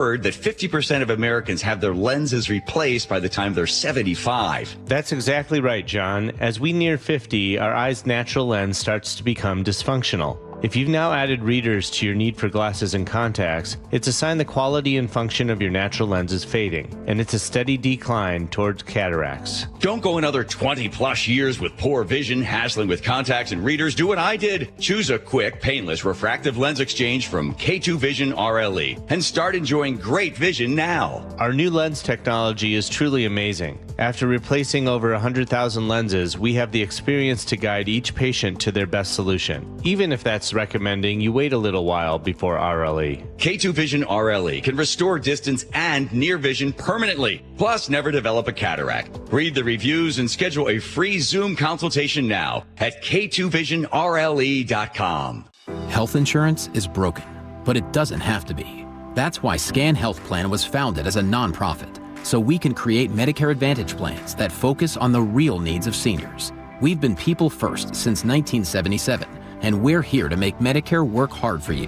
Heard that 50% of Americans have their lenses replaced by the time they're 75. That's exactly right, John. As we near 50, our eye's natural lens starts to become dysfunctional. If you've now added readers to your need for glasses and contacts, it's a sign the quality and function of your natural lens is fading, and it's a steady decline towards cataracts. Don't go another 20-plus years with poor vision, hassling with contacts and readers. Do what I did. Choose a quick, painless refractive lens exchange from K2 Vision RLE and start enjoying great vision now. Our new lens technology is truly amazing. After replacing over 100,000 lenses, we have the experience to guide each patient to their best solution, even if that's recommending you wait a little while before RLE. K2 Vision RLE can restore distance and near vision permanently, plus never develop a cataract. Read the reviews and schedule a free Zoom consultation now at k2visionrle.com. Health insurance is broken, but it doesn't have to be. That's why Scan Health Plan was founded as a nonprofit, so we can create Medicare Advantage plans that focus on the real needs of seniors. We've been people first since 1977, and we're here to make Medicare work hard for you,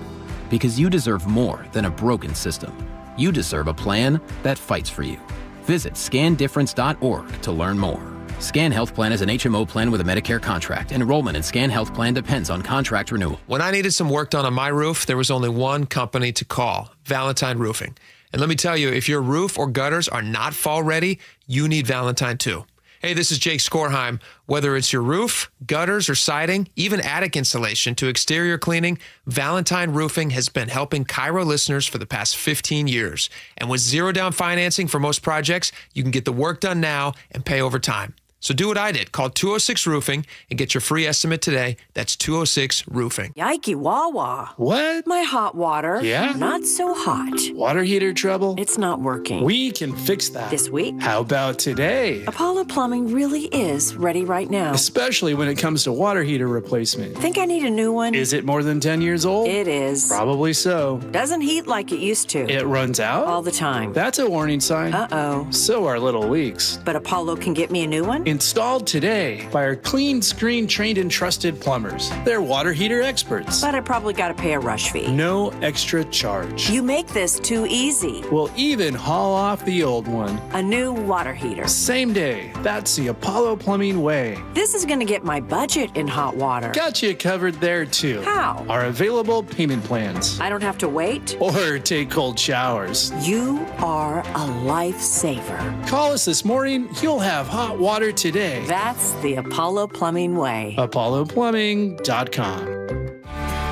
because you deserve more than a broken system. You deserve a plan that fights for you. Visit scandifference.org to learn more. Scan Health Plan is an HMO plan with a Medicare contract. Enrollment in Scan Health Plan depends on contract renewal. When I needed some work done on my roof, there was only one company to call, Valentine Roofing. And let me tell you, if your roof or gutters are not fall ready, you need Valentine too. Hey, this is Jake Skorheim. Whether it's your roof, gutters, or siding, even attic insulation to exterior cleaning, Valentine Roofing has been helping KIRO listeners for the past 15 years. And with zero down financing for most projects, you can get the work done now and pay over time. So do what I did. Call 206 Roofing and get your free estimate today. That's 206 Roofing. Yikey wawa. What? My hot water. Yeah? Not so hot. Water heater trouble? It's not working. We can fix that. This week? How about today? Apollo Plumbing really is ready right now. Especially when it comes to water heater replacement. Think I need a new one? Is it more than 10 years old? It is. Probably so. Doesn't heat like it used to. It runs out? All the time. That's a warning sign. Uh-oh. So are little leaks. But Apollo can get me a new one? Installed today by our clean screen trained and trusted plumbers. They're water heater experts. But I probably got to pay a rush fee. No extra charge. You make this too easy. We'll even haul off the old one. A new water heater. Same day. That's the Apollo Plumbing way. This is going to get my budget in hot water. Got you covered there too. How? Our available payment plans. I don't have to wait? Or take cold showers. You are a lifesaver. Call us this morning. You'll have hot water today. That's the Apollo Plumbing way. ApolloPlumbing.com.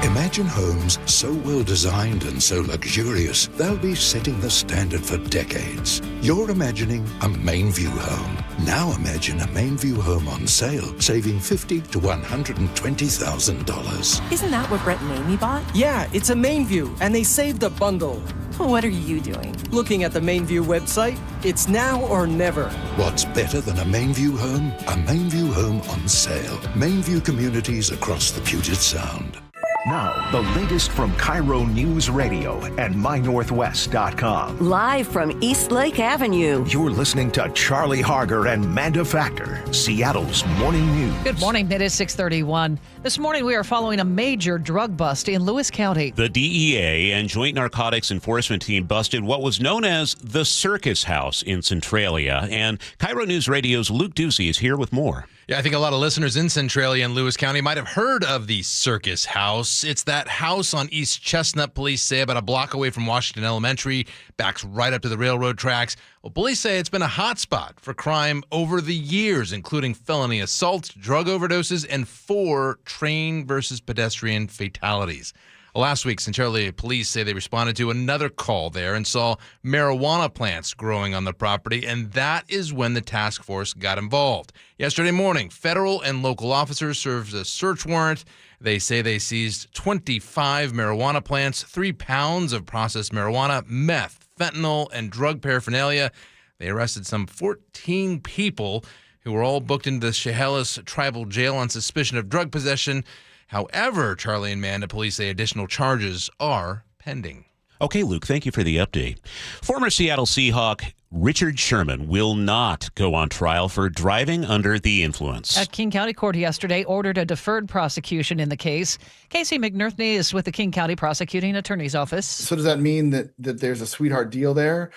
Imagine homes so well designed and so luxurious, they'll be setting the standard for decades. You're imagining a Mainview home. Now imagine a Mainview home on sale, saving $50,000 to $120,000. Isn't that what Brett and Amy bought? Yeah, it's a Mainview, and they saved a bundle. What are you doing? Looking at the Mainview website. It's now or never. What's better than a Mainview home? A Mainview home on sale. Mainview communities across the Puget Sound. Now, the latest from KIRO Newsradio and MyNorthwest.com. Live from East Lake Avenue. You're listening to Charlie Harger and Manda Factor, Seattle's morning news. Good morning. It is 6:31. This morning, we are following a major drug bust in Lewis County. The DEA and Joint Narcotics Enforcement Team busted what was known as the Circus House in Centralia. And KIRO News Radio's Luke Ducey is here with more. Yeah, I think a lot of listeners in Centralia and Lewis County might have heard of the Circus House. It's that house on East Chestnut, police say, about a block away from Washington Elementary, backs right up to the railroad tracks. Well, police say it's been a hotspot for crime over the years, including felony assaults, drug overdoses, and 4 train versus pedestrian fatalities. Last week, Centralia police say they responded to another call there and saw marijuana plants growing on the property, and that is when the task force got involved. Yesterday morning, federal and local officers served a search warrant. They say they seized 25 marijuana plants, 3 pounds of processed marijuana, meth, fentanyl, and drug paraphernalia. They arrested some 14 people who were all booked into the Chehalis Tribal Jail on suspicion of drug possession. However, Charlie and Manda police say additional charges are pending. Okay, Luke, thank you for the update. Former Seattle Seahawk Richard Sherman will not go on trial for driving under the influence. A King County court yesterday ordered a deferred prosecution in the case. Casey McNerthney is with the King County Prosecuting Attorney's Office. So does that mean that there's a sweetheart deal there?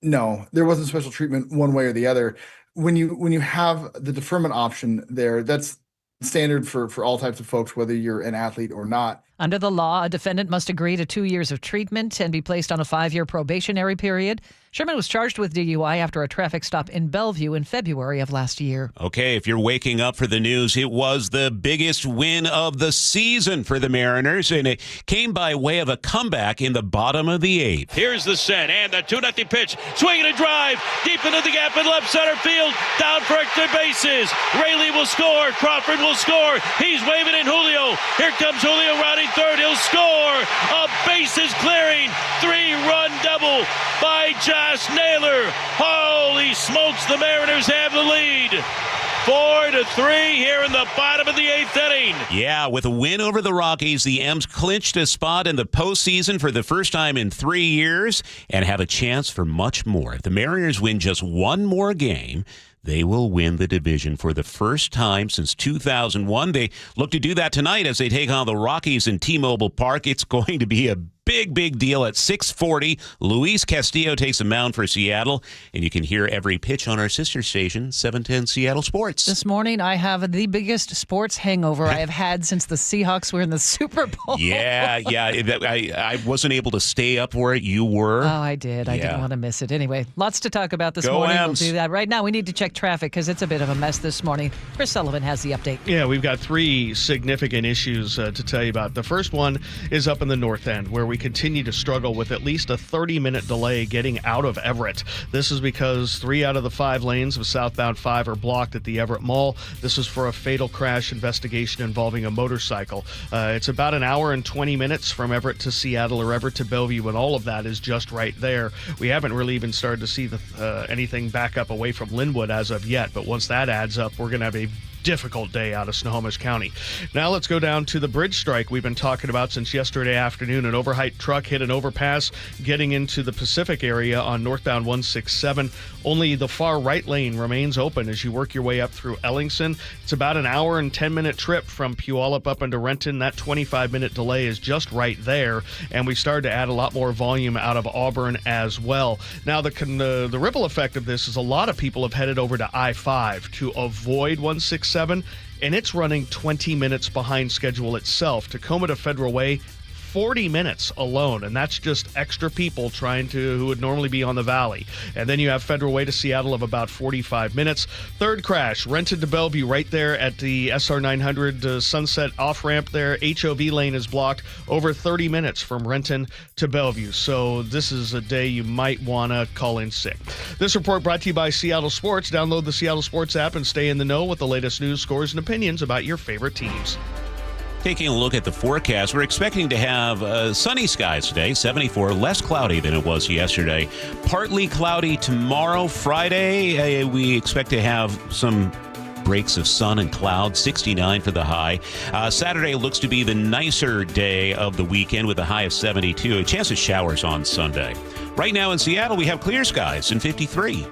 No, there wasn't special treatment one way or the other. When you have the deferment option there, that's standard for all types of folks, whether you're an athlete or not. Under the law, a defendant must agree to 2 years of treatment and be placed on a 5-year probationary period. Sherman was charged with DUI after a traffic stop in Bellevue in February of last year. Okay, if you're waking up for the news, it was the biggest win of the season for the Mariners, and it came by way of a comeback in the bottom of the 8th. Here's the set, and the 2-0 pitch. Swinging a drive deep into the gap in left center field. Down for extra bases. Rayleigh will score. Crawford will score. He's waving in Julio. Here comes Julio rounding third. He'll score. A bases clearing 3-run double by Josh Naylor. Holy smokes, the Mariners have the lead. 4-3 here in the bottom of the 8th inning. Yeah, with a win over the Rockies, the M's clinched a spot in the postseason for the first time in 3 years and have a chance for much more. If the Mariners win just one more game, they will win the division for the first time since 2001. They look to do that tonight as they take on the Rockies in T-Mobile Park. It's going to be a big deal at 6:40. Luis Castillo takes a mound for Seattle, and you can hear every pitch on our sister station, 710 Seattle Sports. This morning, I have the biggest sports hangover I have had since the Seahawks were in the Super Bowl. Yeah. I wasn't able to stay up for it. You were. Oh, I did. I didn't want to miss it. Anyway, lots to talk about this Go morning. M's. We'll do that. Right now, we need to check traffic because it's a bit of a mess this morning. Chris Sullivan has the update. Yeah, we've got 3 significant issues to tell you about. The first one is up in the north end, where we continue to struggle with at least a 30-minute delay getting out of Everett. This is because 3 out of the 5 lanes of southbound 5 are blocked at the Everett Mall. This is for a fatal crash investigation involving a motorcycle. It's about an hour and 20 minutes from Everett to Seattle or Everett to Bellevue, and all of that is just right there. We haven't really even started to see anything back up away from Linwood as of yet, but once that adds up, we're going to have a difficult day out of Snohomish County. Now let's go down to the bridge strike we've been talking about since yesterday afternoon. An overheight truck hit an overpass getting into the Pacific area on northbound 167. Only the far right lane remains open as you work your way up through Ellingson. It's about an hour and 10-minute trip from Puyallup up into Renton. That 25-minute delay is just right there, and we started to add a lot more volume out of Auburn as well. Now the ripple effect of this is a lot of people have headed over to I-5 to avoid 167. And it's running 20 minutes behind schedule itself. Tacoma to Federal Way, 40 minutes alone, and that's just extra people who would normally be on the valley. And then you have Federal Way to Seattle of about 45 minutes. Third crash, Renton to Bellevue, right there at the SR 900 Sunset off-ramp there. HOV lane is blocked, over 30 minutes from Renton to Bellevue. So this is a day you might want to call in sick. This report brought to you by Seattle Sports. Download the Seattle Sports app and stay in the know with the latest news, scores, and opinions about your favorite teams. Taking a look at the forecast, we're expecting to have sunny skies today, 74, less cloudy than it was yesterday. Partly cloudy tomorrow, Friday. We expect to have some breaks of sun and clouds, 69 for the high. Saturday looks to be the nicer day of the weekend with a high of 72. A chance of showers on Sunday. Right now in Seattle, we have clear skies and 53.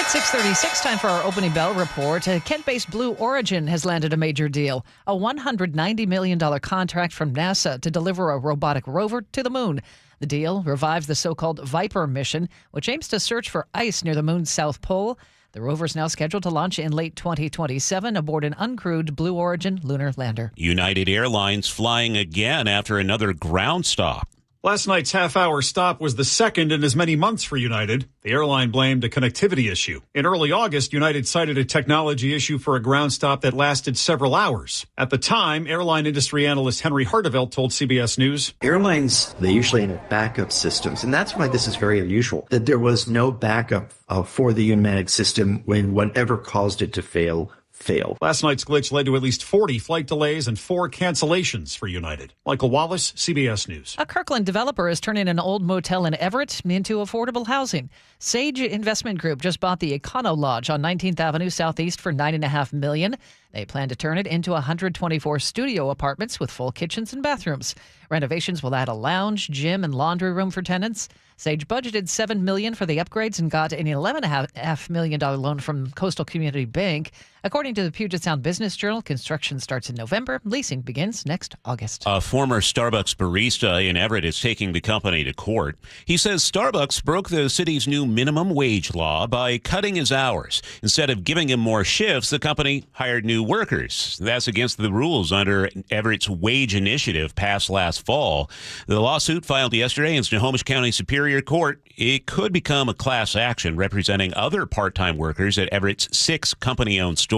It's 6:36, time for our opening bell report. Kent-based Blue Origin has landed a major deal, a $190 million contract from NASA to deliver a robotic rover to the moon. The deal revives the so-called Viper mission, which aims to search for ice near the moon's south pole. The rover is now scheduled to launch in late 2027 aboard an uncrewed Blue Origin lunar lander. United Airlines flying again after another ground stop. Last night's half-hour stop was the second in as many months for United. The airline blamed a connectivity issue. In early August, United cited a technology issue for a ground stop that lasted several hours. At the time, airline industry analyst Henry Hartevelt told CBS News, airlines, they usually have backup systems, and that's why this is very unusual, that there was no backup for the United system when whatever caused it to fail fail. Last night's glitch led to at least 40 flight delays and 4 cancellations for United. Michael Wallace, CBS News. A Kirkland developer is turning an old motel in Everett into affordable housing. Sage Investment Group just bought the Econo Lodge on 19th Avenue Southeast for $9.5 million. They plan to turn it into 124 studio apartments with full kitchens and bathrooms. Renovations will add a lounge, gym, and laundry room for tenants. Sage budgeted $7 million for the upgrades and got an $11.5 million loan from Coastal Community Bank. According to the Puget Sound Business Journal, construction starts in November. Leasing begins next August. A former Starbucks barista in Everett is taking the company to court. He says Starbucks broke the city's new minimum wage law by cutting his hours. Instead of giving him more shifts, the company hired new workers. That's against the rules under Everett's wage initiative passed last fall. The lawsuit filed yesterday in Snohomish County Superior Court. It could become a class action representing other part-time workers at Everett's 6 company-owned stores.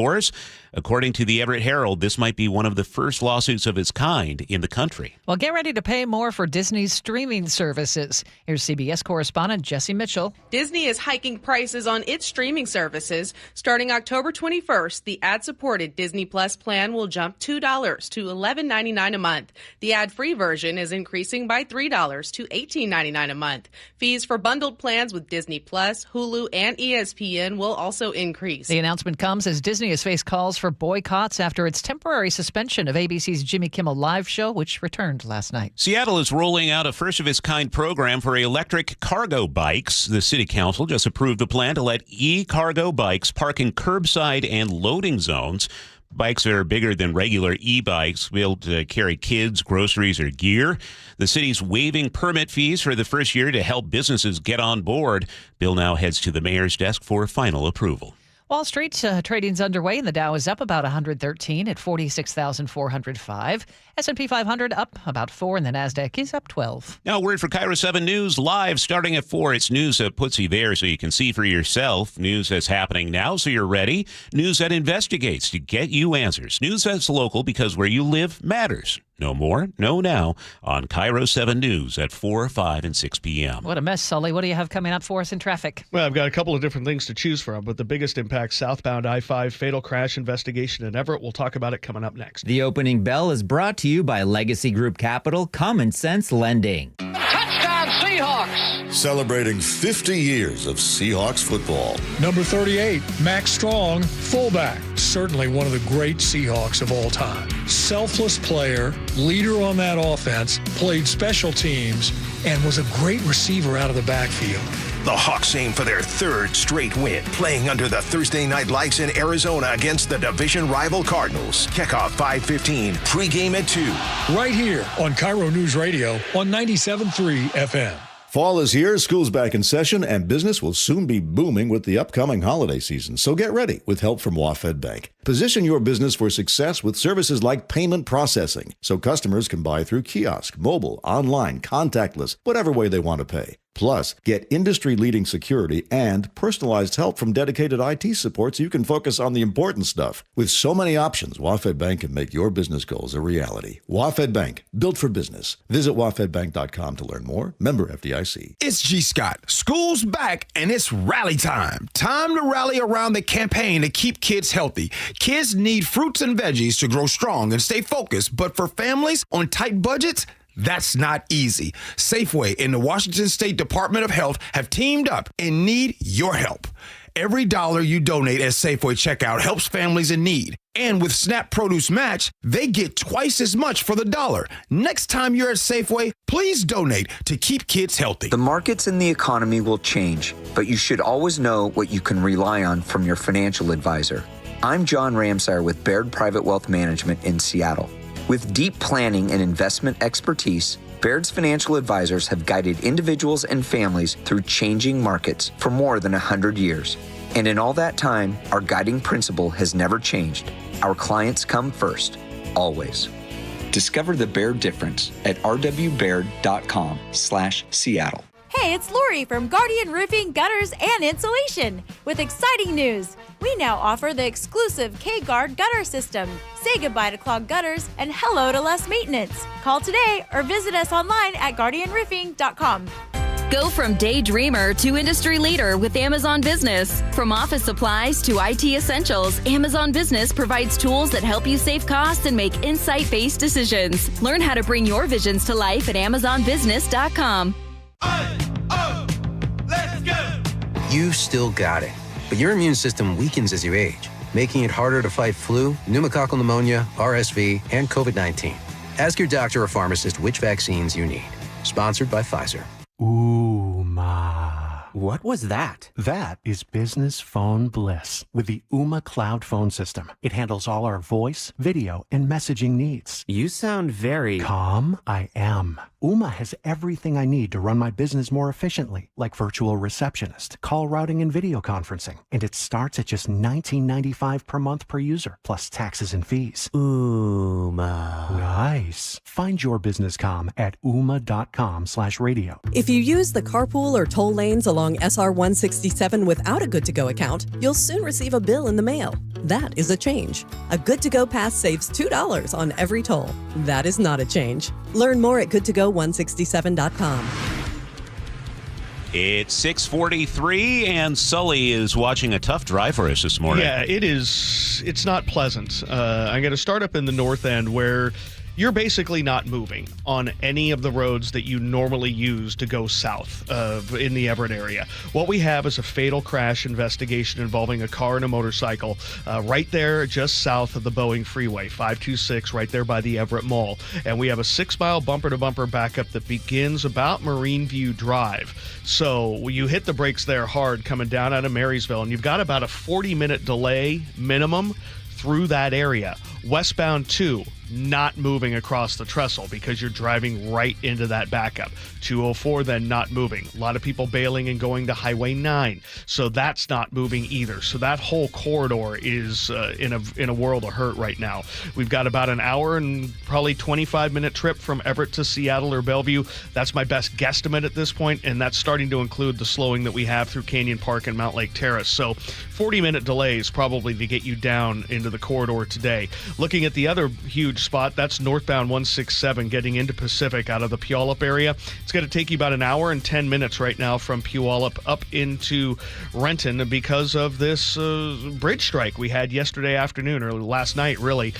According to the Everett Herald, this might be one of the first lawsuits of its kind in the country. Well, get ready to pay more for Disney's streaming services. Here's CBS correspondent Jesse Mitchell. Disney is hiking prices on its streaming services. Starting October 21st, the ad-supported Disney Plus plan will jump $2 to $11.99 a month. The ad-free version is increasing by $3 to $18.99 a month. Fees for bundled plans with Disney Plus, Hulu, and ESPN will also increase. The announcement comes as Disney has faced calls for boycotts after its temporary suspension of ABC's Jimmy Kimmel Live show, which returned last night. Seattle is rolling out a first-of-its-kind program for electric cargo bikes. The city council just approved a plan to let e-cargo bikes park in curbside and loading zones. Bikes are bigger than regular e-bikes, will be able to carry kids, groceries, or gear. The city's waiving permit fees for the first year to help businesses get on board. Bill now heads to the mayor's desk for final approval. Wall Street trading's underway, and the Dow is up about 113 at 46,405. S&P 500 up about 4, and the Nasdaq is up 12. Now, a word for KIRO 7 News live starting at 4. It's news that puts you there so you can see for yourself. News that's happening now so you're ready. News that investigates to get you answers. News that's local because where you live matters. No more, no now on KIRO 7 News at 4, 5, and 6 p.m. What a mess, Sully. What do you have coming up for us in traffic? Well, I've got a couple of different things to choose from, but the biggest impact, southbound I-5 fatal crash investigation in Everett. We'll talk about it coming up next. The opening bell is brought to you by Legacy Group Capital Common Sense Lending. Touchdown Seahawks! Celebrating 50 years of Seahawks football. Number 38, Max Strong, fullback. Certainly one of the great Seahawks of all time. Selfless player, leader on that offense, played special teams, and was a great receiver out of the backfield. The Hawks aim for their 3rd straight win, playing under the Thursday night lights in Arizona against the division rival Cardinals. Kickoff 5:15, pregame at 2. Right here on KIRO Newsradio on 97.3 FM. Fall is here, school's back in session, and business will soon be booming with the upcoming holiday season. So get ready with help from WaFd Bank. Position your business for success with services like payment processing, so customers can buy through kiosk, mobile, online, contactless, whatever way they want to pay. Plus, get industry-leading security and personalized help from dedicated IT support so you can focus on the important stuff. With so many options, WaFd Bank can make your business goals a reality. WaFd Bank, built for business. Visit wafdbank.com to learn more. Member FDIC. It's G. Scott. School's back, and it's rally time. Time to rally around the campaign to keep kids healthy. Kids need fruits and veggies to grow strong and stay focused, but for families on tight budgets, that's not easy. Safeway and the Washington State Department of Health have teamed up and need your help. Every dollar you donate at Safeway checkout helps families in need. And with SNAP Produce Match, they get twice as much for the dollar. Next time you're at Safeway, please donate to keep kids healthy. The markets and the economy will change, but you should always know what you can rely on from your financial advisor. I'm John Ramsire with Baird Private Wealth Management in Seattle. With deep planning and investment expertise, Baird's financial advisors have guided individuals and families through changing markets for more than 100 years. And in all that time, our guiding principle has never changed. Our clients come first, always. Discover the Baird difference at rwbaird.com/Seattle. Hey, it's Lori from Guardian Roofing, Gutters, and Insulation with exciting news. We now offer the exclusive K-Guard gutter system. Say goodbye to clogged gutters and hello to less maintenance. Call today or visit us online at guardianroofing.com. Go from daydreamer to industry leader with Amazon Business. From office supplies to IT essentials, Amazon Business provides tools that help you save costs and make insight-based decisions. Learn how to bring your visions to life at AmazonBusiness.com. Let's go! You still got it, but your immune system weakens as you age, making it harder to fight flu, pneumococcal pneumonia, RSV, and COVID-19. Ask your doctor or pharmacist which vaccines you need. Sponsored by Pfizer. What was that? That is business phone bliss with the Ooma Cloud Phone System. It handles all our voice, video, and messaging needs. You sound very calm. I am. Ooma has everything I need to run my business more efficiently, like virtual receptionist, call routing, and video conferencing. And it starts at just $19.95 per month per user, plus taxes and fees. Ooma. Nice. Find your business comm at ooma.com/radio. If you use the carpool or toll lanes along SR 167 without a Good to Go account, you'll soon receive a bill in the mail. That is a change. A Good to Go pass saves $2 on every toll. That is not a change. Learn more at goodtogo167.com. It's 6:43, and Sully is watching a tough drive for us this morning. Yeah, it is. It's not pleasant. I'm going to start up in the north end where you're basically not moving on any of the roads that you normally use to go south in the Everett area. What we have is a fatal crash investigation involving a car and a motorcycle right there just south of the Boeing Freeway, 526, right there by the Everett Mall. And we have a 6-mile bumper-to-bumper backup that begins about Marine View Drive. So you hit the brakes there hard coming down out of Marysville, and you've got about a 40-minute delay minimum through that area. Westbound 2, not moving across the trestle because you're driving right into that backup. 204 then not moving. A lot of people bailing and going to Highway 9. So that's not moving either. So that whole corridor is in a world of hurt right now. We've got about an hour and probably 25-minute trip from Everett to Seattle or Bellevue. That's my best guesstimate at this point, and that's starting to include the slowing that we have through Canyon Park and Mount Lake Terrace. So 40-minute delays probably to get you down into the corridor today. Looking at the other huge spot, that's northbound 167 getting into Pacific out of the Puyallup area. It's going to take you about an hour and 10 minutes right now from Puyallup up into Renton because of this bridge strike we had yesterday afternoon, or last night really,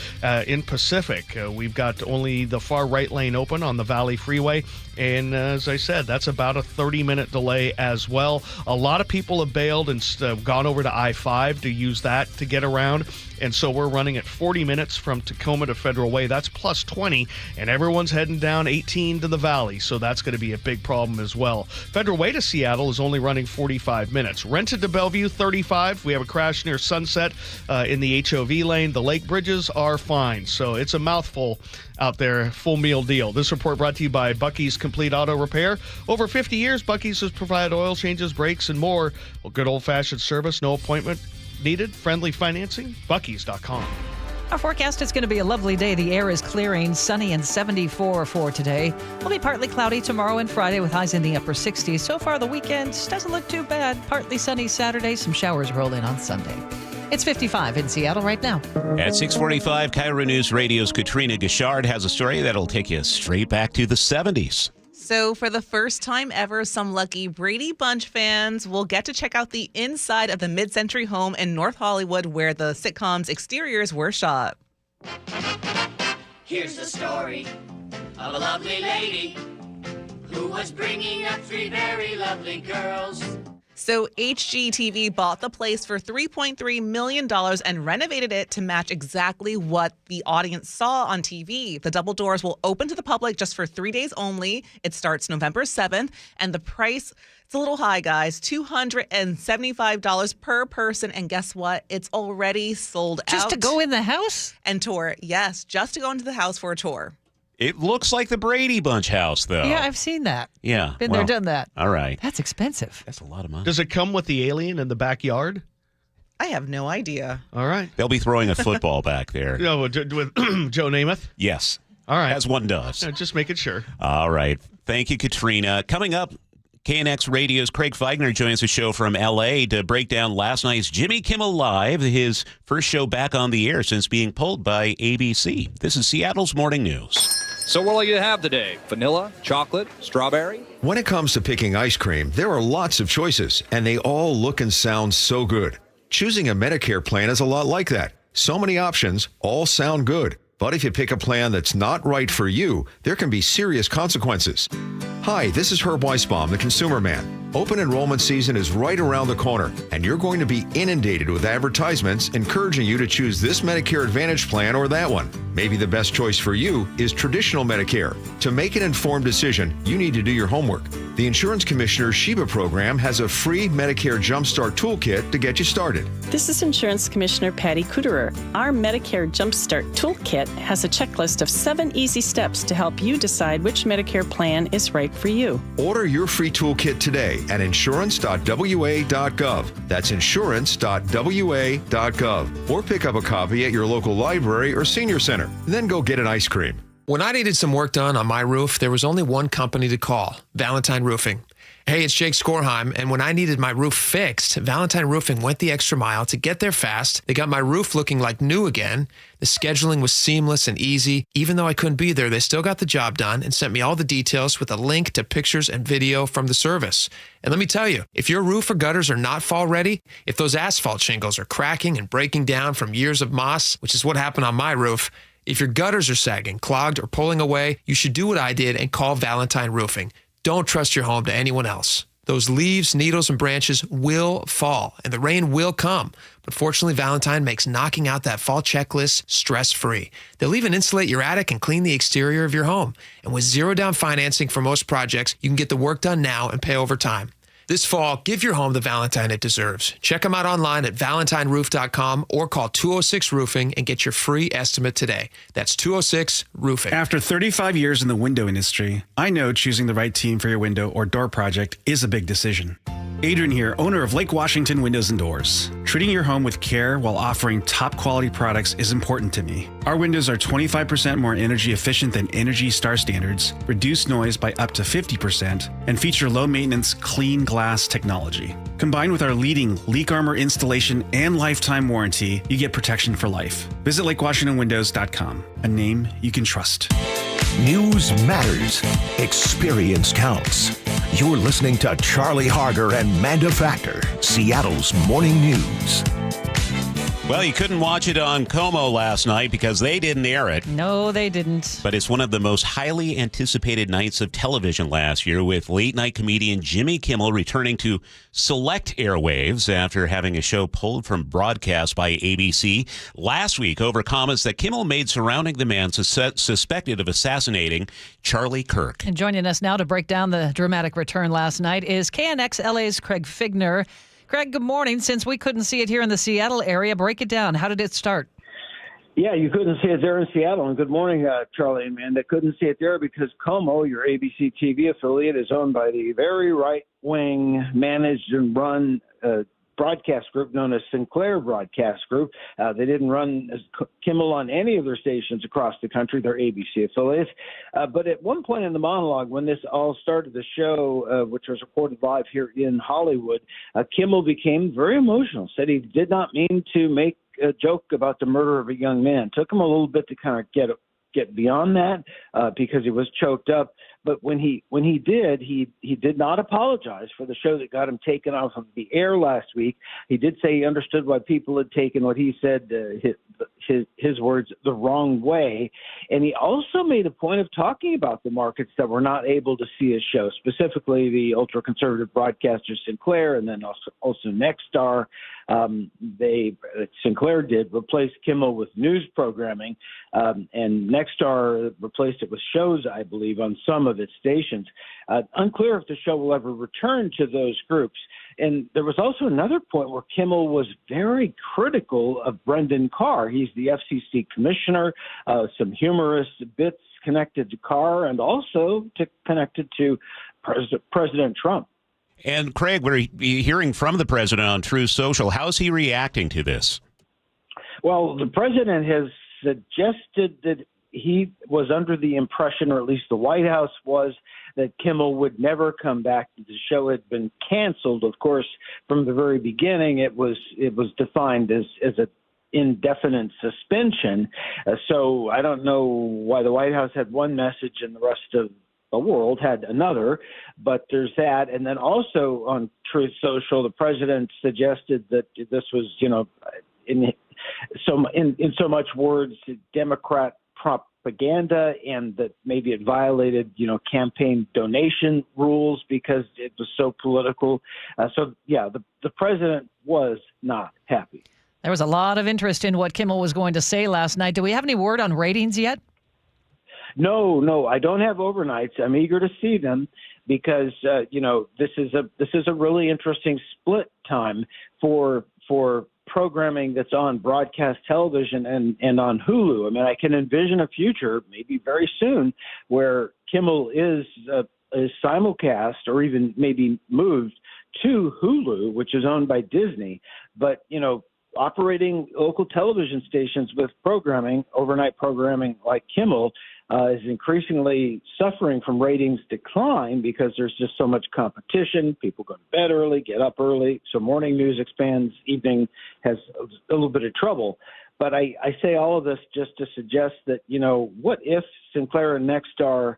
in Pacific. We've got only the far right lane open on the Valley Freeway, and as I said, that's about a 30-minute delay as well. A lot of people have bailed and gone over to I-5 to use that to get around, and so we're running at 40 minutes from Tacoma to Federal Way. That's plus 20, and everyone's heading down 18 to the Valley, so that's going to be a big problem as well. Federal Way to Seattle is only running 45 minutes. Renton to Bellevue, 35. We have a crash near Sunset in the HOV lane. The lake bridges are fine, so it's a mouthful out there, full meal deal. This report brought to you by Bucky's Complete Auto Repair. Over 50 years, Bucky's has provided oil changes, brakes, and more. Well, good old-fashioned service, no appointment needed, friendly financing, Bucky's.com. Our forecast is going to be a lovely day. The air is clearing, sunny and 74 for today. Will be partly cloudy tomorrow and Friday with highs in the upper 60s. So far, the weekend doesn't look too bad. Partly sunny Saturday, some showers roll in on Sunday. It's 55 in Seattle right now. At 6:45, KIRO News Radio's Katrina Gashard has a story that'll take you straight back to the 70s. So for the first time ever, some lucky Brady Bunch fans will get to check out the inside of the mid-century home in North Hollywood where the sitcom's exteriors were shot. Here's the story of a lovely lady who was bringing up 3 very lovely girls. So HGTV bought the place for $3.3 million and renovated it to match exactly what the audience saw on TV. The double doors will open to the public just for 3 days only. It starts November 7th, and the price, it's a little high, guys, $275 per person. And guess what? It's already sold out. Just to go in the house? And tour. Yes, just to go into the house for a tour. It looks like the Brady Bunch house, though. Yeah, I've seen that. Yeah. Been there, done that. All right. That's expensive. That's a lot of money. Does it come with the alien in the backyard? I have no idea. All right. They'll be throwing a football back there. No, with Joe Namath? Yes. All right. As one does. Just making sure. All right. Thank you, Katrina. Coming up, KNX Radio's Craig Feigner joins the show from L.A. to break down last night's Jimmy Kimmel Live, his first show back on the air since being pulled by ABC. This is Seattle's Morning News. So what will you have today? Vanilla, chocolate, strawberry? When it comes to picking ice cream, there are lots of choices, and they all look and sound so good. Choosing a Medicare plan is a lot like that. So many options, all sound good. But if you pick a plan that's not right for you, there can be serious consequences. Hi, this is Herb Weisbaum, the Consumer Man. Open enrollment season is right around the corner, and you're going to be inundated with advertisements encouraging you to choose this Medicare Advantage plan or that one. Maybe the best choice for you is traditional Medicare. To make an informed decision, you need to do your homework. The Insurance Commissioner's Sheba program has a free Medicare Jumpstart Toolkit to get you started. This is Insurance Commissioner Patty Kuderer. Our Medicare Jumpstart Toolkit has a checklist of 7 easy steps to help you decide which Medicare plan is right for you. Order your free toolkit today at insurance.wa.gov. That's insurance.wa.gov. Or pick up a copy at your local library or senior center. Then go get an ice cream. When I needed some work done on my roof, there was only one company to call, Valentine Roofing. Hey, it's Jake Skorheim, and when I needed my roof fixed, Valentine Roofing went the extra mile to get there fast. They got my roof looking like new again. The scheduling was seamless and easy. Even though I couldn't be there, they still got the job done and sent me all the details with a link to pictures and video from the service. And let me tell you, if your roof or gutters are not fall ready, if those asphalt shingles are cracking and breaking down from years of moss, which is what happened on my roof, if your gutters are sagging, clogged, or pulling away, you should do what I did and call Valentine Roofing. Don't trust your home to anyone else. Those leaves, needles, and branches will fall, and the rain will come. But fortunately, Valentine makes knocking out that fall checklist stress-free. They'll even insulate your attic and clean the exterior of your home. And with zero-down financing for most projects, you can get the work done now and pay over time. This fall, give your home the Valentine it deserves. Check them out online at valentineroof.com or call 206-ROOFING and get your free estimate today. That's 206-ROOFING. After 35 years in the window industry, I know choosing the right team for your window or door project is a big decision. Adrian here, owner of Lake Washington Windows and Doors. Treating your home with care while offering top quality products is important to me. Our windows are 25% more energy efficient than Energy Star standards, reduce noise by up to 50%, and feature low maintenance, clean glass technology. Combined with our leading leak armor installation and lifetime warranty, you get protection for life. Visit LakeWashingtonWindows.com, a name you can trust. News matters. Experience counts. You're listening to Charlie Harger and Manda Factor, Seattle's morning news. Well, you couldn't watch it on Como last night because they didn't air it. No, they didn't. But it's one of the most highly anticipated nights of television last year, with late-night comedian Jimmy Kimmel returning to select airwaves after having a show pulled from broadcast by ABC last week over comments that Kimmel made surrounding the man suspected of assassinating Charlie Kirk. And joining us now to break down the dramatic return last night is KNX LA's Craig Figner. Craig, good morning. Since we couldn't see it here in the Seattle area, break it down. How did it start? Yeah, you couldn't see it there in Seattle. And good morning, Charlie and Amanda. Couldn't see it there because Como, your ABC TV affiliate, is owned by the very right-wing managed and run broadcast group known as Sinclair Broadcast Group. They didn't run Kimmel on any of their stations across the country, their ABC affiliates. But at one point in the monologue, when this all started, the show, which was recorded live here in Hollywood, Kimmel became very emotional, said he did not mean to make a joke about the murder of a young man. Took him a little bit to kind of get beyond that because he was choked up. But when he did, he did not apologize for the show that got him taken off of the air last week. He did say he understood why people had taken what he said, his words, the wrong way. And he also made a point of talking about the markets that were not able to see his show, specifically the ultra-conservative broadcaster Sinclair and then also Nexstar. Sinclair did replace Kimmel with news programming, and Nexstar replaced it with shows, I believe, on some of its stations. Unclear if the show will ever return to those groups. And there was also another point where Kimmel was very critical of Brendan Carr. He's the FCC commissioner, some humorous bits connected to Carr and also connected to President Trump. And Craig, we're hearing from the president on Truth Social. How's he reacting to this? Well, the president has suggested that he was under the impression, or at least the White House was, that Kimmel would never come back. The show had been canceled. Of course, from the very beginning, it was defined as indefinite suspension. So I don't know why the White House had one message and the rest of the world had another, but there's that. And then also on Truth Social, the president suggested that this was, in so much words, Democrat propaganda, and that maybe it violated, campaign donation rules because it was so political. The president was not happy. There was a lot of interest in what Kimmel was going to say last night. Do we have any word on ratings yet? No, I don't have overnights. I'm eager to see them because this is a really interesting split time for programming that's on broadcast television and on Hulu. I mean, I can envision a future, maybe very soon, where Kimmel is simulcast or even maybe moved to Hulu, which is owned by Disney. But operating local television stations with programming, overnight programming like Kimmel, is increasingly suffering from ratings decline because there's just so much competition. People go to bed early, get up early, so morning news expands, evening has a little bit of trouble. But I say all of this just to suggest that, what if Sinclair and Nexstar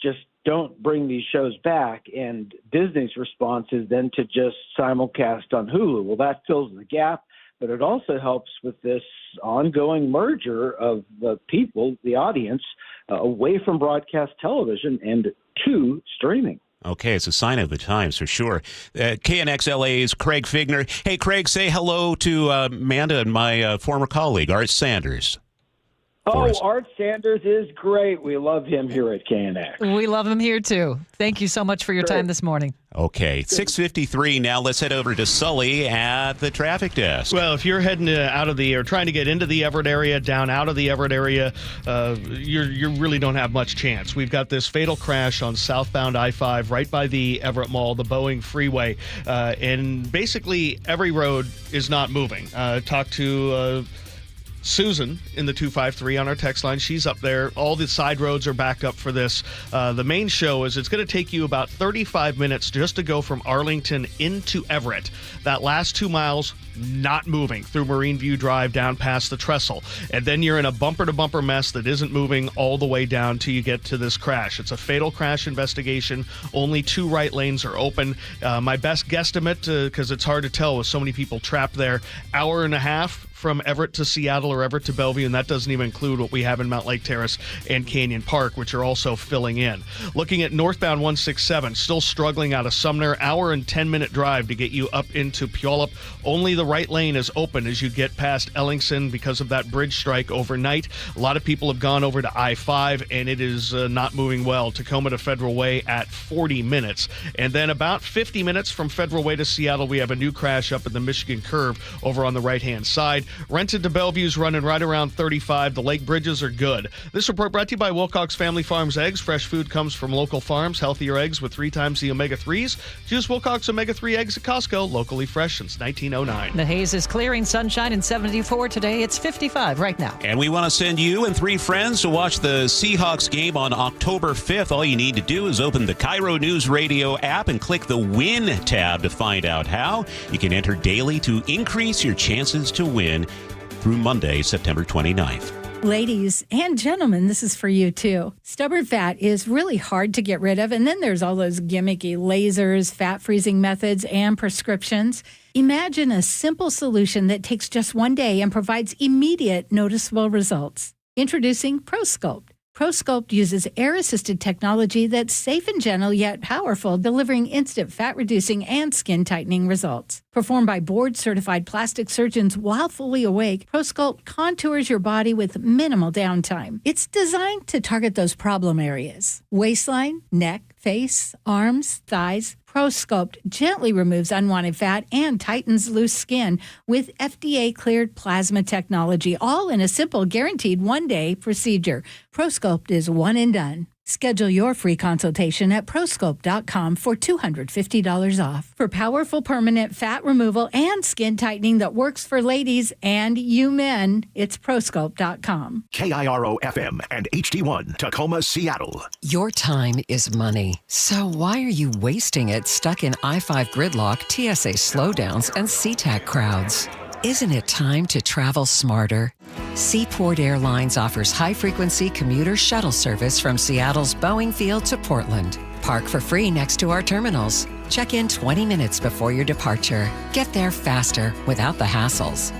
just don't bring these shows back, and Disney's response is then to just simulcast on Hulu? Well, that fills the gap. But it also helps with this ongoing merger of the people, the audience, away from broadcast television and to streaming. Okay, it's a sign of the times for sure. KNX-LA's Craig Figner. Hey, Craig, say hello to Manda and my former colleague, Art Sanders. Art Sanders is great. We love him here at KNX. We love him here, too. Thank you so much for your time this morning. Okay, 6:53 now. Let's head over to Sully at the traffic desk. Well, if you're heading trying to get into the Everett area, down out of the Everett area, you really don't have much chance. We've got this fatal crash on southbound I-5 right by the Everett Mall, the Boeing Freeway, and basically every road is not moving. Talked to Susan in the 253 on our text line. She's up there. All the side roads are backed up for this. The main show is it's going to take you about 35 minutes just to go from Arlington into Everett. That last 2 miles, not moving through Marine View Drive down past the trestle. And then you're in a bumper-to-bumper mess that isn't moving all the way down till you get to this crash. It's a fatal crash investigation. Only 2 right lanes are open. My best guesstimate, because it's hard to tell with so many people trapped there, hour and a half from Everett to Seattle or Everett to Bellevue, and that doesn't even include what we have in Mount Lake Terrace and Canyon Park, which are also filling in. Looking at northbound 167, still struggling out of Sumner, hour and 10-minute drive to get you up into Puyallup. Only the right lane is open as you get past Ellingson because of that bridge strike overnight. A lot of people have gone over to I-5, and it is not moving well. Tacoma to Federal Way at 40 minutes. And then about 50 minutes from Federal Way to Seattle, we have a new crash up in the Michigan Curve over on the right-hand side. Rented to Bellevue's running right around 35. The lake bridges are good. This report brought to you by Wilcox Family Farms Eggs. Fresh food comes from local farms. Healthier eggs with 3 times the omega-3s. Choose Wilcox omega-3 eggs at Costco. Locally fresh since 1909. The haze is clearing. Sunshine in 74 today. It's 55 right now. And we want to send you and 3 friends to watch the Seahawks game on October 5th. All you need to do is open the KIRO Newsradio app and click the Win tab to find out how. You can enter daily to increase your chances to win through Monday, September 29th. Ladies and gentlemen, this is for you too. Stubborn fat is really hard to get rid of, and then there's all those gimmicky lasers, fat freezing methods, and prescriptions. Imagine a simple solution that takes just 1 day and provides immediate noticeable results. Introducing ProSculpt. ProSculpt uses air-assisted technology that's safe and gentle yet powerful, delivering instant fat-reducing and skin-tightening results. Performed by board-certified plastic surgeons while fully awake, ProSculpt contours your body with minimal downtime. It's designed to target those problem areas: waistline, neck, face, arms, thighs. ProSculpt gently removes unwanted fat and tightens loose skin with FDA-cleared plasma technology, all in a simple, guaranteed 1-day procedure. ProSculpt is one and done. Schedule your free consultation at prosculpt.com for $250 off. For powerful permanent fat removal and skin tightening that works for ladies and you men, it's prosculpt.com. KIRO FM and HD1, Tacoma, Seattle. Your time is money. So why are you wasting it stuck in I-5 gridlock, TSA slowdowns, and SeaTac crowds? Isn't it time to travel smarter? Seaport Airlines offers high-frequency commuter shuttle service from Seattle's Boeing Field to Portland. Park for free next to our terminals. Check in 20 minutes before your departure. Get there faster without the hassles.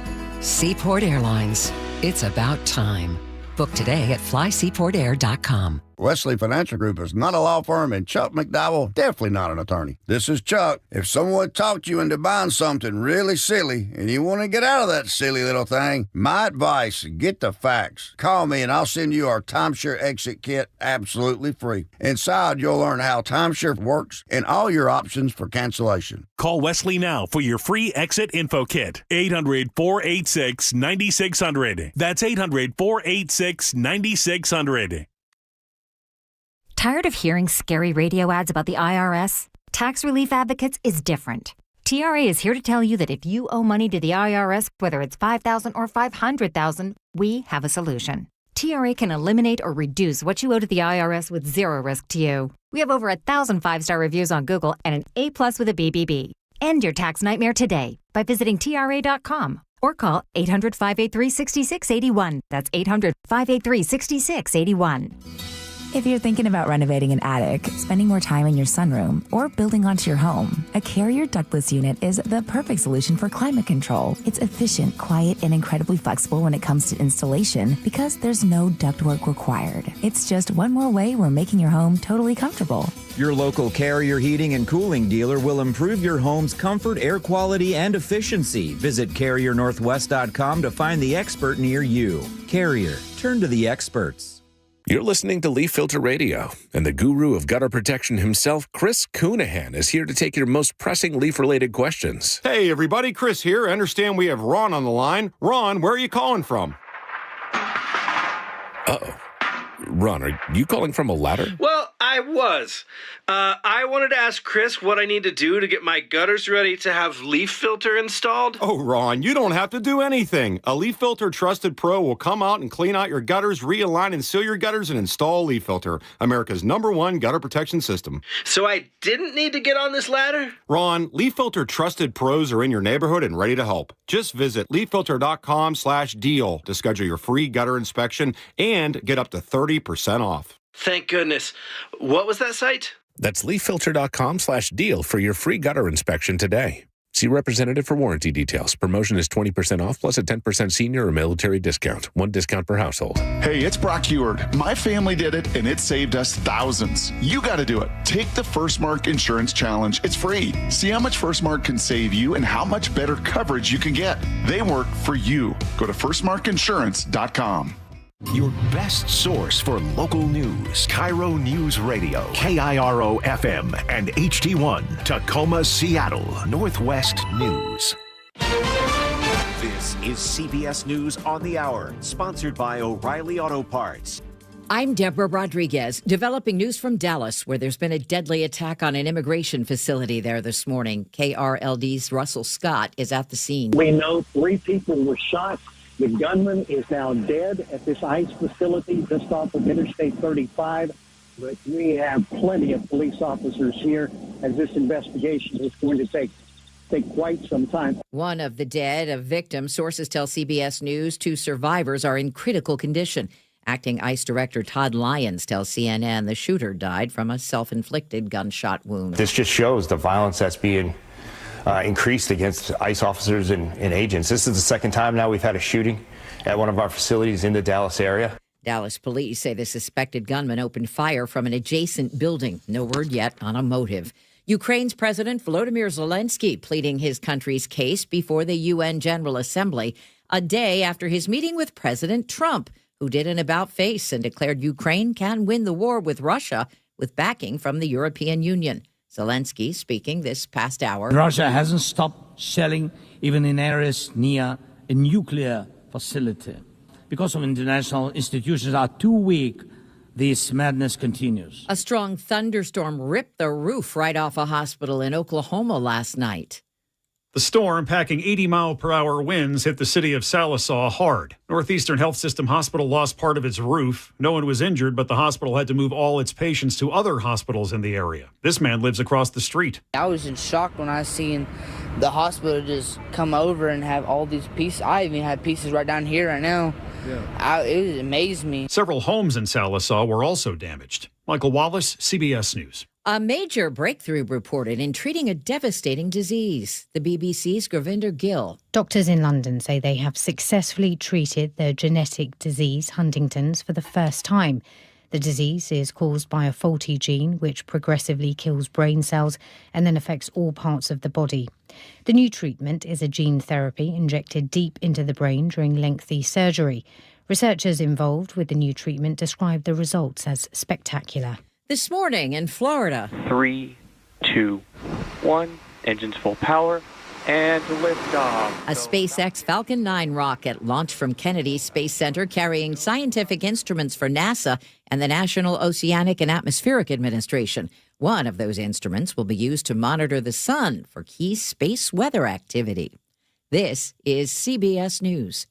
Seaport Airlines. It's about time. Book today at flyseaportair.com. Wesley Financial Group is not a law firm, and Chuck McDowell definitely not an attorney. This is Chuck. If someone talked you into buying something really silly and you want to get out of that silly little thing, my advice, get the facts. Call me and I'll send you our timeshare exit kit absolutely free. Inside, you'll learn how timeshare works and all your options for cancellation. Call Wesley now for your free exit info kit. 800-486-9600. That's 800-486-9600. Tired of hearing scary radio ads about the IRS? Tax Relief Advocates is different. TRA is here to tell you that if you owe money to the IRS, whether it's $5,000 or $500,000, we have a solution. TRA can eliminate or reduce what you owe to the IRS with zero risk to you. We have over 1,000 5-star reviews on Google and an A+ with a BBB. End your tax nightmare today by visiting TRA.com or call 800-583-6681. That's 800-583-6681. If you're thinking about renovating an attic, spending more time in your sunroom, or building onto your home, a Carrier ductless unit is the perfect solution for climate control. It's efficient, quiet, and incredibly flexible when it comes to installation because there's no ductwork required. It's just one more way we're making your home totally comfortable. Your local Carrier heating and cooling dealer will improve your home's comfort, air quality, and efficiency. Visit CarrierNorthwest.com to find the expert near you. Carrier, turn to the experts. You're listening to Leaf Filter Radio, and the guru of gutter protection himself, Chris Coonahan, is here to take your most pressing leaf-related questions. Hey, everybody, Chris here. I understand we have Ron on the line. Ron, where are you calling from? Uh-oh. Ron, are you calling from a ladder? Well, I was. I wanted to ask Chris what I need to do to get my gutters ready to have Leaf Filter installed. Oh, Ron, you don't have to do anything. A Leaf Filter Trusted Pro will come out and clean out your gutters, realign and seal your gutters, and install Leaf Filter, America's #1 gutter protection system. So I didn't need to get on this ladder? Ron, Leaf Filter Trusted Pros are in your neighborhood and ready to help. Just visit leaffilter.com/deal to schedule your free gutter inspection and get up to 30% off. Thank goodness. What was that site? That's leaffilter.com/deal for your free gutter inspection today. See representative for warranty details. Promotion is 20% off plus a 10% senior or military discount. One discount per household. Hey, it's Brock Heward. My family did it, and it saved us thousands. You got to do it. Take the First Mark Insurance Challenge. It's free. See how much First Mark can save you and how much better coverage you can get. They work for you. Go to firstmarkinsurance.com. Your best source for local news. KIRO Newsradio, KIRO FM and HD1, Tacoma, Seattle, Northwest News. This is CBS News on the Hour, sponsored by O'Reilly Auto Parts. I'm Deborah Rodriguez, developing news from Dallas, where there's been a deadly attack on an immigration facility there this morning. KRLD's Russell Scott is at the scene. We know 3 people were shot. The gunman is now dead at this ICE facility just off of Interstate 35, but we have plenty of police officers here as this investigation is going to take quite some time. One of the dead, a victim, sources tell CBS News 2 survivors are in critical condition. Acting ICE Director Todd Lyons tells CNN the shooter died from a self-inflicted gunshot wound. This just shows the violence that's being increased against ICE officers and agents. This is the second time now we've had a shooting at one of our facilities in the Dallas area. Dallas police say the suspected gunman opened fire from an adjacent building. No word yet on a motive. Ukraine's President Volodymyr Zelensky pleading his country's case before the UN General Assembly a day after his meeting with President Trump, who did an about-face and declared Ukraine can win the war with Russia with backing from the European Union. Zelensky speaking this past hour. Russia hasn't stopped shelling even in areas near a nuclear facility. Because of international institutions are too weak, this madness continues. A strong thunderstorm ripped the roof right off a hospital in Oklahoma last night. The storm, packing 80-mile-per-hour winds, hit the city of Sallisaw hard. Northeastern Health System Hospital lost part of its roof. No one was injured, but the hospital had to move all its patients to other hospitals in the area. This man lives across the street. I was in shock when I seen the hospital just come over and have all these pieces. I even have pieces right down here right now. Yeah. It amazed me. Several homes in Sallisaw were also damaged. Michael Wallace, CBS News. A major breakthrough reported in treating a devastating disease. The BBC's Gravinder Gill. Doctors in London say they have successfully treated the genetic disease Huntington's for the first time. The disease is caused by a faulty gene which progressively kills brain cells and then affects all parts of the body. The new treatment is a gene therapy injected deep into the brain during lengthy surgery. Researchers involved with the new treatment describe the results as spectacular. This morning in Florida. 3, 2, 1, engines full power, and liftoff. A SpaceX Falcon 9 rocket launched from Kennedy Space Center carrying scientific instruments for NASA and the National Oceanic and Atmospheric Administration. One of those instruments will be used to monitor the sun for key space weather activity. This is CBS News.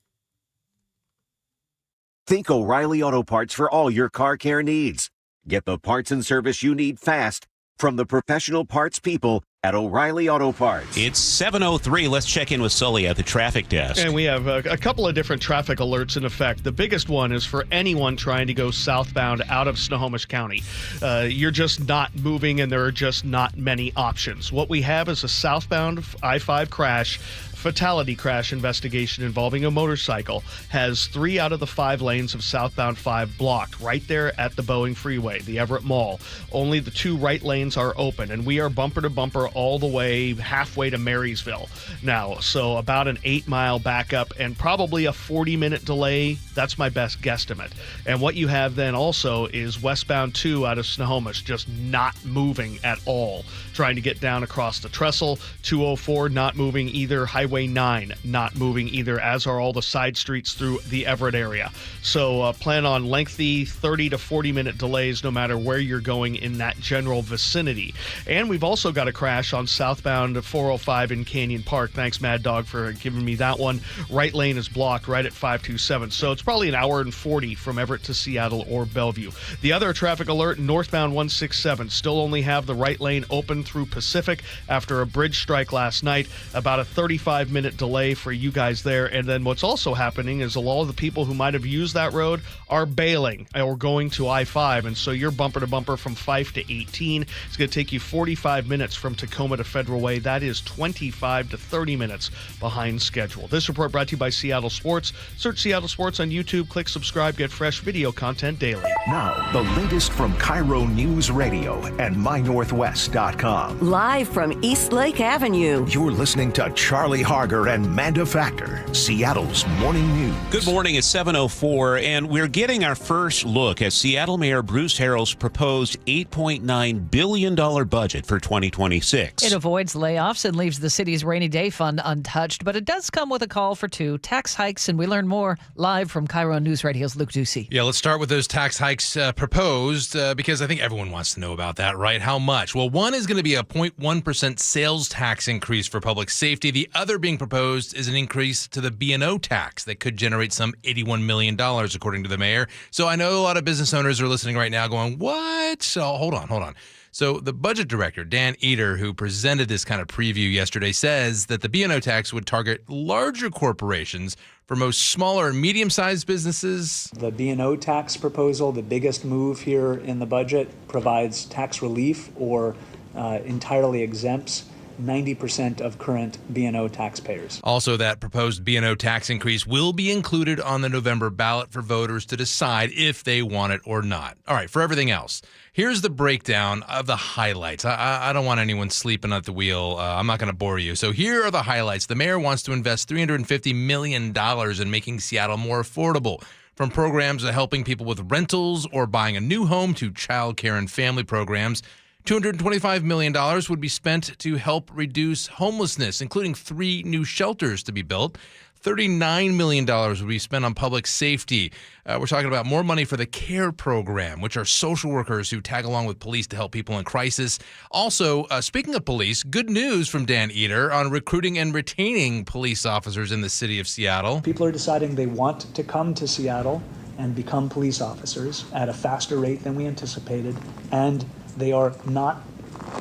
Think O'Reilly Auto Parts for all your car care needs. Get the parts and service you need fast from the professional parts people at O'Reilly Auto Parts. It's 7:03. Let's check in with Sully at the traffic desk. And we have a couple of different traffic alerts in effect. The biggest one is for anyone trying to go southbound out of Snohomish County. You're just not moving, and there are just not many options. What we have is a southbound I-5 crash. Fatality crash investigation involving a motorcycle has 3 out of the 5 lanes of southbound 5 blocked right there at the Boeing Freeway, the Everett Mall. Only the 2 right lanes are open, and we are bumper to bumper all the way halfway to Marysville now. So about an 8-mile backup and probably a 40-minute delay. That's my best guesstimate. And what you have then also is westbound 2 out of Snohomish just not moving at all, trying to get down across the trestle. 204 not moving either. Highway 9 not moving either, as are all the side streets through the Everett area. So plan on lengthy 30 to 40-minute delays no matter where you're going in that general vicinity. And we've also got a crash on southbound 405 in Canyon Park. Thanks, Mad Dog, for giving me that one. Right lane is blocked right at 527. So it's probably an hour and 40 from Everett to Seattle or Bellevue. The other traffic alert, northbound 167. Still only have the right lane open through Pacific after a bridge strike last night. About a 35-minute delay for you guys there. And then what's also happening is a lot of the people who might have used that road are bailing or going to I-5. And so you're bumper to bumper from 5 to 18. It's going to take you 45 minutes from Tacoma to Federal Way. That is 25 to 30 minutes behind schedule. This report brought to you by Seattle Sports. Search Seattle Sports on YouTube. Click subscribe. Get fresh video content daily. Now, the latest from KIRO Newsradio and MyNorthwest.com. Live from East Lake Avenue. You're listening to Charlie Harger and Manda Factor, Seattle's morning news. Good morning. It's 7:04, and we're getting our first look at Seattle Mayor Bruce Harrell's proposed $8.9 billion budget for 2026. It avoids layoffs and leaves the city's rainy day fund untouched, but it does come with a call for 2 tax hikes, and we learn more live from KIRO News Radio's Luke Ducey. Yeah, let's start with those tax hikes proposed because I think everyone wants to know about that, right? How much? Well, one is going to be a 0.1% sales tax increase for public safety. The other being proposed is an increase to the B&O tax that could generate some $81 million, according to the mayor. So I know a lot of business owners are listening right now going, what? So hold on. So the budget director, Dan Eder, who presented this kind of preview yesterday, says that the B&O tax would target larger corporations for most smaller and medium-sized businesses. The B&O tax proposal, the biggest move here in the budget, provides tax relief or entirely exempts 90% of current B&O taxpayers. Also, that proposed B&O tax increase will be included on the November ballot for voters to decide if they want it or not. All right, for everything else, here's the breakdown of the highlights. I don't want anyone sleeping at the wheel. I'm not going to bore you. So here are the highlights. The mayor wants to invest $350 million in making Seattle more affordable, from programs helping people with rentals or buying a new home to child care and family programs. $225 million would be spent to help reduce homelessness, including 3 new shelters to be built. $39 million would be spent on public safety. We're talking about more money for the CARE program, which are social workers who tag along with police to help people in crisis. Also, speaking of police, good news from Dan Eder on recruiting and retaining police officers in the city of Seattle. People are deciding they want to come to Seattle and become police officers at a faster rate than we anticipated, and they are not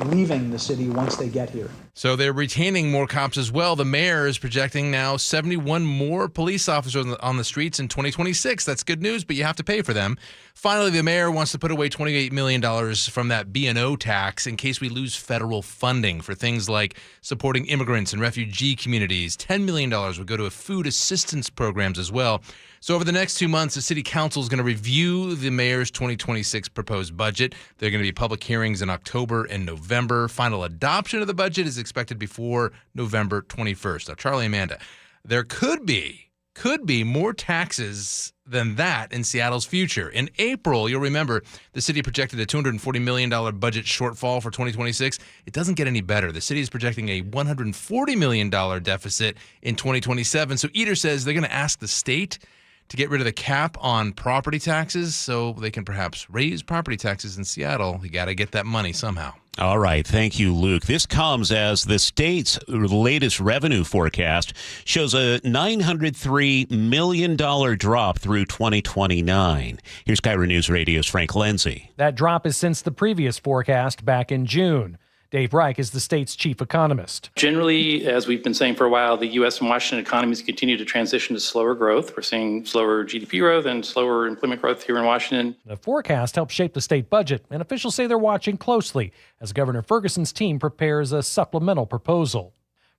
leaving the city once they get here. So they're retaining more cops as well. The mayor is projecting now 71 more police officers on the streets in 2026. That's good news, but you have to pay for them. Finally, the mayor wants to put away $28 million from that B&O tax in case we lose federal funding for things like supporting immigrants and refugee communities. $10 million would go to food assistance programs as well. So over the next 2 months, the city council is going to review the mayor's 2026 proposed budget. There are going to be public hearings in October and November. Final adoption of the budget is expected before November 21st. Now, Charlie and Amanda, there could be more taxes than that in Seattle's future. In April, you'll remember, the city projected a $240 million budget shortfall for 2026. It doesn't get any better. The city is projecting a $140 million deficit in 2027. So Eater says they're going to ask the state to get rid of the cap on property taxes so they can perhaps raise property taxes in Seattle. You got to get that money somehow. All right. Thank you, Luke. This comes as the state's latest revenue forecast shows a $903 million drop through 2029. Here's KIRO News Radio's Frank Lindsay. That drop is since the previous forecast back in June. Dave Reich is the state's chief economist. Generally, as we've been saying for a while, the U.S. and Washington economies continue to transition to slower growth. We're seeing slower GDP growth and slower employment growth here in Washington. The forecast helps shape the state budget, and officials say they're watching closely as Governor Ferguson's team prepares a supplemental proposal.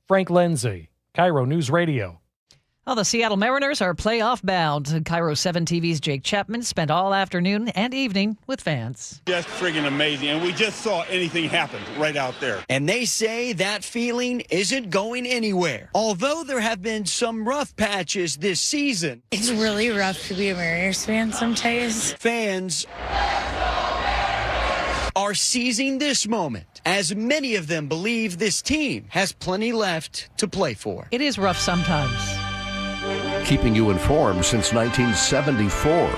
Frank Lindsay, KIRO News Radio. Well, the Seattle Mariners are playoff bound. KIRO 7 TV's Jake Chapman spent all afternoon and evening with fans. Just friggin' amazing, and we just saw anything happen right out there. And they say that feeling isn't going anywhere. Although there have been some rough patches this season. It's really rough to be a Mariners fan sometimes. Fans are seizing this moment, as many of them believe this team has plenty left to play for. It is rough sometimes. Keeping you informed since 1974.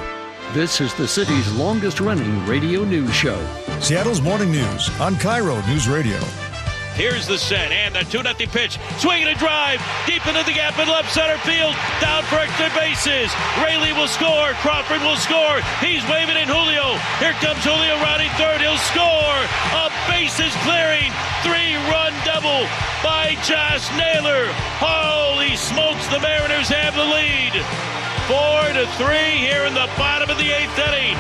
This is the city's longest-running radio news show. Seattle's Morning News on KIRO News Radio. Here's the set and the 2-0 pitch. Swinging a drive deep into the gap in left center field. Down for extra bases. Rayleigh will score. Crawford will score. He's waving in Julio. Here comes Julio rounding third. He'll score. A bases clearing 3-run double by Josh Naylor. Holy smokes, the Mariners have the lead. 4-3 here in the bottom of the 8th inning.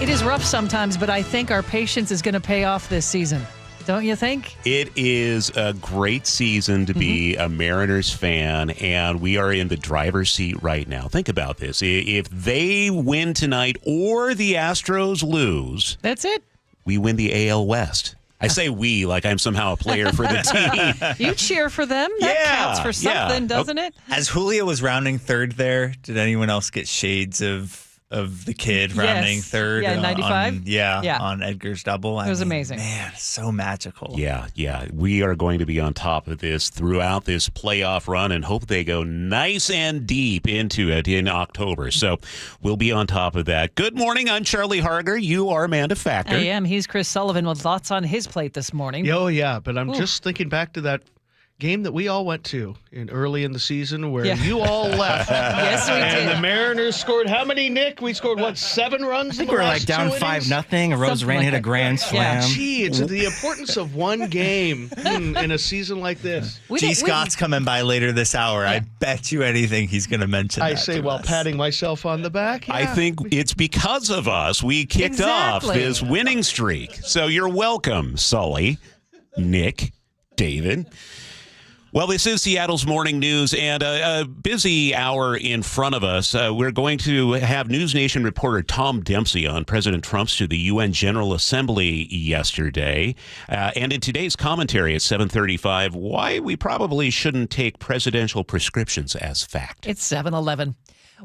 It is rough sometimes, but I think our patience is going to pay off this season. Don't you think? It is a great season to be a Mariners fan, and we are in the driver's seat right now. Think about this. If they win tonight or the Astros lose, that's it. We win the AL West. I say we like I'm somehow a player for the team. You cheer for them? That counts for something, doesn't it? As Julio was rounding third there, did anyone else get shades of the kid rounding third? Yeah, 95? On Edgar's double. It was amazing. Man, so magical. Yeah. We are going to be on top of this throughout this playoff run and hope they go nice and deep into it in October. So we'll be on top of that. Good morning. I'm Charlie Harger. You are Manda Factor. I am. He's Chris Sullivan with lots on his plate this morning. Oh, yeah. But I'm just thinking back to that game that we all went to early in the season where you all left. Yes, we did. And the Mariners scored how many, Nick? We scored, 7 runs? I think we were down 5-0. Rose Rand hit a grand slam. Yeah. Gee, it's the importance of one game in a season like this. G. Scott's coming by later this hour. Yeah. I bet you anything he's going to mention that. I say while patting myself on the back. I think it's because of us we kicked off this winning streak. So you're welcome, Sully, Nick, David. Well, this is Seattle's Morning News, and a busy hour in front of us. We're going to have News Nation reporter Tom Dempsey on President Trump's to the UN General Assembly yesterday. And in today's commentary at 7:35, why we probably shouldn't take presidential prescriptions as fact. It's 7:11.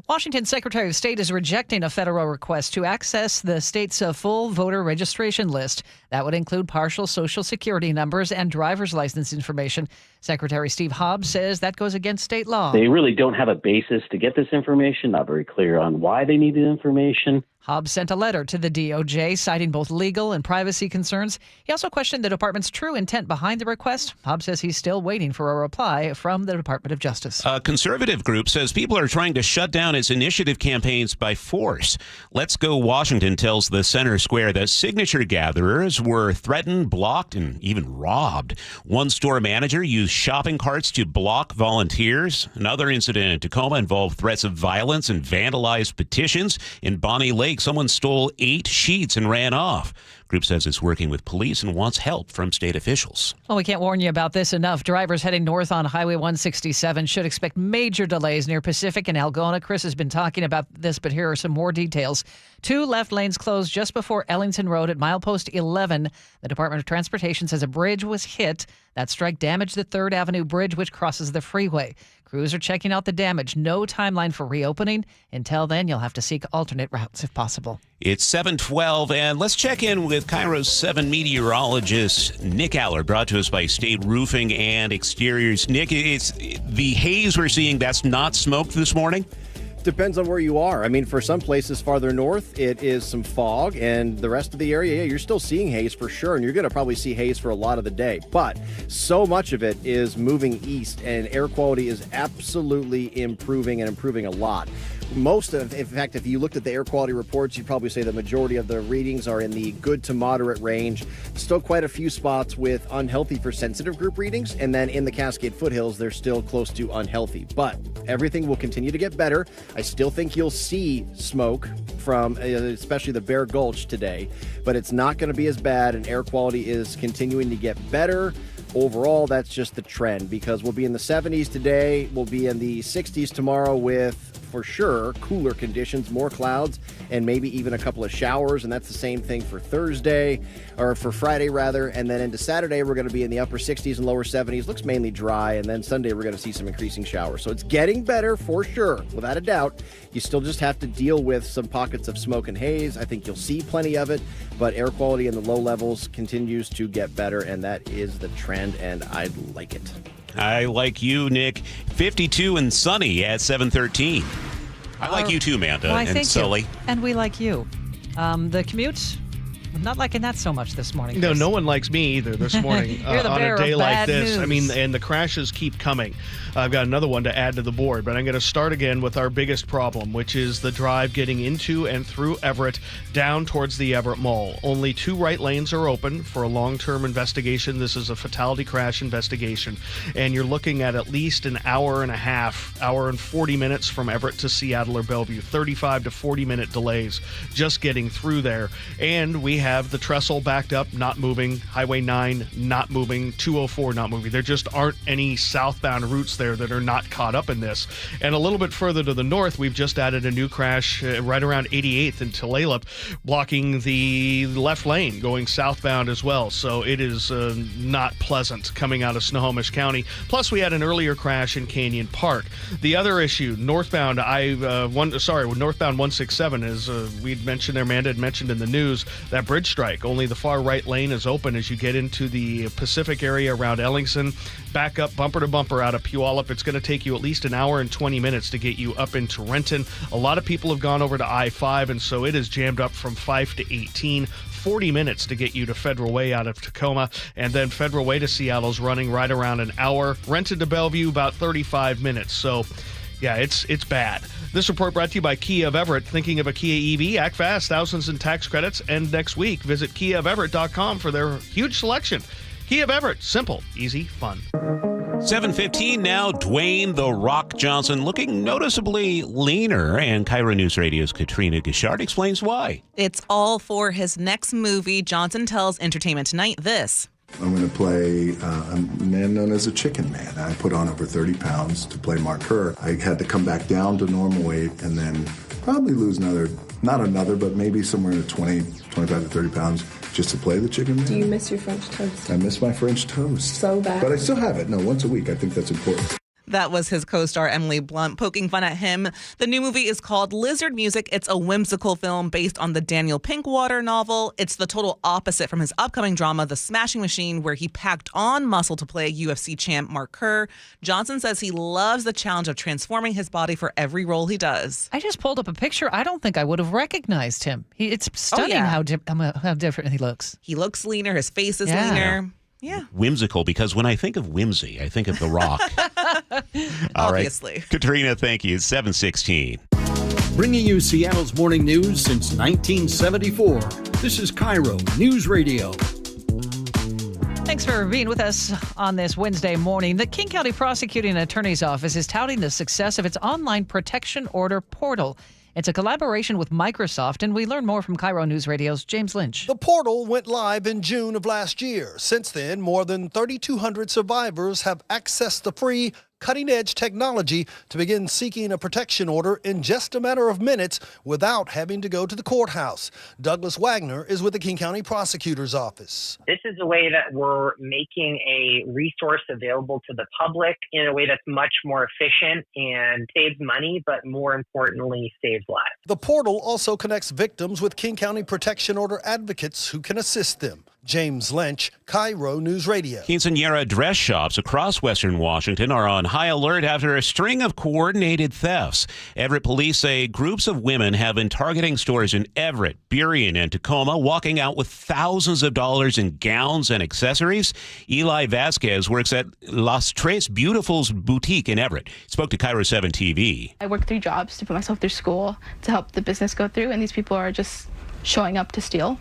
Washington Secretary of State is rejecting a federal request to access the state's full voter registration list. That would include partial Social Security numbers and driver's license information. Secretary Steve Hobbs says that goes against state law. They really don't have a basis to get this information, not very clear on why they need the information. Hobbs sent a letter to the DOJ citing both legal and privacy concerns. He also questioned the department's true intent behind the request. Hobbs says he's still waiting for a reply from the Department of Justice. A conservative group says people are trying to shut down its initiative campaigns by force. Let's Go Washington tells the Center Square that signature gatherers were threatened, blocked, and even robbed. One store manager used shopping carts to block volunteers. Another incident in Tacoma involved threats of violence and vandalized petitions. In Bonnie Lake, someone stole 8 sheets and ran off. Group says it's working with police and wants help from state officials. Well, we can't warn you about this enough. Drivers heading north on Highway 167 should expect major delays near Pacific and Algona. Chris has been talking about this, but here are some more details. 2 left lanes closed just before Ellington Road at milepost 11. The Department of Transportation says a bridge was hit. That strike damaged the 3rd Avenue Bridge, which crosses the freeway. Crews are checking out the damage. No timeline for reopening. Until then, you'll have to seek alternate routes if possible. It's 7:12, and let's check in with KIRO's 7 meteorologist, Nick Aller, brought to us by State Roofing and Exteriors. Nick, it's the haze we're seeing, that's not smoke this morning? Depends on where you are. I mean, for some places farther north, it is some fog, and the rest of the area, yeah, you're still seeing haze for sure, and you're going to probably see haze for a lot of the day. But so much of it is moving east, and air quality is absolutely improving and improving a lot. In fact, if you looked at the air quality reports, you'd probably say the majority of the readings are in the good to moderate range. Still quite a few spots with unhealthy for sensitive group readings, and then in the Cascade foothills, they're still close to unhealthy. But everything will continue to get better. I still think you'll see smoke from especially the Bear Gulch today, but it's not going to be as bad, and air quality is continuing to get better. Overall, that's just the trend, because we'll be in the 70s today, we'll be in the 60s tomorrow with, for sure, cooler conditions, more clouds, and maybe even a couple of showers, and that's the same thing for Thursday, or for Friday rather, and then into Saturday we're going to be in the upper 60s and lower 70s, looks mainly dry, and then Sunday we're going to see some increasing showers. So it's getting better for sure, without a doubt. You still just have to deal with some pockets of smoke and haze. I think you'll see plenty of it, but air quality in the low levels continues to get better, and that is the trend, and I like it. I like you, Nick. 52 and sunny at 7:13. I like you too, Manda, well, and Sully. And we like you. The commute, I'm not liking that so much this morning. No, no one likes me either this morning You're the on bearer a day of like bad this. news. I mean, and the crashes keep coming. I've got another one to add to the board, but I'm going to start again with our biggest problem, which is the drive getting into and through Everett down towards the Everett Mall. Only 2 right lanes are open for a long-term investigation. This is a fatality crash investigation, and you're looking at least an hour and a half, hour and 40 minutes from Everett to Seattle or Bellevue, 35 to 40-minute delays just getting through there. And we have the trestle backed up, not moving, Highway 9 not moving, 204 not moving. There just aren't any southbound routes there that are not caught up in this. And a little bit further to the north, we've just added a new crash right around 88th in Tulalip, blocking the left lane going southbound as well. So it is not pleasant coming out of Snohomish County. Plus, we had an earlier crash in Canyon Park. The other issue, northbound northbound 167, is we'd mentioned there, Amanda had mentioned in the news, that bridge strike. Only the far right lane is open as you get into the Pacific area around Ellingson. Back up bumper to bumper out of Puyallup. It's going to take you at least an hour and 20 minutes to get you up into Renton. A lot of people have gone over to I-5, and so it is jammed up from 5 to 18. 40 minutes to get you to Federal Way out of Tacoma, and then Federal Way to Seattle's running right around an hour. Renton to Bellevue, about 35 minutes. So, yeah, it's bad. This report brought to you by Kia of Everett. Thinking of a Kia EV? Act fast. Thousands in tax credits. And next week, visit KiaofEverett.com for their huge selection. Kia of Everett. Simple, easy, fun. 7:15 now. Dwayne "The Rock" Johnson looking noticeably leaner, and KIRO News Radio's Katrina Gishard explains why. It's all for his next movie. Johnson tells Entertainment Tonight this. I'm going to play a man known as a Chicken Man. I put on over 30 pounds to play Mark Kerr. I had to come back down to normal weight and then probably lose but maybe somewhere in the 25 to 30 pounds just to play the Chicken Man. Do you miss your French toast? I miss my French toast. So bad. But I still have it. No, once a week. I think that's important. That was his co-star Emily Blunt poking fun at him. The new movie is called Lizard Music. It's a whimsical film based on the Daniel Pinkwater novel. It's the total opposite from his upcoming drama, The Smashing Machine, where he packed on muscle to play UFC champ Mark Kerr. Johnson says he loves the challenge of transforming his body for every role he does. I just pulled up a picture. I don't think I would have recognized him. It's stunning how different he looks. He looks leaner. His face is leaner. Yeah. Whimsical, because when I think of whimsy, I think of The Rock. Obviously. All right. Katrina, thank you. 7:16. Bringing you Seattle's morning news since 1974. This is KIRO News Radio. Thanks for being with us on this Wednesday morning. The King County Prosecuting Attorney's Office is touting the success of its online protection order portal. It's a collaboration with Microsoft, and we learn more from KIRO News Radio's James Lynch. The portal went live in June of last year. Since then, more than 3,200 survivors have accessed the free, cutting-edge technology to begin seeking a protection order in just a matter of minutes without having to go to the courthouse. Douglas Wagner is with the King County Prosecutor's Office. This is a way that we're making a resource available to the public in a way that's much more efficient and saves money, but more importantly, saves lives. The portal also connects victims with King County Protection Order advocates who can assist them. James Lynch, KIRO News Radio. Quinceañera dress shops across Western Washington are on high alert after a string of coordinated thefts. Everett police say groups of women have been targeting stores in Everett, Burien, and Tacoma, walking out with thousands of dollars in gowns and accessories. Eli Vasquez works at Las Tres Beautifuls Boutique in Everett. He spoke to KIRO 7 TV. I work 3 jobs to put myself through school to help the business go through, and these people are just showing up to steal.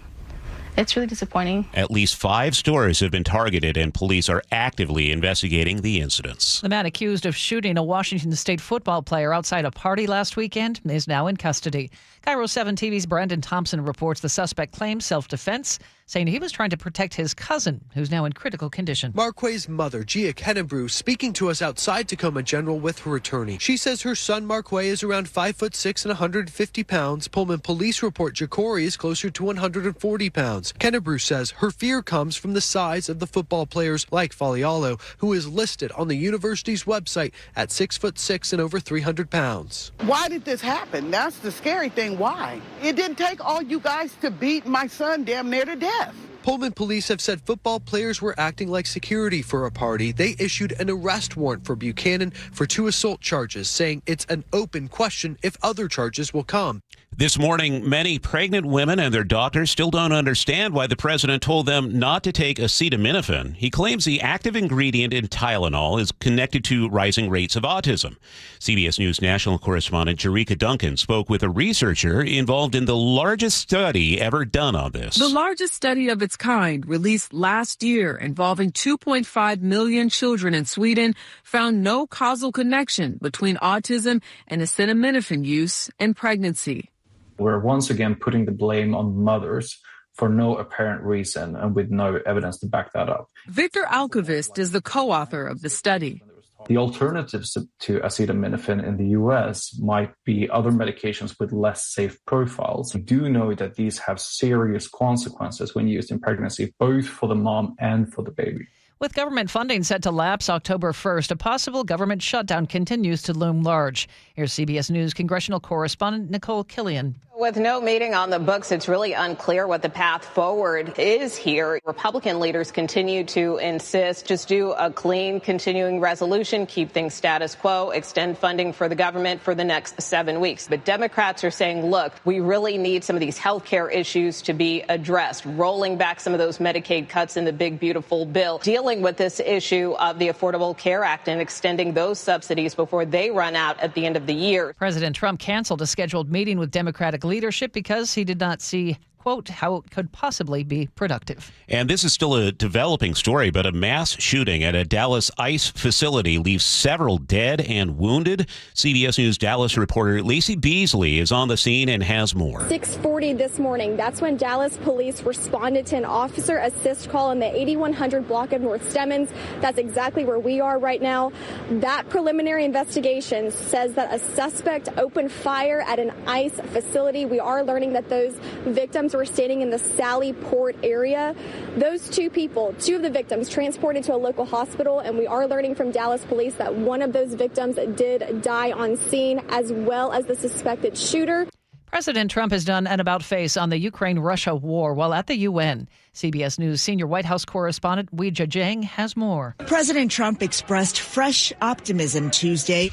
It's really disappointing. At least 5 stores have been targeted, and police are actively investigating the incidents. The man accused of shooting a Washington State football player outside a party last weekend is now in custody. KIRO 7 TV's Brandon Thompson reports the suspect claims self-defense, saying he was trying to protect his cousin, who's now in critical condition. Marquay's mother, Gia Kennebrew, speaking to us outside Tacoma General with her attorney. She says her son Marquay is around 5'6" and 150 pounds. Pullman police report Ja'Cory is closer to 140 pounds. Kennebrew says her fear comes from the size of the football players like Falialo, who is listed on the university's website at 6'6" and over 300 pounds. Why did this happen? That's the scary thing. Why? It didn't take all you guys to beat my son damn near to death. Pullman police have said football players were acting like security for a party. They issued an arrest warrant for Buchanan for 2 assault charges, saying it's an open question if other charges will come. This morning, many pregnant women and their doctors still don't understand why the president told them not to take acetaminophen. He claims the active ingredient in Tylenol is connected to rising rates of autism. CBS News national correspondent Jerika Duncan spoke with a researcher involved in the largest study ever done on this. The largest study of its kind, released last year, involving 2.5 million children in Sweden, found no causal connection between autism and acetaminophen use and pregnancy. We're once again putting the blame on mothers for no apparent reason and with no evidence to back that up. Victor Alkvist is the co-author of the study. The alternatives to acetaminophen in the U.S. might be other medications with less safe profiles. We do know that these have serious consequences when used in pregnancy, both for the mom and for the baby. With government funding set to lapse October 1st, a possible government shutdown continues to loom large. Here's CBS News congressional correspondent Nicole Killian. With no meeting on the books, it's really unclear what the path forward is here. Republican leaders continue to insist just do a clean continuing resolution, keep things status quo, extend funding for the government for the next 7 weeks. But Democrats are saying, look, we really need some of these health care issues to be addressed, rolling back some of those Medicaid cuts in the big, beautiful bill, dealing with this issue of the Affordable Care Act and extending those subsidies before they run out at the end of the year. President Trump canceled a scheduled meeting with Democratic leadership because he did not see, quote, how it could possibly be productive. And this is still a developing story, but a mass shooting at a Dallas ICE facility leaves several dead and wounded. CBS News Dallas reporter Lacey Beasley is on the scene and has more. 6:40 this morning, that's when Dallas police responded to an officer assist call in the 8100 block of North Stemmons. That's exactly where we are right now. That preliminary investigation says that a suspect opened fire at an ICE facility. We are learning that those victims victims were standing in the Sally Port area. Those two of the victims, transported to a local hospital, and we are learning from Dallas police that one of those victims did die on scene, as well as the suspected shooter. President Trump has done an about-face on the Ukraine-Russia war while at the UN. CBS News senior White House correspondent Weijia Jiang has more. President Trump expressed fresh optimism Tuesday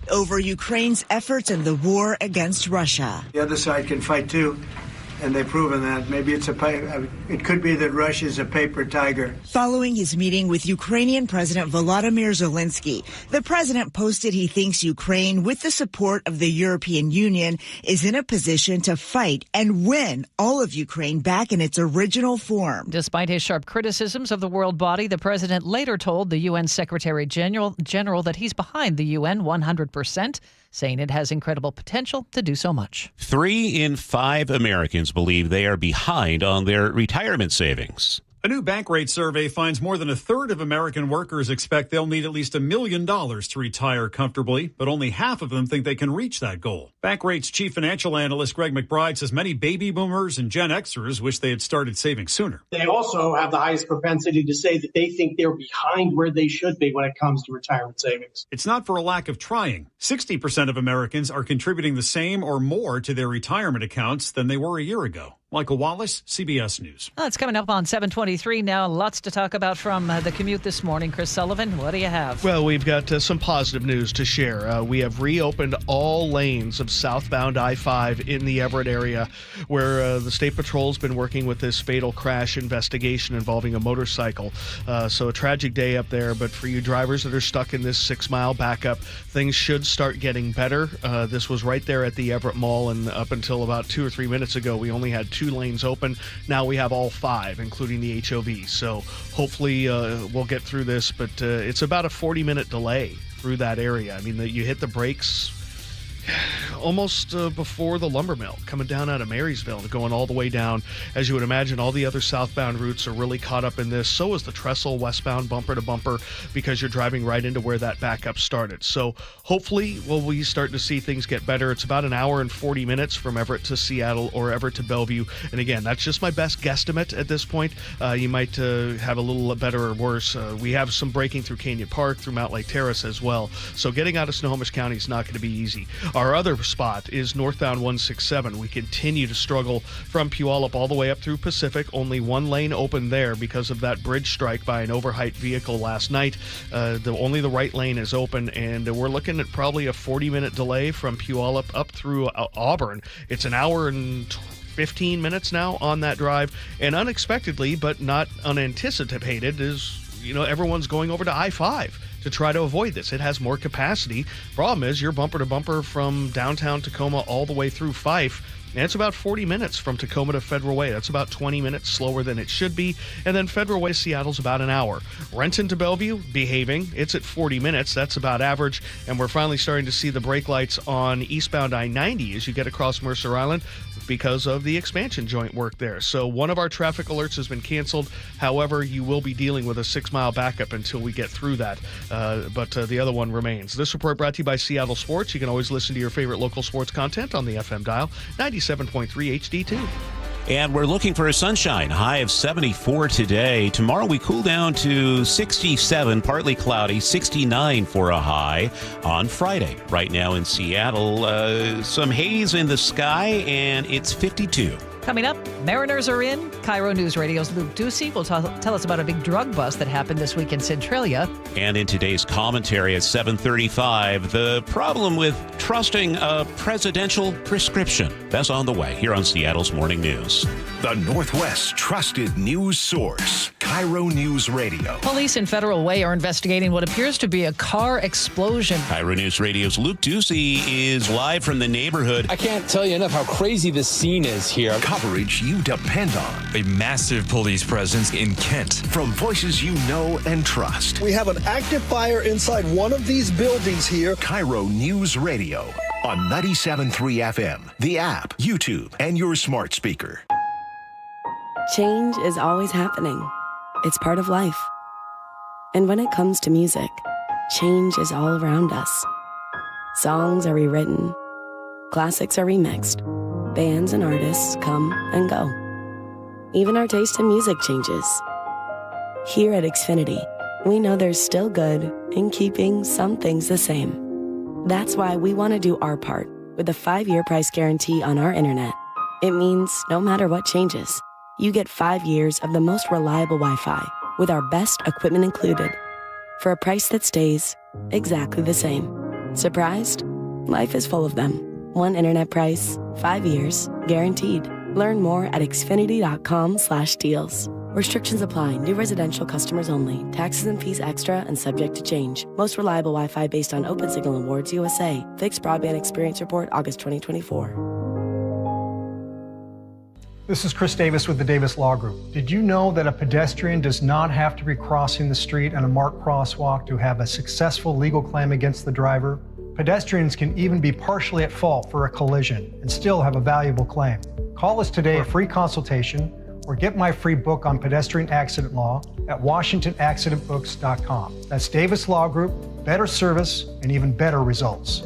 over Ukraine's efforts in the war against Russia. The other side can fight too, and they've proven that. Maybe it could be that Russia's a paper tiger. Following his meeting with Ukrainian President Volodymyr Zelensky, the president posted he thinks Ukraine, with the support of the European Union, is in a position to fight and win all of Ukraine back in its original form. Despite his sharp criticisms of the world body, the president later told the UN Secretary General that he's behind the UN 100%, saying it has incredible potential to do so much. 3 in 5 Americans believe they are behind on their retirement savings. A new Bankrate survey finds more than a third of American workers expect they'll need at least $1 million to retire comfortably, but only half of them think they can reach that goal. Bankrate's chief financial analyst Greg McBride says many baby boomers and Gen Xers wish they had started saving sooner. They also have the highest propensity to say that they think they're behind where they should be when it comes to retirement savings. It's not for a lack of trying. 60% of Americans are contributing the same or more to their retirement accounts than they were a year ago. Michael Wallace, CBS News. Well, it's coming up on 7:23 now. Lots to talk about from the commute this morning. Chris Sullivan, what do you have? Well, we've got some positive news to share. We have reopened all lanes of southbound I-5 in the Everett area, where the State Patrol's been working with this fatal crash investigation involving a motorcycle. So a tragic day up there, but for you drivers that are stuck in this 6-mile backup, things should start getting better. This was right there at the Everett Mall, and up until about 2 or 3 minutes ago, we only had 2 lanes open. Now we have all 5, including the HOV. So hopefully we'll get through this, but it's about a 40-minute delay through that area. I mean, you hit the brakes almost before the lumber mill, coming down out of Marysville, going all the way down. As you would imagine, all the other southbound routes are really caught up in this. So is the trestle westbound bumper to bumper, because you're driving right into where that backup started. So hopefully we start to see things get better. It's about an hour and 40 minutes from Everett to Seattle or Everett to Bellevue. And again, that's just my best guesstimate at this point. You might have a little better or worse. We have some braking through Canyon Park, through Mount Lake Terrace as well. So getting out of Snohomish County is not going to be easy. Our other spot is northbound 167. We continue to struggle from Puyallup all the way up through Pacific. Only 1 lane open there because of that bridge strike by an overheight vehicle last night. Only the right lane is open, and we're looking at probably a 40-minute delay from Puyallup up through Auburn. It's an hour and 15 minutes now on that drive, and unexpectedly, but not unanticipated, is everyone's going over to I-5 to try to avoid this. It has more capacity. Problem is, you're bumper to bumper from downtown Tacoma all the way through Fife, and it's about 40 minutes from Tacoma to Federal Way. That's about 20 minutes slower than it should be. And then Federal Way, Seattle's about an hour. Renton to Bellevue, behaving. It's at 40 minutes. That's about average. And we're finally starting to see the brake lights on eastbound I-90 as you get across Mercer Island because of the expansion joint work there. So one of our traffic alerts has been canceled. However, you will be dealing with a 6-mile backup until we get through that. But the other one remains. This report brought to you by Seattle Sports. You can always listen to your favorite local sports content on the FM dial, 97.3 HD2. And we're looking for a sunshine. High of 74 today. Tomorrow we cool down to 67, partly cloudy, 69 for a high on Friday. Right now in Seattle, some haze in the sky, and it's 52. Coming up, Mariners are in. KIRO Newsradio's Luke Ducey will tell us about a big drug bust that happened this week in Centralia. And in today's commentary at 7:35, the problem with trusting a presidential prescription. That's on the way here on Seattle's Morning News. The Northwest's trusted news source, KIRO Newsradio. Police in Federal Way are investigating what appears to be a car explosion. KIRO Newsradio's Luke Ducey is live from the neighborhood. I can't tell you enough how crazy this scene is here. Coverage you depend on. A massive police presence in Kent. From voices you know and trust. We have an active fire inside one of these buildings here. KIRO News Radio on 97.3 FM, the app, YouTube, and your smart speaker. Change is always happening. It's part of life. And when it comes to music, change is all around us. Songs are rewritten. Classics are remixed. bands and artists come and go. Even our taste in music changes. Here at Xfinity, we know there's still good in keeping some things the same. That's why we want to do our part with a 5-year price guarantee on our internet. It means no matter what changes, you get 5 years of the most reliable Wi-Fi with our best equipment included for a price that stays exactly the same. Surprised? Life is full of them. One internet price, 5 years, guaranteed. Learn more at xfinity.com/deals. Restrictions apply. New residential customers only. Taxes and fees extra and subject to change. Most reliable Wi-Fi based on OpenSignal Awards USA. Fixed Broadband Experience Report, August 2024. This is Chris Davis with the Davis Law Group. Did you know that a pedestrian does not have to be crossing the street on a marked crosswalk to have a successful legal claim against the driver? Pedestrians can even be partially at fault for a collision and still have a valuable claim. Call us today for a free consultation or get my free book on pedestrian accident law at WashingtonAccidentBooks.com. That's Davis Law Group, better service and even better results.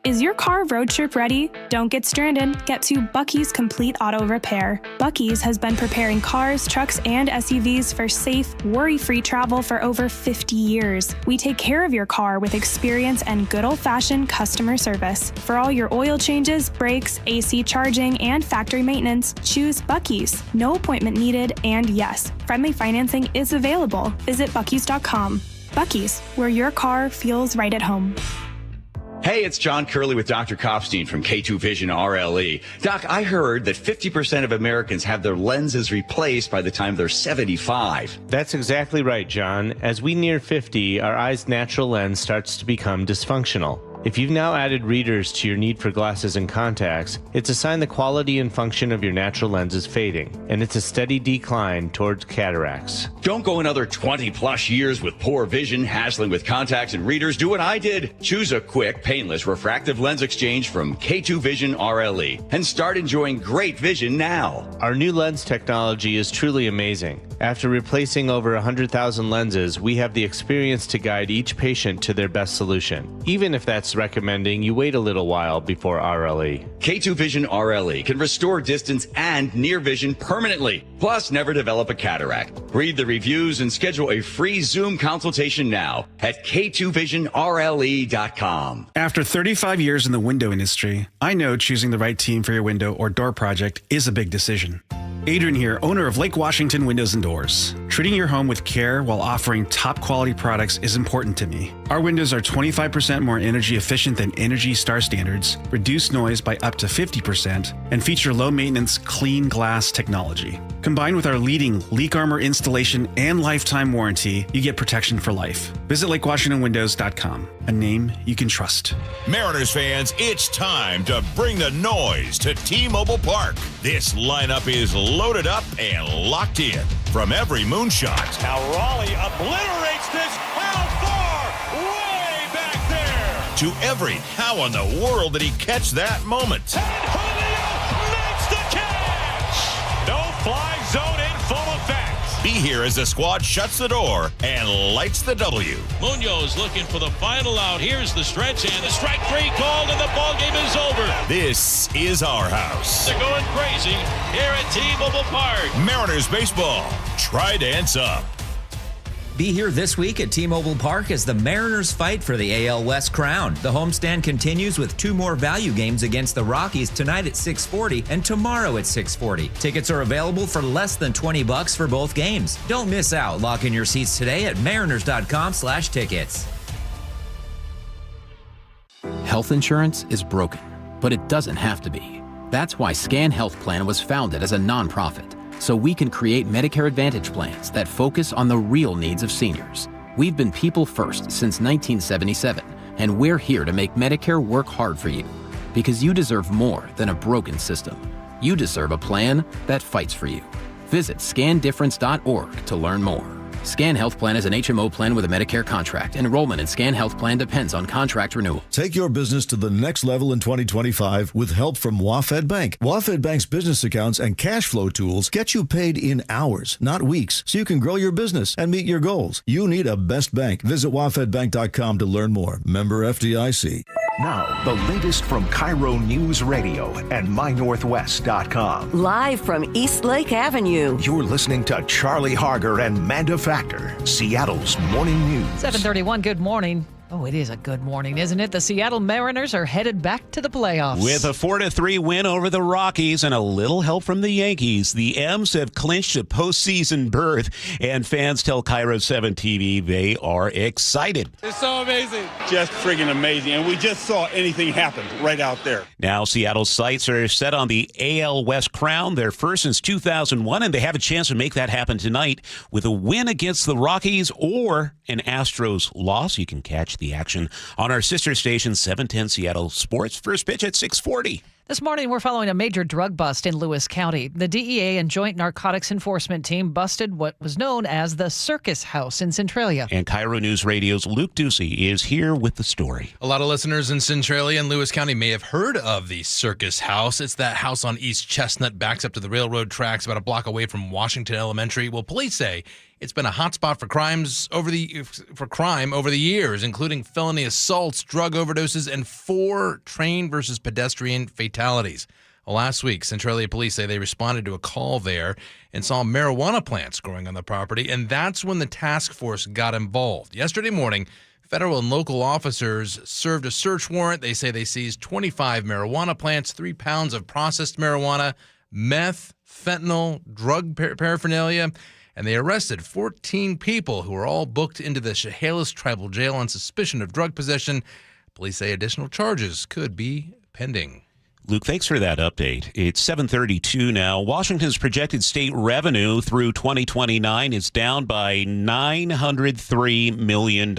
Is your car road trip ready? Don't get stranded. Get to Bucky's Complete Auto Repair. Bucky's has been preparing cars, trucks, and SUVs for safe, worry-free travel for over 50 years. We take care of your car with experience and good old-fashioned customer service. For all your oil changes, brakes, AC charging, and factory maintenance, choose Bucky's. No appointment needed, and yes, friendly financing is available. Visit Bucky's.com. Bucky's, where your car feels right at home. Hey, it's John Curley with Dr. Kopstein from K2 Vision RLE. Doc, I heard that 50% of Americans have their lenses replaced by the time they're 75. That's exactly right, John. As we near 50, our eye's natural lens starts to become dysfunctional. If you've now added readers to your need for glasses and contacts, it's a sign the quality and function of your natural lens is fading, and it's a steady decline towards cataracts. Don't go another 20 plus years with poor vision, hassling with contacts and readers. Do what I did. Choose a quick, painless refractive lens exchange from K2 Vision RLE and start enjoying great vision now. Our new lens technology is truly amazing. After replacing over 100,000 lenses, we have the experience to guide each patient to their best solution, even if that's recommending you wait a little while before RLE. K2 Vision RLE can restore distance and near vision permanently, plus never develop a cataract. Read the reviews and schedule a free Zoom consultation now at K2VisionRLE.com. After 35 years in the window industry, I know choosing the right team for your window or door project is a big decision. Adrian here, owner of Lake Washington Windows and Doors. Treating your home with care while offering top quality products is important to me. Our windows are 25% more energy efficient than Energy Star standards, reduce noise by up to 50%, and feature low maintenance, clean glass technology. Combined with our leading leak armor installation and lifetime warranty, you get protection for life. Visit LakeWashingtonWindows.com, a name you can trust. Mariners fans, it's time to bring the noise to T-Mobile Park. This lineup is loaded up and locked in. From every moonshot. Now Raleigh obliterates this. How far? Way back there. To every how in the world did he catch that moment? And Julio makes the catch. No fly zone in full effect. Be here as the squad shuts the door and lights the W. Munoz looking for the final out. Here's the stretch and the strike three called and the ball game is over. This is our house. They're going crazy here at T-Mobile Park. Mariners baseball. Tridents up. Be here this week at T-Mobile Park as the Mariners fight for the AL West crown. The homestand continues with 2 more value games against the Rockies tonight at 6:40 and tomorrow at 6:40. Tickets are available for less than $20 for both games. Don't miss out. Lock in your seats today at mariners.com/tickets. Health insurance is broken, but it doesn't have to be. That's why Scan Health Plan was founded as a nonprofit, so we can create Medicare Advantage plans that focus on the real needs of seniors. We've been people first since 1977, and we're here to make Medicare work hard for you, because you deserve more than a broken system. You deserve a plan that fights for you. Visit scandifference.org to learn more. Scan Health Plan is an HMO plan with a Medicare contract. Enrollment in Scan Health Plan depends on contract renewal. Take your business to the next level in 2025 with help from WaFd Bank. WaFd Bank's business accounts and cash flow tools get you paid in hours, not weeks, so you can grow your business and meet your goals. You need a best bank. Visit wafdbank.com to learn more. Member FDIC. Now, the latest from KIRO Newsradio and MyNorthwest.com. Live from East Lake Avenue. You're listening to Charlie Harger and Manda Factor, Seattle's morning news. 7:31, good morning. Oh, it is a good morning, isn't it? The Seattle Mariners are headed back to the playoffs. With a 4-3 win over the Rockies and a little help from the Yankees, the M's have clinched a postseason berth, and fans tell KIRO 7 TV they are excited. It's so amazing. Just friggin' amazing, and we just saw anything happen right out there. Now Seattle's sights are set on the AL West crown, their first since 2001, and they have a chance to make that happen tonight with a win against the Rockies or an Astros loss. You can catch the action on our sister station 710 Seattle Sports. First pitch at 6:40. This morning, we're following a major drug bust in Lewis County. The DEA and Joint Narcotics Enforcement Team busted what was known as the Circus House in Centralia. And KIRO News Radio's Luke Ducey is here with the story. A lot of listeners in Centralia and Lewis County may have heard of the Circus House. It's that house on East Chestnut, backs up to the railroad tracks about a block away from Washington Elementary. Well, police say it's been a hotspot for crime over the years, including felony assaults, drug overdoses, and 4 train versus pedestrian fatalities. Well, last week, Centralia police say they responded to a call there and saw marijuana plants growing on the property, and that's when the task force got involved. Yesterday morning, federal and local officers served a search warrant. They say they seized 25 marijuana plants, 3 pounds of processed marijuana, meth, fentanyl, drug paraphernalia, and they arrested 14 people who were all booked into the Chehalis Tribal Jail on suspicion of drug possession. Police say additional charges could be pending. Luke, thanks for that update. It's 7:32 now. Washington's projected state revenue through 2029 is down by $903 million.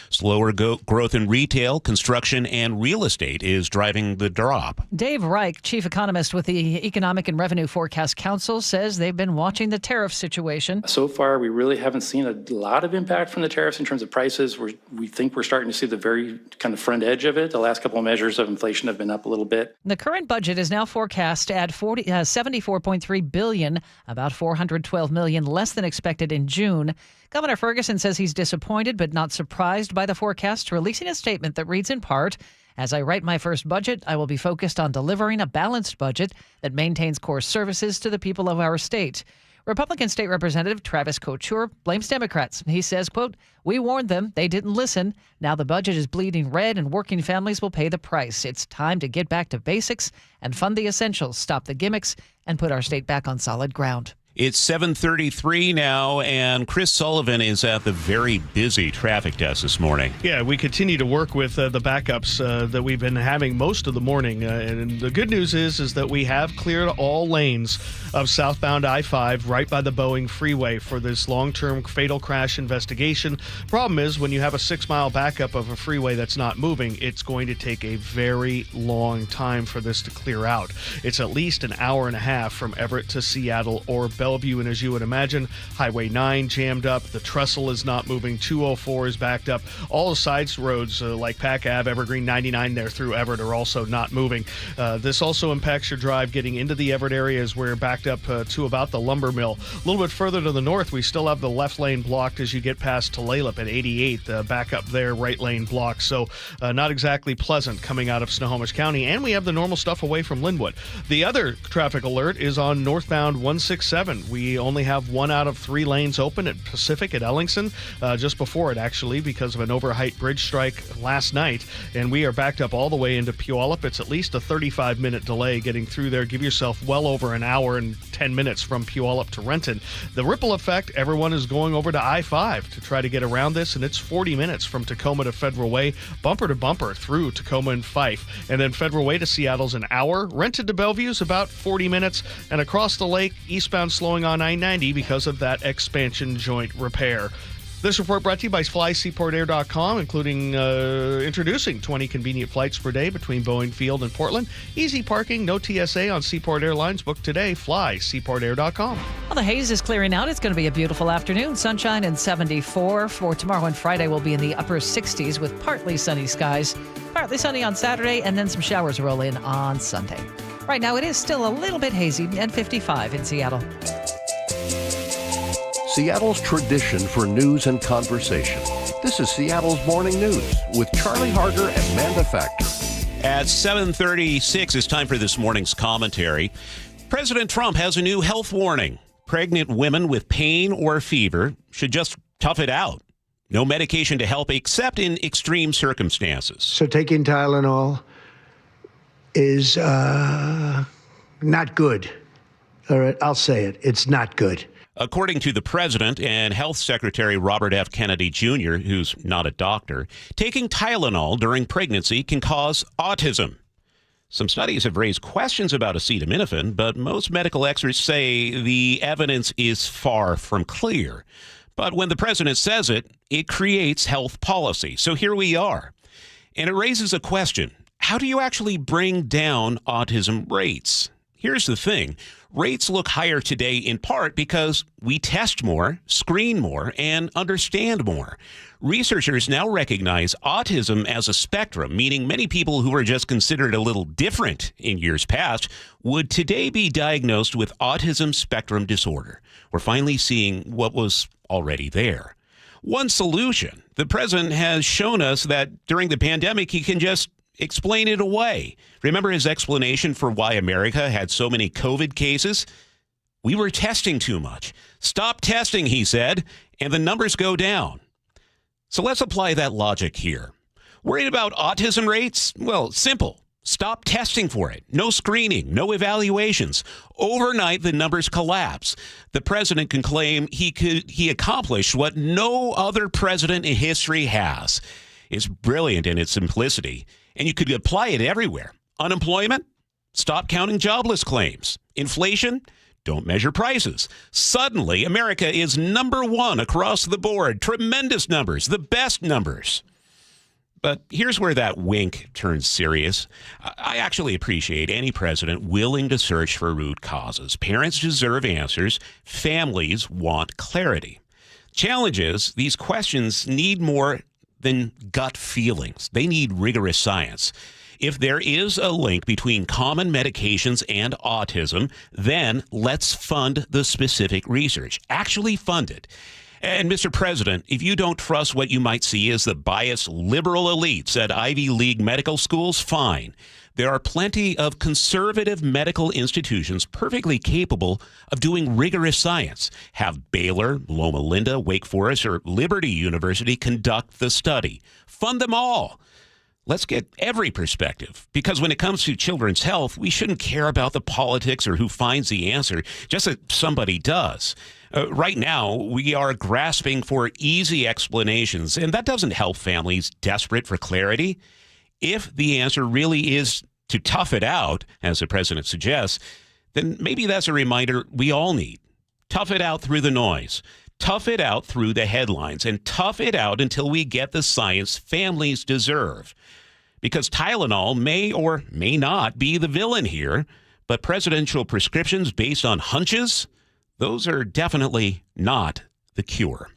Slower growth in retail, construction, and real estate is driving the drop. Dave Reich, chief economist with the Economic and Revenue Forecast Council, says they've been watching the tariff situation. So far, we really haven't seen a lot of impact from the tariffs in terms of prices. We think we're starting to see the very kind of front edge of it. The last couple of measures of inflation have been up a little bit. The current budget is now forecast to add $74.3 billion, about $412 million less than expected in June. Governor Ferguson says he's disappointed but not surprised by the forecast, releasing a statement that reads in part, "As I write my first budget, I will be focused on delivering a balanced budget that maintains core services to the people of our state." Republican State Representative Travis Couture blames Democrats. He says, quote, "We warned them. They didn't listen. Now the budget is bleeding red and working families will pay the price. It's time to get back to basics and fund the essentials, stop the gimmicks, and put our state back on solid ground." It's 7:33 now, and Chris Sullivan is at the very busy traffic desk this morning. Yeah, we continue to work with the backups that we've been having most of the morning. And the good news is that we have cleared all lanes of southbound I-5 right by the Boeing freeway for this long-term fatal crash investigation. Problem is, when you have a 6-mile backup of a freeway that's not moving, it's going to take a very long time for this to clear out. It's at least an hour and a half from Everett to Seattle or Bellevue, and as you would imagine, Highway 9 jammed up, the trestle is not moving, 204 is backed up, all the sides roads like Pack Ave, Evergreen 99 there through Everett are also not moving. This also impacts your drive getting into the Everett area as we're backed up to about the lumber mill. A little bit further to the north, we still have the left lane blocked as you get past Tulalip at 88, back up there, right lane blocked, so not exactly pleasant coming out of Snohomish County, and we have the normal stuff away from Linwood. The other traffic alert is on northbound 167. We only have 1 out of 3 lanes open at Pacific at Ellingson, just before it actually, because of an overheight bridge strike last night, and we are backed up all the way into Puyallup. It's at least a 35-minute delay getting through there. Give yourself well over an hour and 10 minutes from Puyallup to Renton. The ripple effect, everyone is going over to I-5 to try to get around this, and it's 40 minutes from Tacoma to Federal Way, bumper to bumper through Tacoma and Fife, and then Federal Way to Seattle's an hour. Renton to Bellevue's about 40 minutes, and across the lake, eastbound slowing on I-90 because of that expansion joint repair. This report brought to you by FlySeaportAir.com, including introducing 20 convenient flights per day between Boeing Field and Portland. Easy parking, no TSA on Seaport Airlines. Book today, FlySeaportAir.com. Well, the haze is clearing out. It's going to be a beautiful afternoon. Sunshine and 74 for tomorrow and Friday will be in the upper 60s with partly sunny skies. Partly sunny on Saturday, and then some showers roll in on Sunday. Right now, it is still a little bit hazy and 55 in Seattle. Seattle's tradition for news and conversation. This is Seattle's Morning News with Charlie Harger and Manda Factor. At 7:36, it's time for this morning's commentary. President Trump has a new health warning. Pregnant women with pain or fever should just tough it out. No medication to help except in extreme circumstances. So taking Tylenol is not good. All right, I'll say it. It's not good. According to the president and Health Secretary Robert F. Kennedy Jr., who's not a doctor, taking Tylenol during pregnancy can cause autism. Some studies have raised questions about acetaminophen, but most medical experts say the evidence is far from clear. But when the president says it, it creates health policy. So here we are. And it raises a question. How do you actually bring down autism rates? Here's the thing. Rates look higher today in part because we test more, screen more, and understand more. Researchers now recognize autism as a spectrum, meaning many people who were just considered a little different in years past would today be diagnosed with autism spectrum disorder. We're finally seeing what was already there. One solution. The president has shown us that during the pandemic, he can just explain it away. Remember his explanation for why America had so many COVID cases? We were testing too much. Stop testing, he said, and the numbers go down. So let's apply that logic here. Worried about autism rates? Well, simple. Stop testing for it. No screening, no evaluations. Overnight, the numbers collapse. The president can claim he accomplished what no other president in history has. It's brilliant in its simplicity, and you could apply it everywhere. Unemployment? Stop counting jobless claims. Inflation? Don't measure prices. Suddenly, America is number one across the board. Tremendous numbers, the best numbers. But here's where that wink turns serious. I actually appreciate any president willing to search for root causes. Parents deserve answers. Families want clarity. Challenge is, these questions need more than gut feelings. They need rigorous science. If there is a link between common medications and autism, then let's fund the specific research. Actually fund it. And Mr. President, if you don't trust what you might see as the biased liberal elites at Ivy League medical schools, fine. There are plenty of conservative medical institutions perfectly capable of doing rigorous science. Have Baylor, Loma Linda, Wake Forest, or Liberty University conduct the study. Fund them all. Let's get every perspective, because when it comes to children's health, we shouldn't care about the politics or who finds the answer, just that somebody does. Right now, we are grasping for easy explanations, and that doesn't help families desperate for clarity. If the answer really is to tough it out, as the president suggests, then maybe that's a reminder we all need. Tough it out through the noise. Tough it out through the headlines, and tough it out until we get the science families deserve. Because Tylenol may or may not be the villain here, but presidential prescriptions based on hunches, those are definitely not the cure.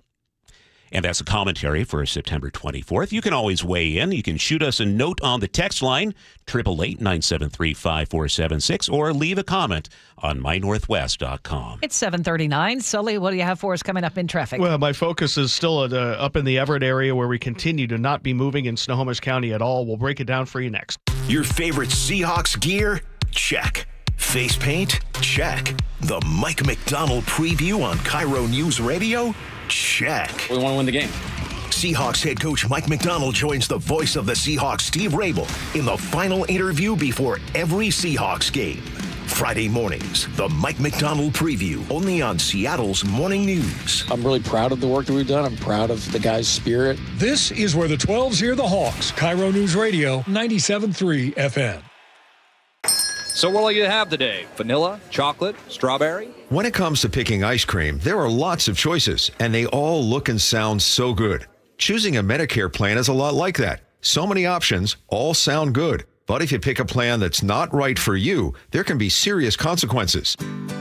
And that's a commentary for September 24th. You can always weigh in. You can shoot us a note on the text line, 888-973-5476, or leave a comment on mynorthwest.com. It's 7:39. Sully, what do you have for us coming up in traffic? Well, my focus is still up in the Everett area where we continue to not be moving in Snohomish County at all. We'll break it down for you next. Your favorite Seahawks gear? Check. Face paint? Check. The Mike McDonald preview on KIRO Newsradio? Check. We want to win the game. Seahawks head coach Mike McDonald joins the voice of the Seahawks, Steve Rabel, in the final interview before every Seahawks game. Friday mornings, the Mike McDonald preview, only on Seattle's Morning News. I'm really proud of the work that we've done. I'm proud of the guys' spirit. This is where the 12s hear the Hawks. KIRO News Radio, 97.3 FM. So what'll you have today? Vanilla, chocolate, strawberry? When it comes to picking ice cream, there are lots of choices, and they all look and sound so good. Choosing a Medicare plan is a lot like that. So many options, all sound good. But if you pick a plan that's not right for you, there can be serious consequences.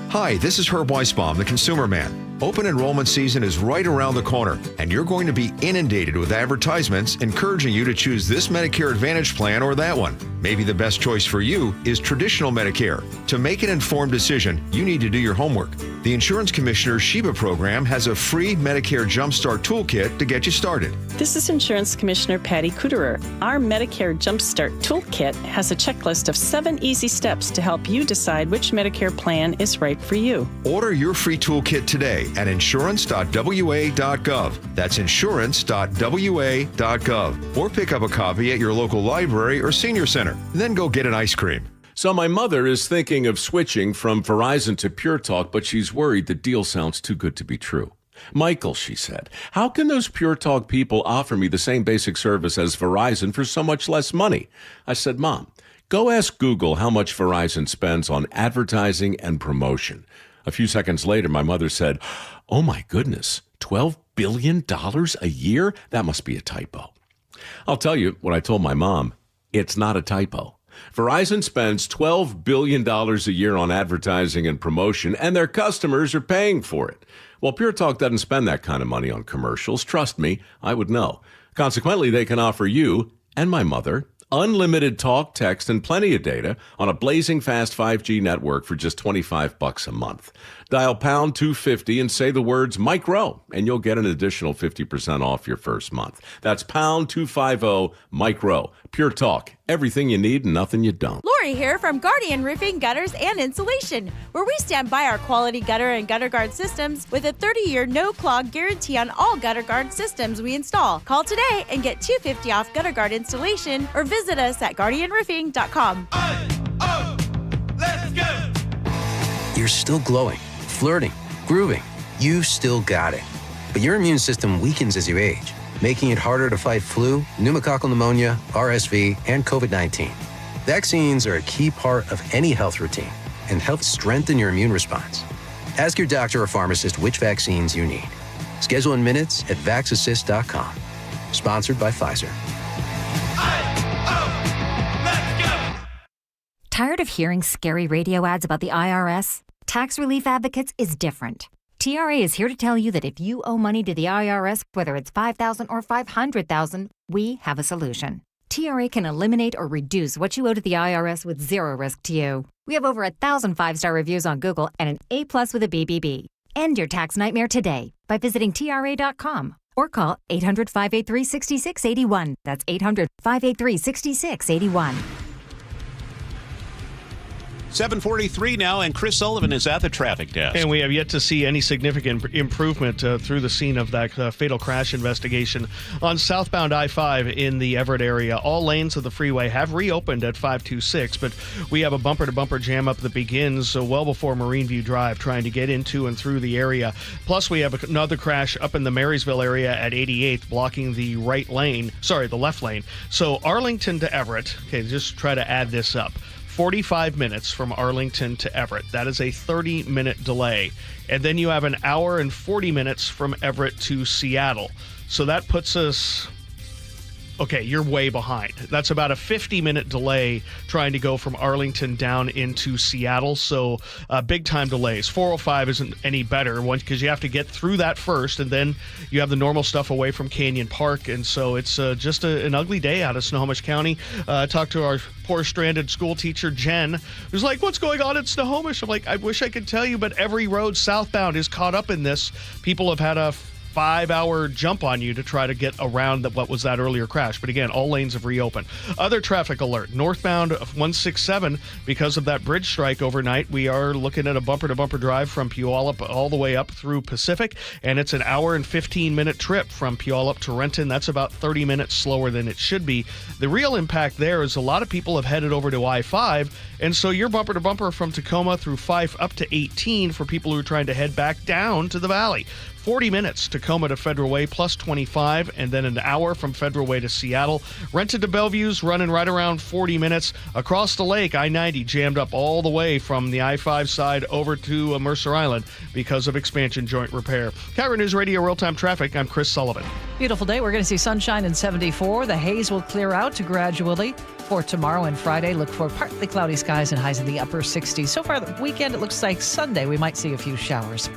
Hi, this is Herb Weisbaum, the Consumer Man. Open enrollment season is right around the corner, and you're going to be inundated with advertisements encouraging you to choose this Medicare Advantage plan or that one. Maybe the best choice for you is traditional Medicare. To make an informed decision, you need to do your homework. The Insurance Commissioner's Sheba program has a free Medicare Jumpstart Toolkit to get you started. This is Insurance Commissioner Patty Kuderer. Our Medicare Jumpstart Toolkit has a checklist of 7 easy steps to help you decide which Medicare plan is right for you. Order your free toolkit today at insurance.wa.gov. That's insurance.wa.gov. Or pick up a copy at your local library or senior center. Then go get an ice cream. So my mother is thinking of switching from Verizon to Pure Talk, but she's worried the deal sounds too good to be true. Michael, she said, how can those Pure Talk people offer me the same basic service as Verizon for so much less money? I said, Mom, go ask Google how much Verizon spends on advertising and promotion. A few seconds later, my mother said, oh my goodness, $12 billion a year? That must be a typo. I'll tell you what I told my mom. It's not a typo. Verizon spends $12 billion a year on advertising and promotion, and their customers are paying for it. Well, Pure Talk doesn't spend that kind of money on commercials. Trust me, I would know. Consequently, they can offer you and my mother unlimited talk, text, and plenty of data on a blazing fast 5G network for just $25 a month. Dial pound 250 and say the words Mike Rowe, and you'll get an additional 50% off your first month. That's pound 250 Mike Rowe. Pure Talk. Everything you need and nothing you don't. Lori here from Guardian Roofing, Gutters, and Insulation, where we stand by our quality gutter and gutter guard systems with a 30-year no-clog guarantee on all gutter guard systems we install. Call today and get $250 off gutter guard installation or visit us at guardianroofing.com. Let's go! You're still glowing, flirting, grooving. You still got it. But your immune system weakens as you age, making it harder to fight flu, pneumococcal pneumonia, RSV, and COVID-19. Vaccines are a key part of any health routine and help strengthen your immune response. Ask your doctor or pharmacist which vaccines you need. Schedule in minutes at vaxassist.com. Sponsored by Pfizer. Tired of hearing scary radio ads about the IRS? Tax Relief Advocates is different. TRA is here to tell you that if you owe money to the IRS, whether it's $5,000 or $500,000, we have a solution. TRA can eliminate or reduce what you owe to the IRS with zero risk to you. We have over 1,000 5-star reviews on Google and an A+ with a BBB. End your tax nightmare today by visiting TRA.com or call 800-583-6681. That's 800-583-6681. 7:43 now, and Chris Sullivan is at the traffic desk. And we have yet to see any significant improvement through the scene of that fatal crash investigation on southbound I-5 in the Everett area. All lanes of the freeway have reopened at 526, but we have a bumper-to-bumper jam-up that begins well before Marine View Drive, trying to get into and through the area. Plus, we have another crash up in the Marysville area at 88th, blocking the the left lane. So Arlington to Everett, okay, just try to add this up. 45 minutes from Arlington to Everett. That is a 30-minute delay. And then you have an hour and 40 minutes from Everett to Seattle. So that puts us... Okay, you're way behind. That's about a 50-minute delay trying to go from Arlington down into Seattle. So big time delays. 405 isn't any better because you have to get through that first, and then you have the normal stuff away from Canyon Park. And so it's just an ugly day out of Snohomish County. I talked to our poor stranded school teacher, Jen, who's like, what's going on in Snohomish? I'm like, I wish I could tell you, but every road southbound is caught up in this. People have had a 5-hour jump on you to try to get around what was that earlier crash. But again, all lanes have reopened. Other traffic alert, northbound 167, because of that bridge strike overnight, we are looking at a bumper-to-bumper drive from Puyallup all the way up through Pacific, and it's an hour and 15-minute trip from Puyallup to Renton. That's about 30 minutes slower than it should be. The real impact there is a lot of people have headed over to I-5, and so you're bumper-to-bumper from Tacoma through Fife up to 18 for people who are trying to head back down to the valley. 40 minutes to Tacoma to Federal Way, plus 25, and then an hour from Federal Way to Seattle. Renton to Bellevue's running right around 40 minutes. Across the lake, I-90 jammed up all the way from the I-5 side over to Mercer Island because of expansion joint repair. KIRO News Radio real-time traffic. I'm Chris Sullivan. Beautiful day. We're going to see sunshine and 74. The haze will clear out gradually. For tomorrow and Friday, look for partly cloudy skies and highs in the upper 60s. So far the weekend, it looks like Sunday we might see a few showers.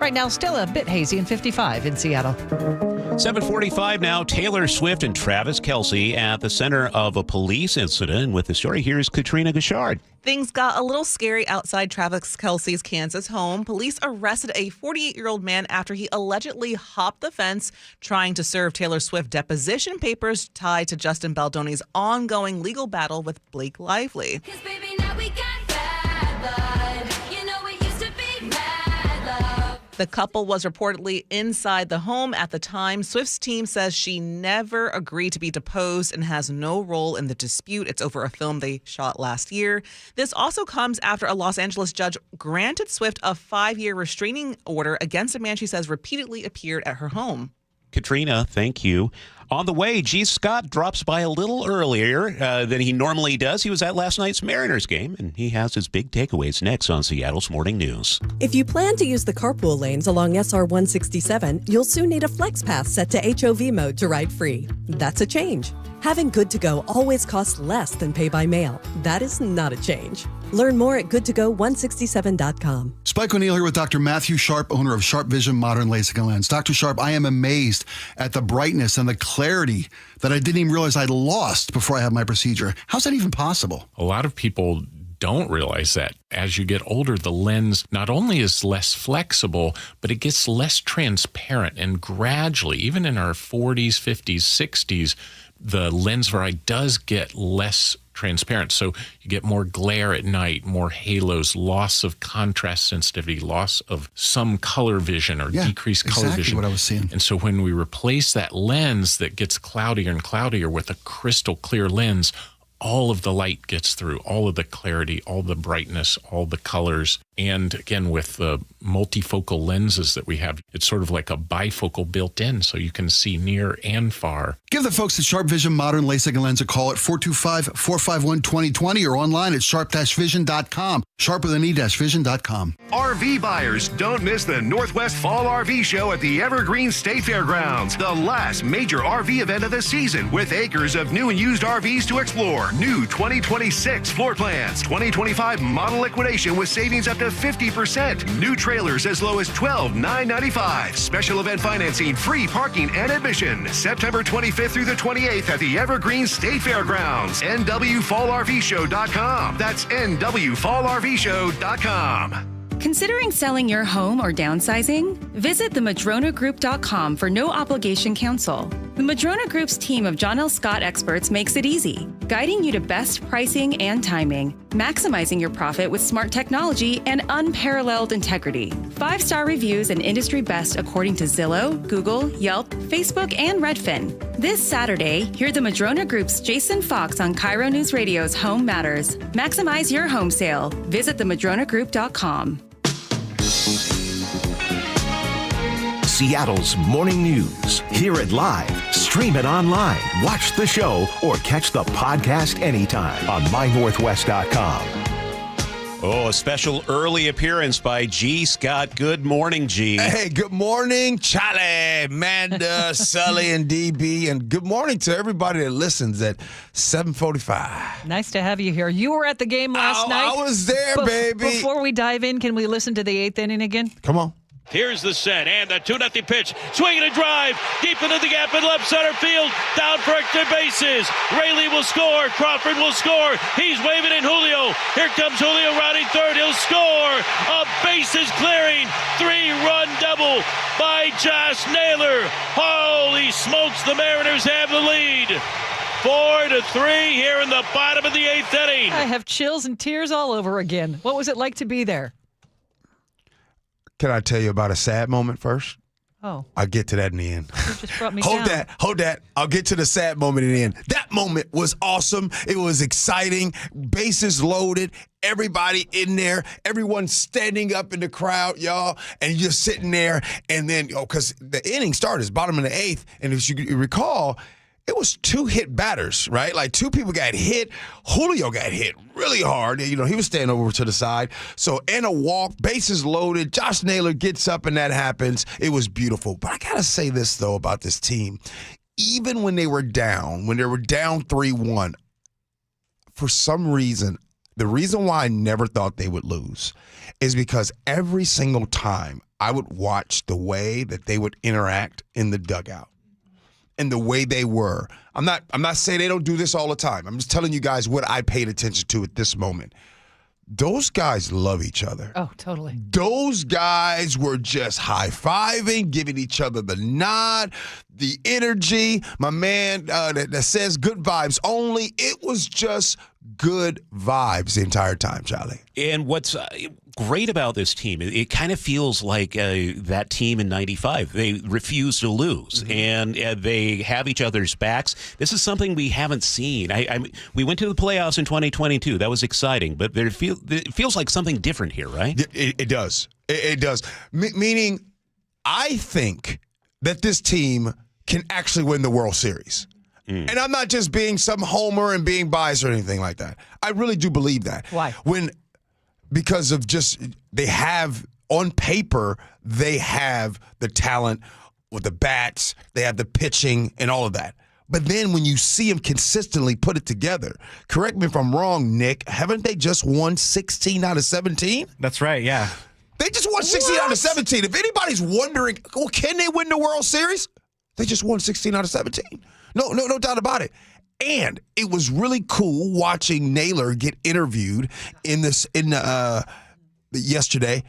Right now, still a bit hazy and 55 in Seattle. 7:45 now. Taylor Swift and Travis Kelce at the center of a police incident. With the story, here's Katrina Gashard. Things got a little scary outside Travis Kelce's Kansas home. Police arrested a 48-year-old man after he allegedly hopped the fence trying to serve Taylor Swift deposition papers tied to Justin Baldoni's ongoing legal battle with Blake Lively. The couple was reportedly inside the home at the time. Swift's team says she never agreed to be deposed and has no role in the dispute. It's over a film they shot last year. This also comes after a Los Angeles judge granted Swift a 5-year restraining order against a man she says repeatedly appeared at her home. Katrina, thank you. On the way, G. Scott drops by a little earlier than he normally does. He was at last night's Mariners game, and he has his big takeaways next on Seattle's Morning News. If you plan to use the carpool lanes along SR 167, you'll soon need a flex pass set to HOV mode to ride free. That's a change. Having Good to Go always costs less than pay by mail. That is not a change. Learn more at goodtogo167.com. Spike O'Neill here with Dr. Matthew Sharp, owner of Sharp Vision Modern LASIK and Lens. Dr. Sharp, I am amazed at the brightness and the clarity that I didn't even realize I'd lost before I had my procedure. How's that even possible? A lot of people don't realize that. As you get older, the lens not only is less flexible, but it gets less transparent. And gradually, even in our 40s, 50s, 60s, the lens variety does get less transparent. So you get more glare at night, more halos, loss of contrast sensitivity, loss of some color vision or decreased color vision. What I was seeing. And so when we replace that lens that gets cloudier and cloudier with a crystal clear lens, all of the light gets through, all of the clarity, all the brightness, all the colors. And again, with the multifocal lenses that we have, it's sort of like a bifocal built in, so you can see near and far. Give the folks at Sharp Vision Modern LASIK and Lens a call at 425-451-2020 or online at sharp-vision.com. Sharp with an E-vision.com. RV buyers, don't miss the Northwest Fall RV Show at the Evergreen State Fairgrounds. The last major RV event of the season with acres of new and used RVs to explore. New 2026 floor plans, 2025 model liquidation with savings up to 50%. New trailers as low as $12,995. Special event financing, free parking and admission. September 25th through the 28th at the Evergreen State Fairgrounds. NWFallRVShow.com. That's NWFallRVShow.com. Considering selling your home or downsizing? Visit themadronagroup.com for no obligation counsel. The Madrona Group's team of John L. Scott experts makes it easy, guiding you to best pricing and timing, maximizing your profit with smart technology and unparalleled integrity. 5-star reviews and industry best according to Zillow, Google, Yelp, Facebook, and Redfin. This Saturday, hear the Madrona Group's Jason Fox on KIRO News Radio's Home Matters. Maximize your home sale. Visit themadronagroup.com. Seattle's Morning News. Hear it live, stream it online, watch the show, or catch the podcast anytime on mynorthwest.com. Oh, a special early appearance by G. Scott. Good morning, G. Hey, good morning, Charlie, Amanda, Sully, and DB, and good morning to everybody that listens at 7:45. Nice to have you here. You were at the game last night. I was there, baby. Before we dive in, can we listen to the 8th inning again? Come on. Here's the set and the 2-0 pitch. Swinging a drive deep into the gap in left center field. Down for extra bases. Rayleigh will score. Crawford will score. He's waving in Julio. Here comes Julio rounding third. He'll score. A bases clearing 3-run double by Josh Naylor. Holy smokes, the Mariners have the lead. 4-3 here in the bottom of the 8th inning. I have chills and tears all over again. What was it like to be there? Can I tell you about a sad moment first? Oh. I'll get to that in the end. You just brought me down. Hold that. I'll get to the sad moment in the end. That moment was awesome. It was exciting. Bases loaded. Everybody in there. Everyone standing up in the crowd, y'all. And you're sitting there. And then, because the inning started, bottom of the 8th. And if you recall, it was 2 hit batters, right? Like 2 people got hit. Julio got hit really hard. He was standing over to the side. So, and a walk, bases loaded. Josh Naylor gets up and that happens. It was beautiful. But I got to say this, though, about this team. Even when they were down 3-1, for some reason, the reason why I never thought they would lose is because every single time I would watch the way that they would interact in the dugout. And the way they were. I'm not saying they don't do this all the time. I'm just telling you guys what I paid attention to at this moment. Those guys love each other. Oh, totally. Those guys were just high-fiving, giving each other the nod, the energy. My man that says good vibes only. It was just good vibes the entire time, Charlie. And what's great about this team, it kind of feels like that team in '95. They refuse to lose, and they have each other's backs. This is something we haven't seen. We went to the playoffs in 2022. That was exciting, but it feels like something different here, right? It does. It does. Meaning, I think that this team can actually win the World Series. And I'm not just being some homer and being biased or anything like that. I really do believe that. Why? Because of just, they have, on paper, they have the talent with the bats, they have the pitching and all of that. But then when you see them consistently put it together, correct me if I'm wrong, Nick, haven't they just won 16 out of 17? That's right, yeah. They just won 16 out of 17. If anybody's wondering, well, can they win the World Series? They just won 16 out of 17. No doubt about it. And it was really cool watching Naylor get interviewed yesterday.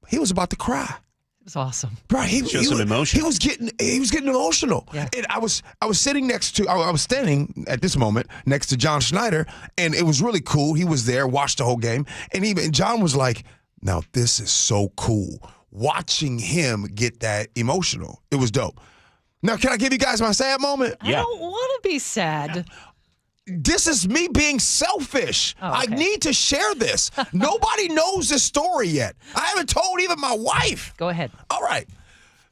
He was about to cry. It was awesome. Right, he some emotion. He was getting emotional. Yeah. And I was standing at this moment next to John Schneider, and it was really cool. He was there, watched the whole game, and John was like, "Now this is so cool." Watching him get that emotional, it was dope. Now, can I give you guys my sad moment? I don't want to be sad. This is me being selfish. Oh, okay. I need to share this. Nobody knows this story yet. I haven't told even my wife. Go ahead. All right.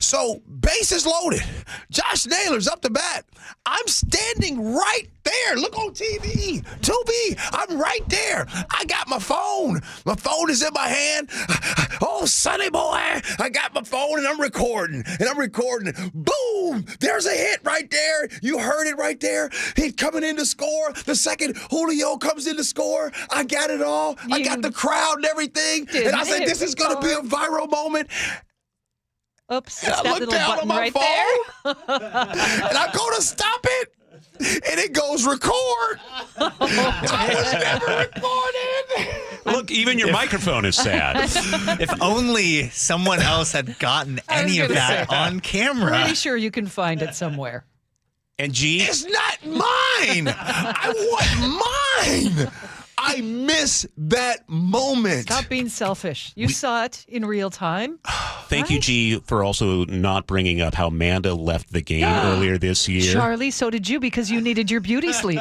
So, bases loaded. Josh Naylor's up to bat. I'm standing right there. Look on TV. 2B. I'm right there. I got my phone. My phone is in my hand. Oh, Sonny boy. I got my phone and I'm recording. Boom. There's a hit right there. You heard it right there. Hit coming in to score. The second Julio comes in to score. I got it all. I got the crowd and everything. And I said, this is going to be a viral moment. Oops, and it's I that look little down button on my right phone, there. and I go to stop it, and it goes record. I was never recorded. Look, even your microphone is sad. If only someone else had gotten any of that on camera. Pretty sure you can find it somewhere. And G? It's not mine. I want mine. I miss that moment. Stop being selfish. You saw it in real time. Thank you, G, for also not bringing up how Manda left the game earlier this year. Charlie, so did you because you needed your beauty sleep.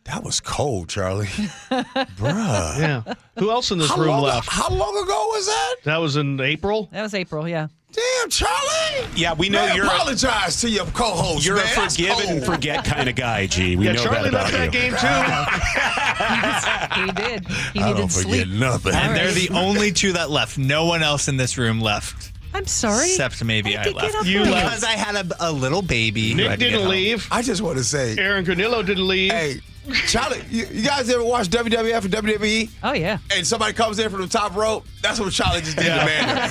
That was cold, Charlie. Bruh. Yeah. Who else in this room left? How long ago was that? That was in April. That was April, yeah. Damn, Charlie. Yeah, we know you're apologize to your co-host. You're man. a forgive and forget kind of guy, G. We know Charlie that about left you. that game too. He did. He I needed don't forget sleep. nothing. And they're the only two that left. No one else in this room left. I'm sorry. Except maybe I left. You left. Because I had a little baby. who Nick had to get didn't home. leave. I just want to say, Aaron Granillo didn't leave. hey, Charlie, you guys ever watch WWF and WWE? Oh, yeah. And somebody comes in from the top rope? That's what Charlie just did to Manda.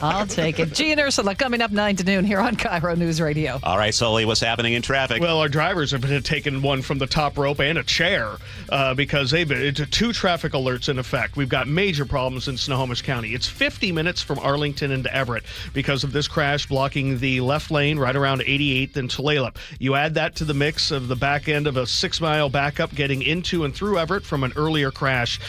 I'll take it. G and Ursula coming up 9 to noon here on KIRO Newsradio. All right, Sully, what's happening in traffic? Well, our drivers have taken one from the top rope and a chair because it's 2 traffic alerts in effect. We've got major problems in Snohomish County. It's 50 minutes from Arlington into Everett because of this crash blocking the left lane right around 88th and Tulalip. You add that to the mix of the back end of a 6-mile backup getting into and through Everett from an earlier crash.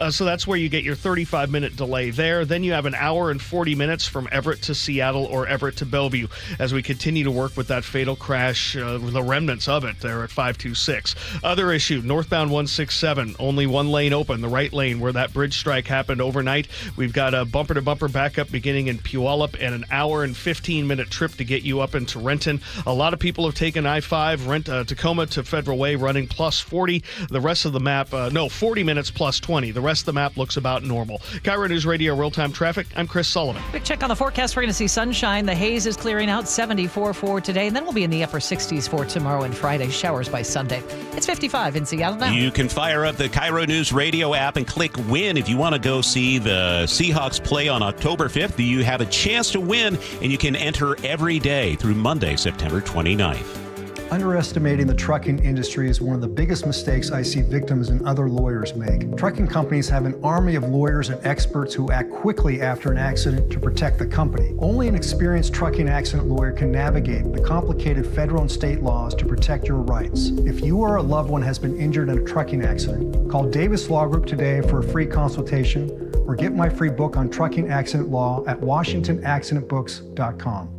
So that's where you get your 35-minute delay there. Then you have an hour and 40 minutes from Everett to Seattle or Everett to Bellevue as we continue to work with that fatal crash, the remnants of it there at 526. Other issue, northbound 167, only one lane open, the right lane where that bridge strike happened overnight. We've got a bumper-to-bumper backup beginning in Puyallup and an hour and 15-minute trip to get you up into Renton. A lot of people have taken I-5, Tacoma to Federal Way running plus 40. The rest of the map, 40 minutes plus 20. The rest of the map looks about normal. KIRO News Radio real-time traffic. I'm Chris Sullivan. Quick check on the forecast. We're going to see sunshine. The haze is clearing out, 74 for today, and then we'll be in the upper 60s for tomorrow and Friday. Showers by Sunday. It's 55 in Seattle now. You can fire up the KIRO News Radio app and click win if you want to go see the Seahawks play on October 5th. You have a chance to win, and you can enter every day through Monday, September 29th. Underestimating the trucking industry is one of the biggest mistakes I see victims and other lawyers make. Trucking companies have an army of lawyers and experts who act quickly after an accident to protect the company. Only an experienced trucking accident lawyer can navigate the complicated federal and state laws to protect your rights. If you or a loved one has been injured in a trucking accident, call Davis Law Group today for a free consultation or get my free book on trucking accident law at WashingtonAccidentBooks.com.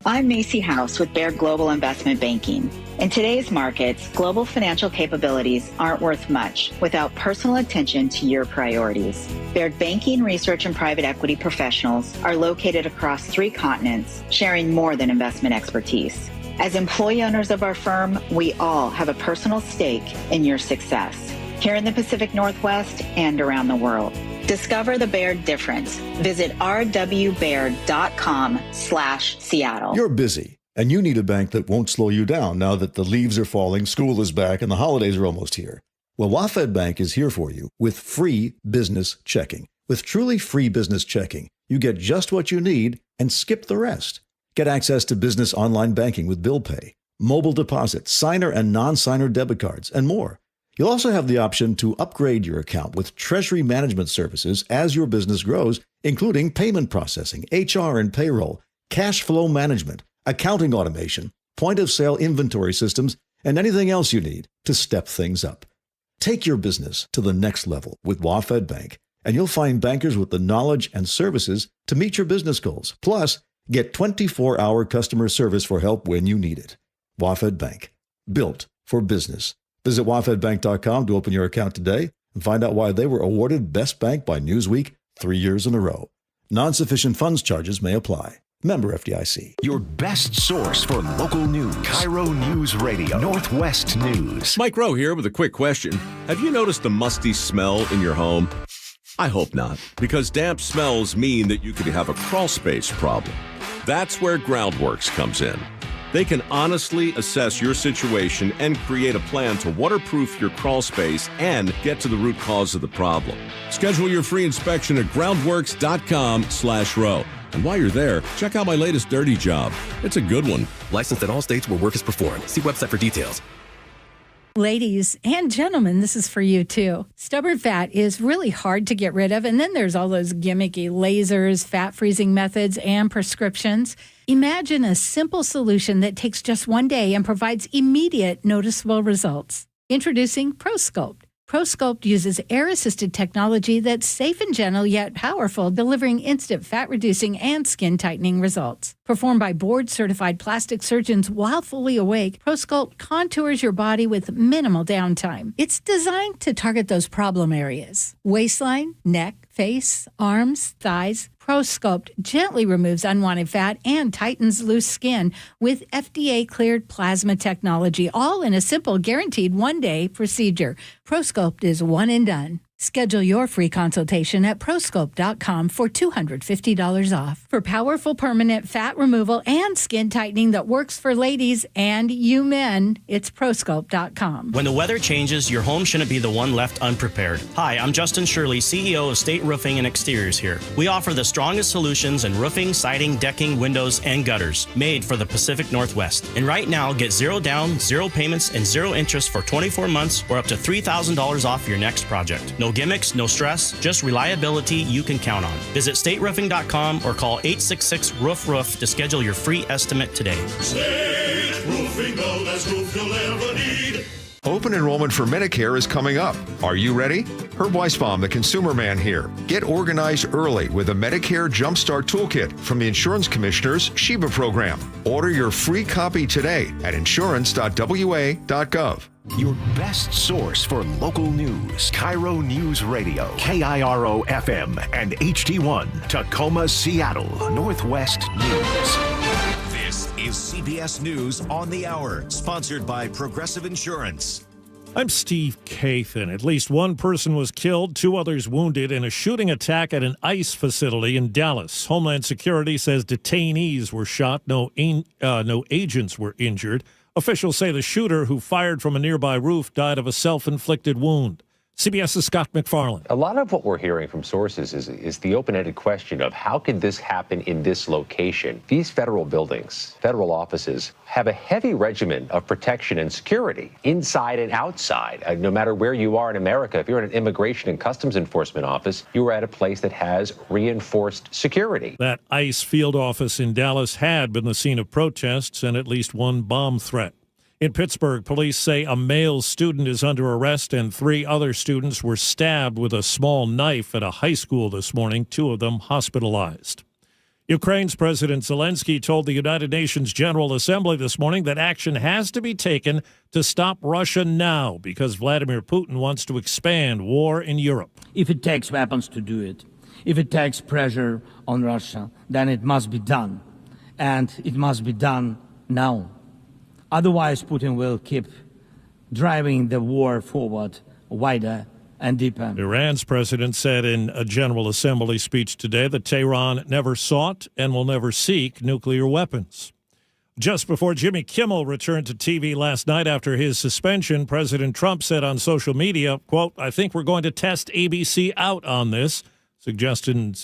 I'm Macy House with Baird Global Investment Banking. In today's markets, global financial capabilities aren't worth much without personal attention to your priorities. Baird Banking, Research, and Private Equity professionals are located across 3 continents, sharing more than investment expertise. As employee owners of our firm, we all have a personal stake in your success, here in the Pacific Northwest and around the world. Discover the Baird difference. Visit rwbaird.com/Seattle. You're busy, and you need a bank that won't slow you down now that the leaves are falling, school is back, and the holidays are almost here. Well, WaFd Bank is here for you with free business checking. With truly free business checking, you get just what you need and skip the rest. Get access to business online banking with bill pay, mobile deposits, signer and non-signer debit cards, and more. You'll also have the option to upgrade your account with treasury management services as your business grows, including payment processing, HR and payroll, cash flow management, accounting automation, point-of-sale inventory systems, and anything else you need to step things up. Take your business to the next level with WaFd Bank, and you'll find bankers with the knowledge and services to meet your business goals. Plus, get 24-hour customer service for help when you need it. WaFd Bank, built for business. Visit wafdbank.com to open your account today and find out why they were awarded Best Bank by Newsweek 3 years in a row. Non-sufficient funds charges may apply. Member FDIC. Your best source for local news. KIRO News Radio. Northwest News. Mike Rowe here with a quick question. Have you noticed the musty smell in your home? I hope not, because damp smells mean that you could have a crawl space problem. That's where Groundworks comes in. They can honestly assess your situation and create a plan to waterproof your crawl space and get to the root cause of the problem. Schedule your free inspection at groundworks.com/row. And while you're there, check out my latest dirty job. It's a good one. Licensed in all states where work is performed. See website for details. Ladies and gentlemen, this is for you too. Stubborn fat is really hard to get rid of, and then there's all those gimmicky lasers, fat freezing methods, and prescriptions. Imagine a simple solution that takes just one day and provides immediate noticeable results. Introducing ProSculpt. ProSculpt uses air-assisted technology that's safe and gentle yet powerful, delivering instant fat-reducing and skin-tightening results. Performed by board-certified plastic surgeons while fully awake, ProSculpt contours your body with minimal downtime. It's designed to target those problem areas: waistline, neck, face, arms, thighs. ProSculpt gently removes unwanted fat and tightens loose skin with FDA-cleared plasma technology, all in a simple, guaranteed one-day procedure. ProSculpt is one and done. Schedule your free consultation at prosculpt.com for $250 off. For powerful permanent fat removal and skin tightening that works for ladies and you men, it's prosculpt.com. When the weather changes, your home shouldn't be the one left unprepared. Hi, I'm Justin Shirley, CEO of State Roofing and Exteriors here. We offer the strongest solutions in roofing, siding, decking, windows, and gutters, made for the Pacific Northwest. And right now, get 0 down, 0 payments, and 0 interest for 24 months or up to $3,000 off your next project. No gimmicks, no stress, just reliability you can count on. Visit stateroofing.com or call 866-ROOF-ROOF to schedule your free estimate today. Roofing, the best roof you'll ever need. Open enrollment for Medicare is coming up. Are you ready? Herb Weisbaum, the consumer man here. Get organized early with a Medicare Jumpstart Toolkit from the Insurance Commissioner's Sheba program. Order your free copy today at insurance.wa.gov. Your best source for local news. KIRO Newsradio, KIRO FM and HD1, Tacoma, Seattle, Northwest News. This is CBS News on the Hour, sponsored by Progressive Insurance. I'm Steve Kathan. At least one person was killed, 2 others wounded in a shooting attack at an ICE facility in Dallas. Homeland Security says detainees were shot. No agents were injured. Officials say the shooter, who fired from a nearby roof, died of a self-inflicted wound. CBS's Scott McFarland. A lot of what we're hearing from sources is the open-ended question of how could this happen in this location? These federal buildings, federal offices, have a heavy regimen of protection and security inside and outside. No matter where you are in America, if you're in an immigration and customs enforcement office, you are at a place that has reinforced security. That ICE field office in Dallas had been the scene of protests and at least one bomb threat. In Pittsburgh, police say a male student is under arrest and 3 other students were stabbed with a small knife at a high school this morning, 2 of them hospitalized. Ukraine's President Zelensky told the United Nations General Assembly this morning that action has to be taken to stop Russia now because Vladimir Putin wants to expand war in Europe. If it takes weapons to do it, if it takes pressure on Russia, then it must be done. And it must be done now. Otherwise, Putin will keep driving the war forward wider and deeper. Iran's president said in a General Assembly speech today that Tehran never sought and will never seek nuclear weapons. Just before Jimmy Kimmel returned to TV last night after his suspension, President Trump said on social media, quote, "I think we're going to test ABC out on this," suggesting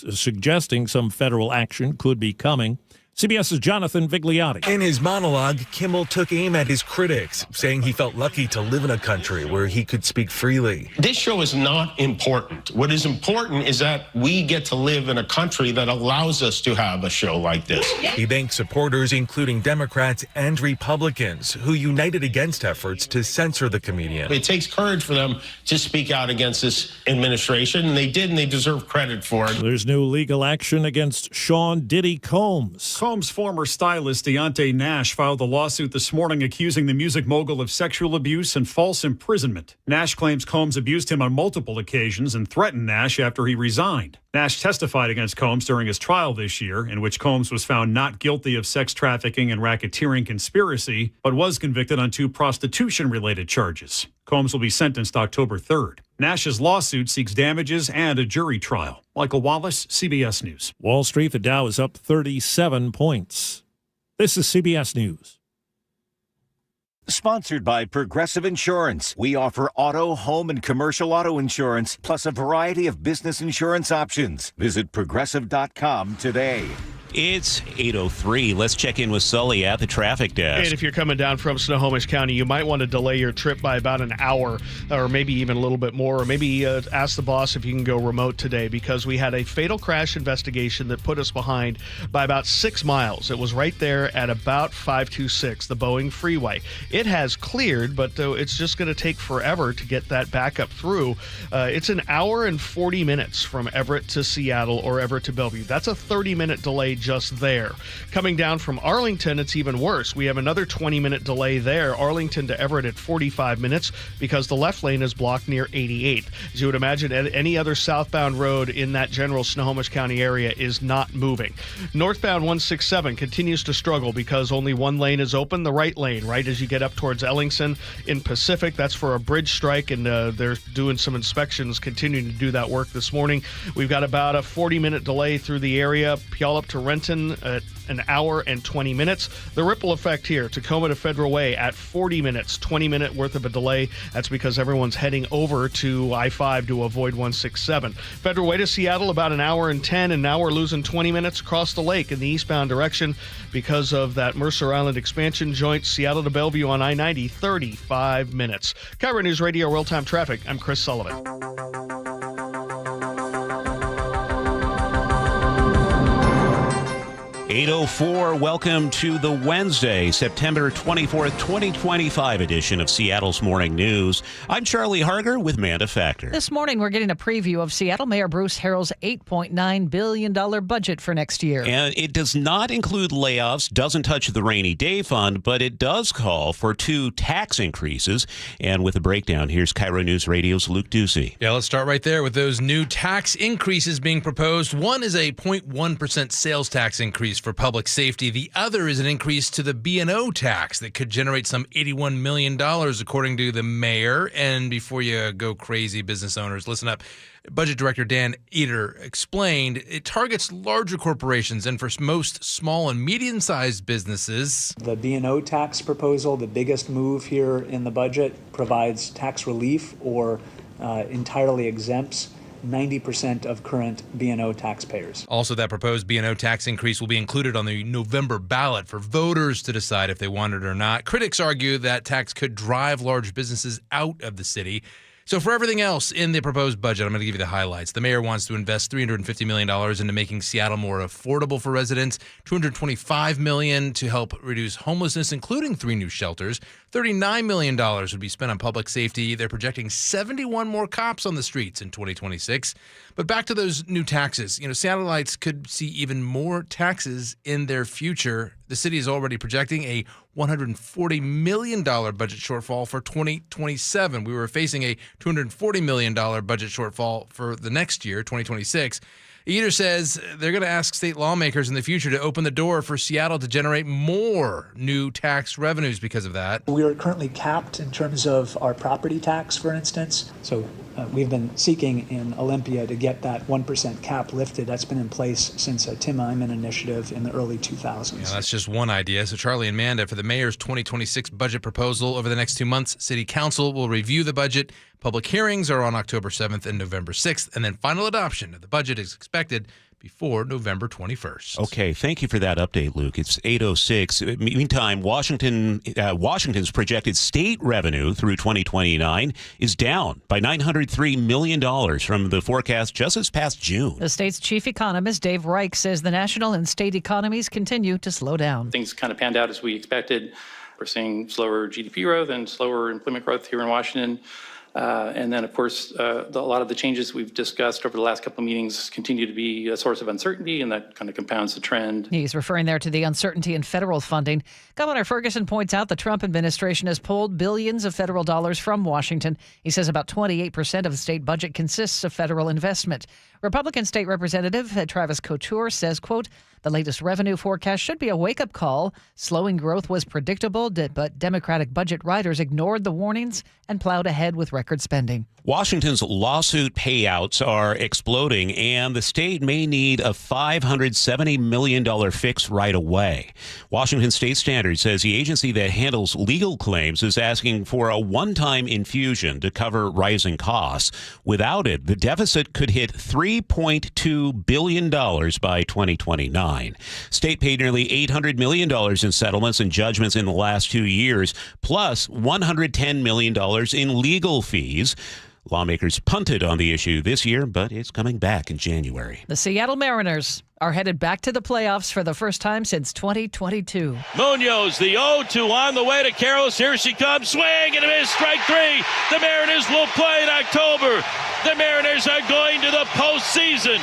some federal action could be coming. CBS's Jonathan Vigliotti. In his monologue, Kimmel took aim at his critics, saying he felt lucky to live in a country where he could speak freely. This show is not important. What is important is that we get to live in a country that allows us to have a show like this. He thanked supporters, including Democrats and Republicans, who united against efforts to censor the comedian. It takes courage for them to speak out against this administration, and they did, and they deserve credit for it. There's new legal action against Sean Diddy Combs. Combs' former stylist Deontay Nash filed a lawsuit this morning accusing the music mogul of sexual abuse and false imprisonment. Nash claims Combs abused him on multiple occasions and threatened Nash after he resigned. Nash testified against Combs during his trial this year, in which Combs was found not guilty of sex trafficking and racketeering conspiracy, but was convicted on 2 prostitution-related charges. Combs will be sentenced October 3rd. Nash's lawsuit seeks damages and a jury trial. Michael Wallace, CBS News. Wall Street, the Dow is up 37 points. This is CBS News. Sponsored by Progressive Insurance. We offer auto, home, and commercial auto insurance, plus a variety of business insurance options. Visit Progressive.com today. It's 8:03. Let's check in with Sully at the traffic desk. And if you're coming down from Snohomish County, you might want to delay your trip by about an hour or maybe even a little bit more, or maybe ask the boss if you can go remote today, because we had a fatal crash investigation that put us behind by about 6 miles. It was right there at about 526, the Boeing Freeway. It has cleared, but it's just going to take forever to get that back up through. It's an hour and 40 minutes from Everett to Seattle or Everett to Bellevue. That's a 30-minute delay just there. Coming down from Arlington, it's even worse. We have another 20-minute delay there. Arlington to Everett at 45 minutes because the left lane is blocked near 88. As you would imagine, any other southbound road in that general Snohomish County area is not moving. Northbound 167 continues to struggle because only one lane is open, the right lane, right as you get up towards Ellingson in Pacific. That's for a bridge strike, and they're doing some inspections, continuing to do that work this morning. We've got about a 40-minute delay through the area. Puyallup to Renton at an hour and 20 minutes. The ripple effect here, Tacoma to Federal Way at 40 minutes, 20-minute worth of a delay. That's because everyone's heading over to I-5 to avoid 167. Federal Way to Seattle about an hour and 10, and now we're losing 20 minutes across the lake in the eastbound direction because of that Mercer Island expansion joint. Seattle to Bellevue on I-90, 35 minutes. KIRO Newsradio Real-Time Traffic, I'm Chris Sullivan. 8:04, welcome to the Wednesday, September 24th, 2025 edition of Seattle's Morning News. I'm Charlie Harger with Manda Factor. This morning, we're getting a preview of Seattle Mayor Bruce Harrell's $8.9 billion budget for next year. And it does not include layoffs, doesn't touch the rainy day fund, but it does call for 2 tax increases. And with a breakdown, here's KIRO Newsradio's Luke Ducey. Yeah, let's start right there with those new tax increases being proposed. One is a 0.1% sales tax increase for public safety. The other is an increase to the B&O tax that could generate some $81 million, according to the mayor. And before you go crazy, business owners, listen up. Budget Director Dan Eder explained it targets larger corporations, and for most small and medium-sized businesses. The B&O tax proposal, the biggest move here in the budget, provides tax relief or entirely exempts 90% of current B&O taxpayers. Also, that proposed B&O tax increase will be included on the November ballot for voters to decide if they want it or not. Critics argue that tax could drive large businesses out of the city. So for everything else in the proposed budget, I'm going to give you the highlights. The mayor wants to invest $350 million into making Seattle more affordable for residents, $225 million to help reduce homelessness, including 3 new shelters. $39 million would be spent on public safety. They're projecting 71 more cops on the streets in 2026. But back to those new taxes. Seattleites could see even more taxes in their future. The city is already projecting a $140 million budget shortfall for 2027. We were facing a $240 million budget shortfall for the next year, 2026. Eder says they're going to ask state lawmakers in the future to open the door for Seattle to generate more new tax revenues because of that. We are currently capped in terms of our property tax, for instance. So we've been seeking in Olympia to get that 1% cap lifted. That's been in place since a Tim Eyman initiative in the early 2000s. Yeah, that's just one idea. So Charlie and Manda, for the mayor's 2026 budget proposal over the next 2 months, City Council will review the budget. Public hearings are on October 7th and November 6th, and then final adoption of the budget is expected before November 21st. Okay, thank you for that update, Luke. It's 8:06. Meantime, Washington's projected state revenue through 2029 is down by $903 million from the forecast just this past June. The state's chief economist, Dave Reich, says the national and state economies continue to slow down. Things kind of panned out as we expected. We're seeing slower GDP growth and slower employment growth here in Washington. And then, of course, a lot of the changes we've discussed over the last couple of meetings continue to be a source of uncertainty, and that kind of compounds the trend. He's referring there to the uncertainty in federal funding. Governor Ferguson points out the Trump administration has pulled billions of federal dollars from Washington. He says about 28% of the state budget consists of federal investment. Republican State Representative Travis Couture says, quote, the latest revenue forecast should be a wake-up call. Slowing growth was predictable, but Democratic budget writers ignored the warnings and plowed ahead with record spending. Washington's lawsuit payouts are exploding, and the state may need a $570 million fix right away. Washington State Standard says the agency that handles legal claims is asking for a one-time infusion to cover rising costs. Without it, the deficit could hit $3.2 billion by 2029. State paid nearly $800 million in settlements and judgments in the last 2 years, plus $110 million in legal fees. Lawmakers punted on the issue this year, but it's coming back in January. The Seattle Mariners are headed back to the playoffs for the first time since 2022. Munoz, the 0-2 on the way to Karros. Here she comes. Swing and a miss. Strike 3. The Mariners will play in October. The Mariners are going to the postseason,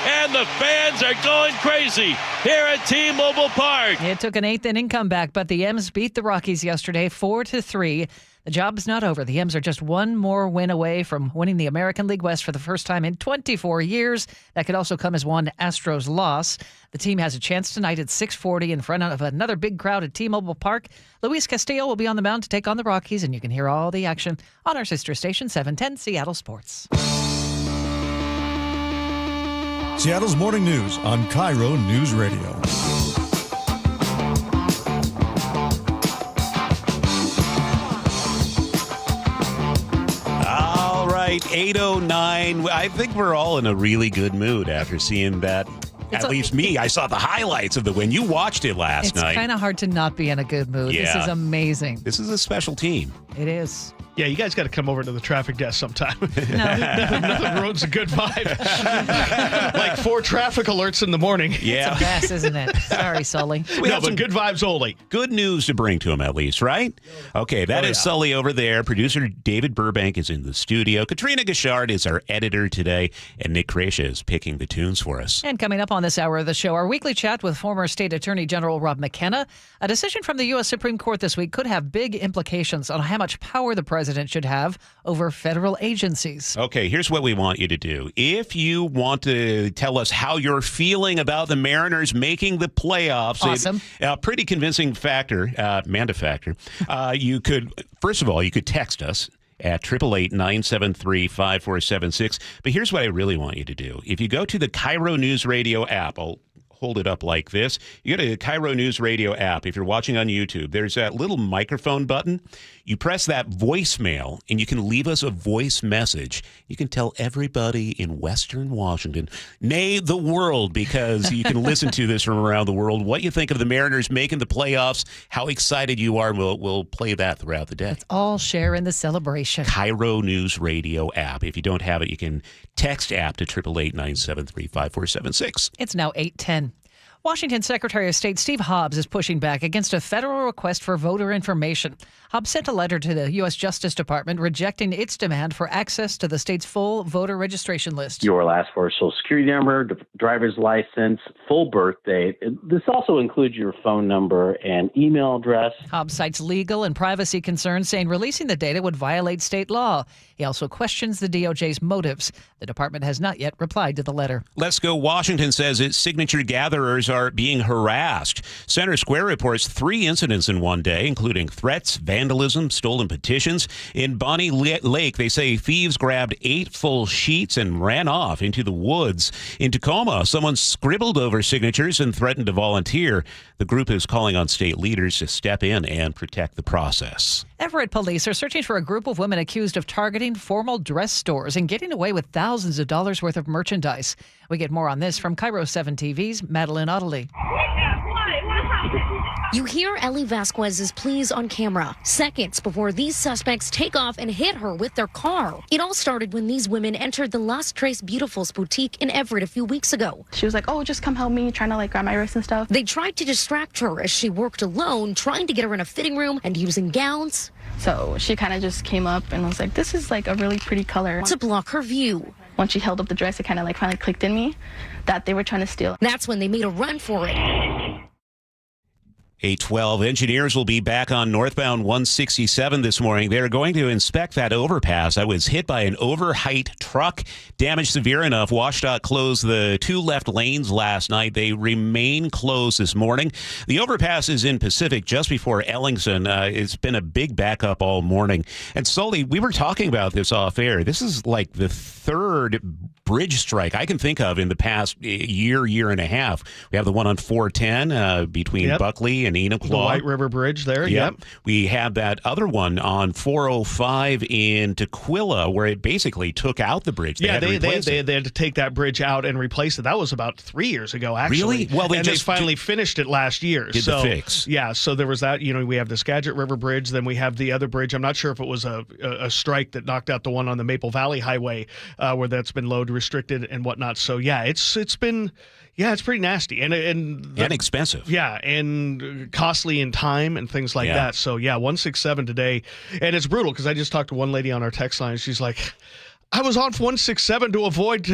and the fans are going crazy here at T-Mobile Park. It took an 8th inning comeback, but the M's beat the Rockies yesterday 4-3. The job's not over. The M's are just one more win away from winning the American League West for the first time in 24 years. That could also come as one Astros loss. The team has a chance tonight at 6:40 in front of another big crowd at T-Mobile Park. Luis Castillo will be on the mound to take on the Rockies, and you can hear all the action on our sister station, 710 Seattle Sports. Seattle's Morning News on KIRO Newsradio. Right, 8:09. I think we're all in a really good mood after seeing that. At least me. I saw the highlights of the win. You watched it last night. It's kind of hard to not be in a good mood. Yeah. This is amazing. This is a special team. It is. Yeah, you guys got to come over to the traffic desk sometime. Nothing ruins a good vibe. Like 4 traffic alerts in the morning. Yeah. It's a mess, isn't it? Sorry, Sully. No, but good vibes only. Good news to bring to him, at least, right? Okay, that is Sully over there. Producer David Burbank is in the studio. Katrina Gashard is our editor today, and Nick Kreisha is picking the tunes for us. And coming up on this hour of the show, our weekly chat with former State Attorney General Rob McKenna. A decision from the U.S. Supreme Court this week could have big implications on how much power the president should have over federal agencies. Okay, here's what we want you to do. If you want to tell us how you're feeling about the Mariners making the playoffs, awesome. A pretty convincing factor, Manda Factor, you could, first of all, you could text us at 888-973-5476. But here's what I really want you to do. If you go to the KIRO Newsradio app, I'll hold it up like this. You go to the KIRO Newsradio app. If you're watching on YouTube, there's that little microphone button. You press that voicemail, and you can leave us a voice message. You can tell everybody in Western Washington, nay, the world, because you can listen to this from around the world, what you think of the Mariners making the playoffs, how excited you are, and we'll play that throughout the day. Let's all share in the celebration. KIRO Newsradio app. If you don't have it, you can text app to 888-973-5476. It's now 8:10. Washington Secretary of State Steve Hobbs is pushing back against a federal request for voter information. Hobbs sent a letter to the U.S. Justice Department rejecting its demand for access to the state's full voter registration list. Your last four social security number, driver's license, full birth date. This also includes your phone number and email address. Hobbs cites legal and privacy concerns, saying releasing the data would violate state law. He also questions the DOJ's motives. The department has not yet replied to the letter. Let's Go Washington says its signature gatherers are being harassed. Center Square reports 3 incidents in one day, including threats, vandalism, stolen petitions. In Bonnie Lake, they say thieves grabbed 8 full sheets and ran off into the woods. In Tacoma, someone scribbled over signatures and threatened to volunteer. The group is calling on state leaders to step in and protect the process. Everett police are searching for a group of women accused of targeting formal dress stores and getting away with thousands of dollars worth of merchandise. We get more on this from KIRO 7 TV's Madeline Ottley. You hear Ellie Vasquez's pleas on camera, seconds before these suspects take off and hit her with their car. It all started when these women entered the Las Tres Beautifuls boutique in Everett a few weeks ago. She was like, oh, just come help me, trying to grab my wrist and stuff. They tried to distract her as she worked alone, trying to get her in a fitting room and using gowns. So she kind of just came up and was like, this is a really pretty color. To block her view. When she held up the dress, it kind of finally clicked in me that they were trying to steal. That's when they made a run for it. 8:12. Engineers will be back on northbound 167 this morning. They're going to inspect that overpass that was hit by an overheight truck. Damage severe enough. WashDOT closed the 2 left lanes last night. They remain closed this morning. The overpass is in Pacific just before Ellingson. It's been a big backup all morning. And Sully, we were talking about this off air. This is like the 3rd bridge strike I can think of in the past year and a half. We have the one on 410 between Buckley and Enumclaw. The White River Bridge there. Yep. We had that other one on 405 in Tukwila where it basically took out the bridge. They had to take that bridge out and replace it. That was about 3 years ago, actually. Really? Well, they finally finished it last year. Did the fix. Yeah, so there was that. We have the Skagit River Bridge. Then we have the other bridge. I'm not sure if it was a strike that knocked out the one on the Maple Valley Highway where that's been load restricted and whatnot. So, yeah, it's been... Yeah, it's pretty nasty and expensive. Yeah, and costly in time and things like that. So, 167 today. And it's brutal because I just talked to one lady on our text line. She's like, I was on 167 to avoid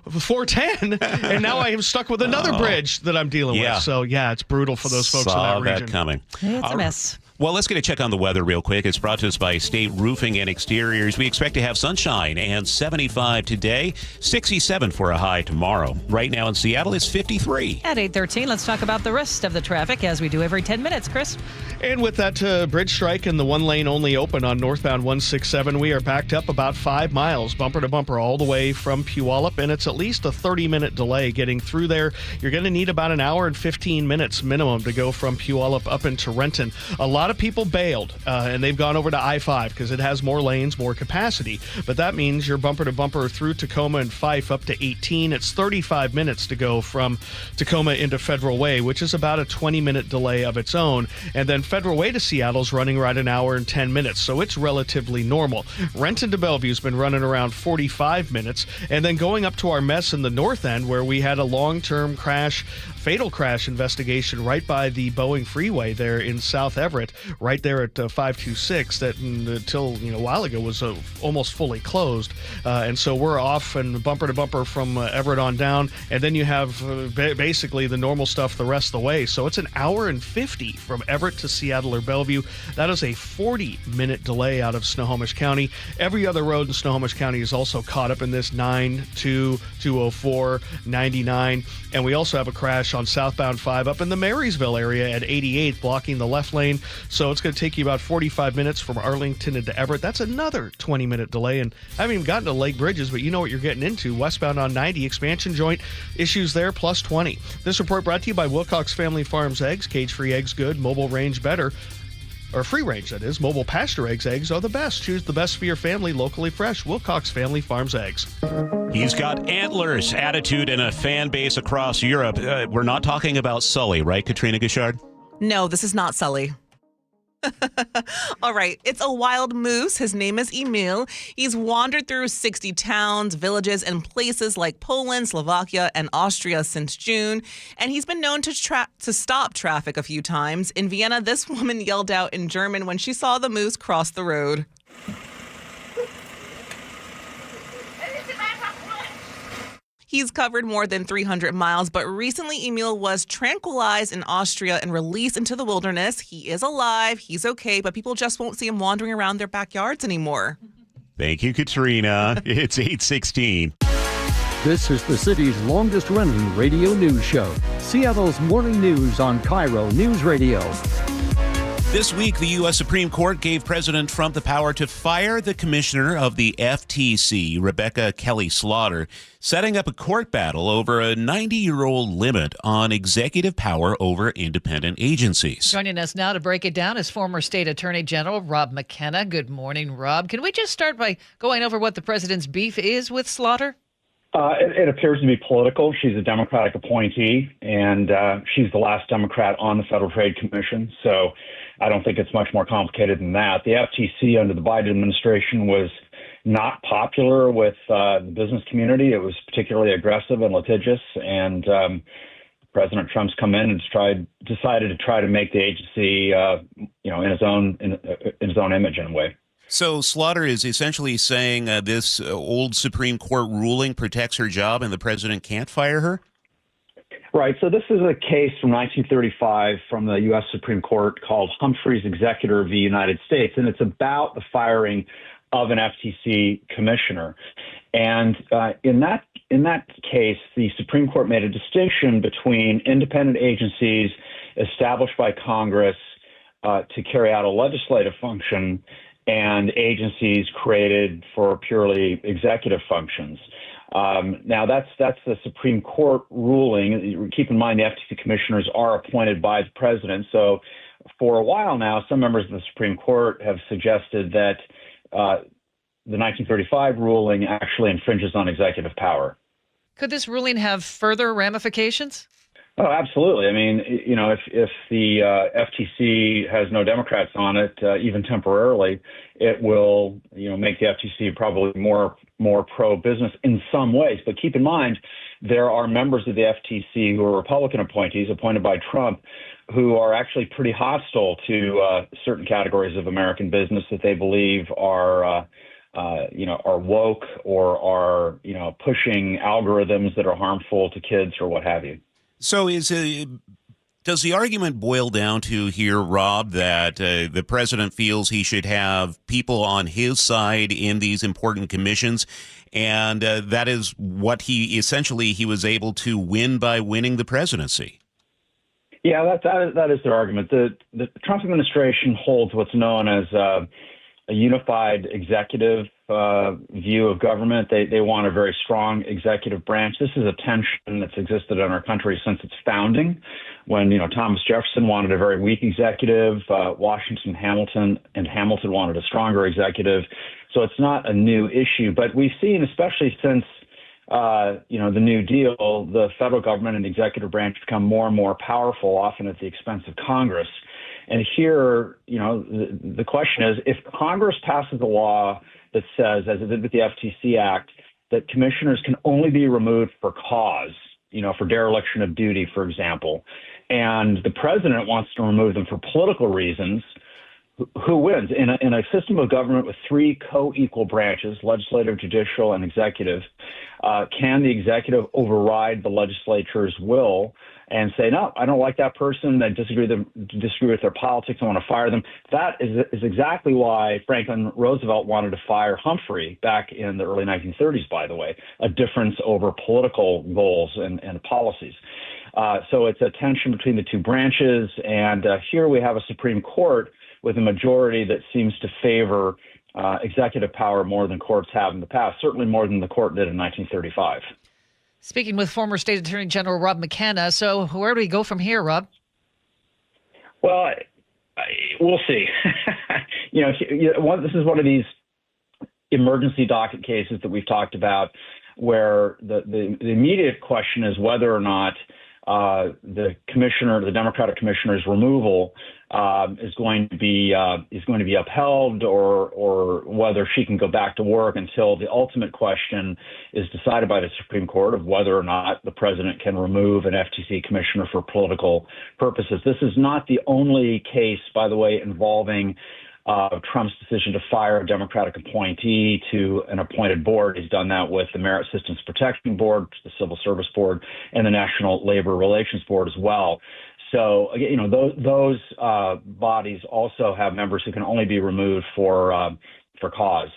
410, and now I am stuck with another bridge that I'm dealing with. So, it's brutal for those folks in that region. Saw that coming. It's a mess. Well, let's get a check on the weather real quick. It's brought to us by State Roofing and Exteriors. We expect to have sunshine and 75 today, 67 for a high tomorrow. Right now in Seattle, it's 53. At 8:13, let's talk about the rest of the traffic as we do every 10 minutes, Chris. And with that bridge strike and the one lane only open on northbound 167, we are backed up about 5 miles, bumper to bumper, all the way from Puyallup, and it's at least a 30-minute delay getting through there. You're going to need about an hour and 15 minutes minimum to go from Puyallup up into Renton. A lot of of people bailed, and they've gone over to I-5 because it has more lanes, more capacity. But that means you're bumper to bumper through Tacoma and Fife up to 18. It's 35 minutes to go from Tacoma into Federal Way, which is about a 20-minute delay of its own. And then Federal Way to Seattle's running right an hour and 10 minutes, so it's relatively normal. Renton to Bellevue's been running around 45 minutes. And then going up to our mess in the north end, where we had a long-term fatal crash investigation right by the Boeing Freeway there in South Everett, right there at 526, that until a while ago was almost fully closed. And so we're off and bumper to bumper from Everett on down. And then you have basically the normal stuff the rest of the way. So it's an hour and 50 from Everett to Seattle or Bellevue. That is a 40-minute delay out of Snohomish County. Every other road in Snohomish County is also caught up in this 92, 204, 99. And we also have a crash on southbound 5 up in the Marysville area at 88, blocking the left lane. So it's going to take you about 45 minutes from Arlington into Everett. That's another 20-minute delay. And I haven't even gotten to Lake Bridges, but you know what you're getting into. Westbound on 90, expansion joint issues there, plus 20. This report brought to you by Wilcox Family Farms Eggs. Cage-free eggs good, mobile range better. Or free range, that is. Mobile pasture eggs are the best. Choose the best for your family, locally fresh. Wilcox Family Farms Eggs. He's got antlers, attitude, and a fan base across Europe. We're not talking about Sully, right, Katrina Gishard? No, this is not Sully. All right. It's a wild moose. His name is Emil. He's wandered through 60 towns, villages, and places like Poland, Slovakia, and Austria since June. And he's been known to stop traffic a few times. In Vienna, this woman yelled out in German when she saw the moose cross the road. He's covered more than 300 miles, but recently Emil was tranquilized in Austria and released into the wilderness. He is alive, he's okay, but people just won't see him wandering around their backyards anymore. Thank you, Katrina. It's 8:16. This is the city's longest-running radio news show, Seattle's morning news on KIRO Newsradio. This week, the U.S. Supreme Court gave President Trump the power to fire the commissioner of the FTC, Rebecca Kelly Slaughter, setting up a court battle over a 90-year-old limit on executive power over independent agencies. Joining us now to break it down is former State Attorney General Rob McKenna. Good morning, Rob. Can we just start by going over what the president's beef is with Slaughter? It appears to be political. She's a Democratic appointee, and she's the last Democrat on the Federal Trade Commission. So I don't think it's much more complicated than that. The FTC under the Biden administration was not popular with the business community. It was particularly aggressive and litigious, and President Trump's come in and decided to try to make the agency, in his own image in a way. So Slaughter is essentially saying this old Supreme Court ruling protects her job and the president can't fire her? Right. So this is a case from 1935 from the U.S. Supreme Court called Humphrey's Executor v. United States, and it's about the firing of an FTC commissioner. And in that case, the Supreme Court made a distinction between independent agencies established by Congress to carry out a legislative function and agencies created for purely executive functions. Now, that's the Supreme Court ruling. Keep in mind, the FTC commissioners are appointed by the president. So for a while now, some members of the Supreme Court have suggested that the 1935 ruling actually infringes on executive power. Could this ruling have further ramifications? Oh, absolutely. I mean, if the FTC has no Democrats on it, even temporarily, it will, make the FTC probably more pro-business in some ways. But keep in mind, there are members of the FTC who are Republican appointees appointed by Trump who are actually pretty hostile to certain categories of American business that they believe are woke or are, pushing algorithms that are harmful to kids or what have you. So does the argument boil down to here, Rob, that the president feels he should have people on his side in these important commissions, and that is what he was able to win by winning the presidency? Yeah, that is their argument. The Trump administration holds what's known as a unified executive view of government. They want a very strong executive branch. This is a tension that's existed in our country since its founding, when Thomas Jefferson wanted a very weak executive, Washington, Hamilton wanted a stronger executive. So it's not a new issue, but we've seen, especially since the New Deal, the federal government and the executive branch become more and more powerful, often at the expense of Congress. And here, the question is, if Congress passes a law that says, as it did with the FTC Act, that commissioners can only be removed for cause, for dereliction of duty, for example, and the president wants to remove them for political reasons, who wins? In a system of government with three co-equal branches, legislative, judicial, and executive, can the executive override the legislature's will and say, no, I don't like that person, I disagree with their politics, I want to fire them? That is exactly why Franklin Roosevelt wanted to fire Humphrey back in the early 1930s, by the way, a difference over political goals and policies. So it's a tension between the two branches, and here we have a Supreme Court with a majority that seems to favor executive power more than courts have in the past, certainly more than the court did in 1935. Speaking with former State Attorney General Rob McKenna. So where do we go from here, Rob? Well, we'll see. This is one of these emergency docket cases that we've talked about, where the immediate question is whether or not the Democratic commissioner's removal is going to be upheld, or whether she can go back to work until the ultimate question is decided by the Supreme Court of whether or not the president can remove an FTC commissioner for political purposes. This is not the only case, by the way, involving Trump's decision to fire a Democratic appointee to an appointed board. He's done that with the Merit Systems Protection Board, the Civil Service Board, and the National Labor Relations Board as well. So, those bodies also have members who can only be removed for cause.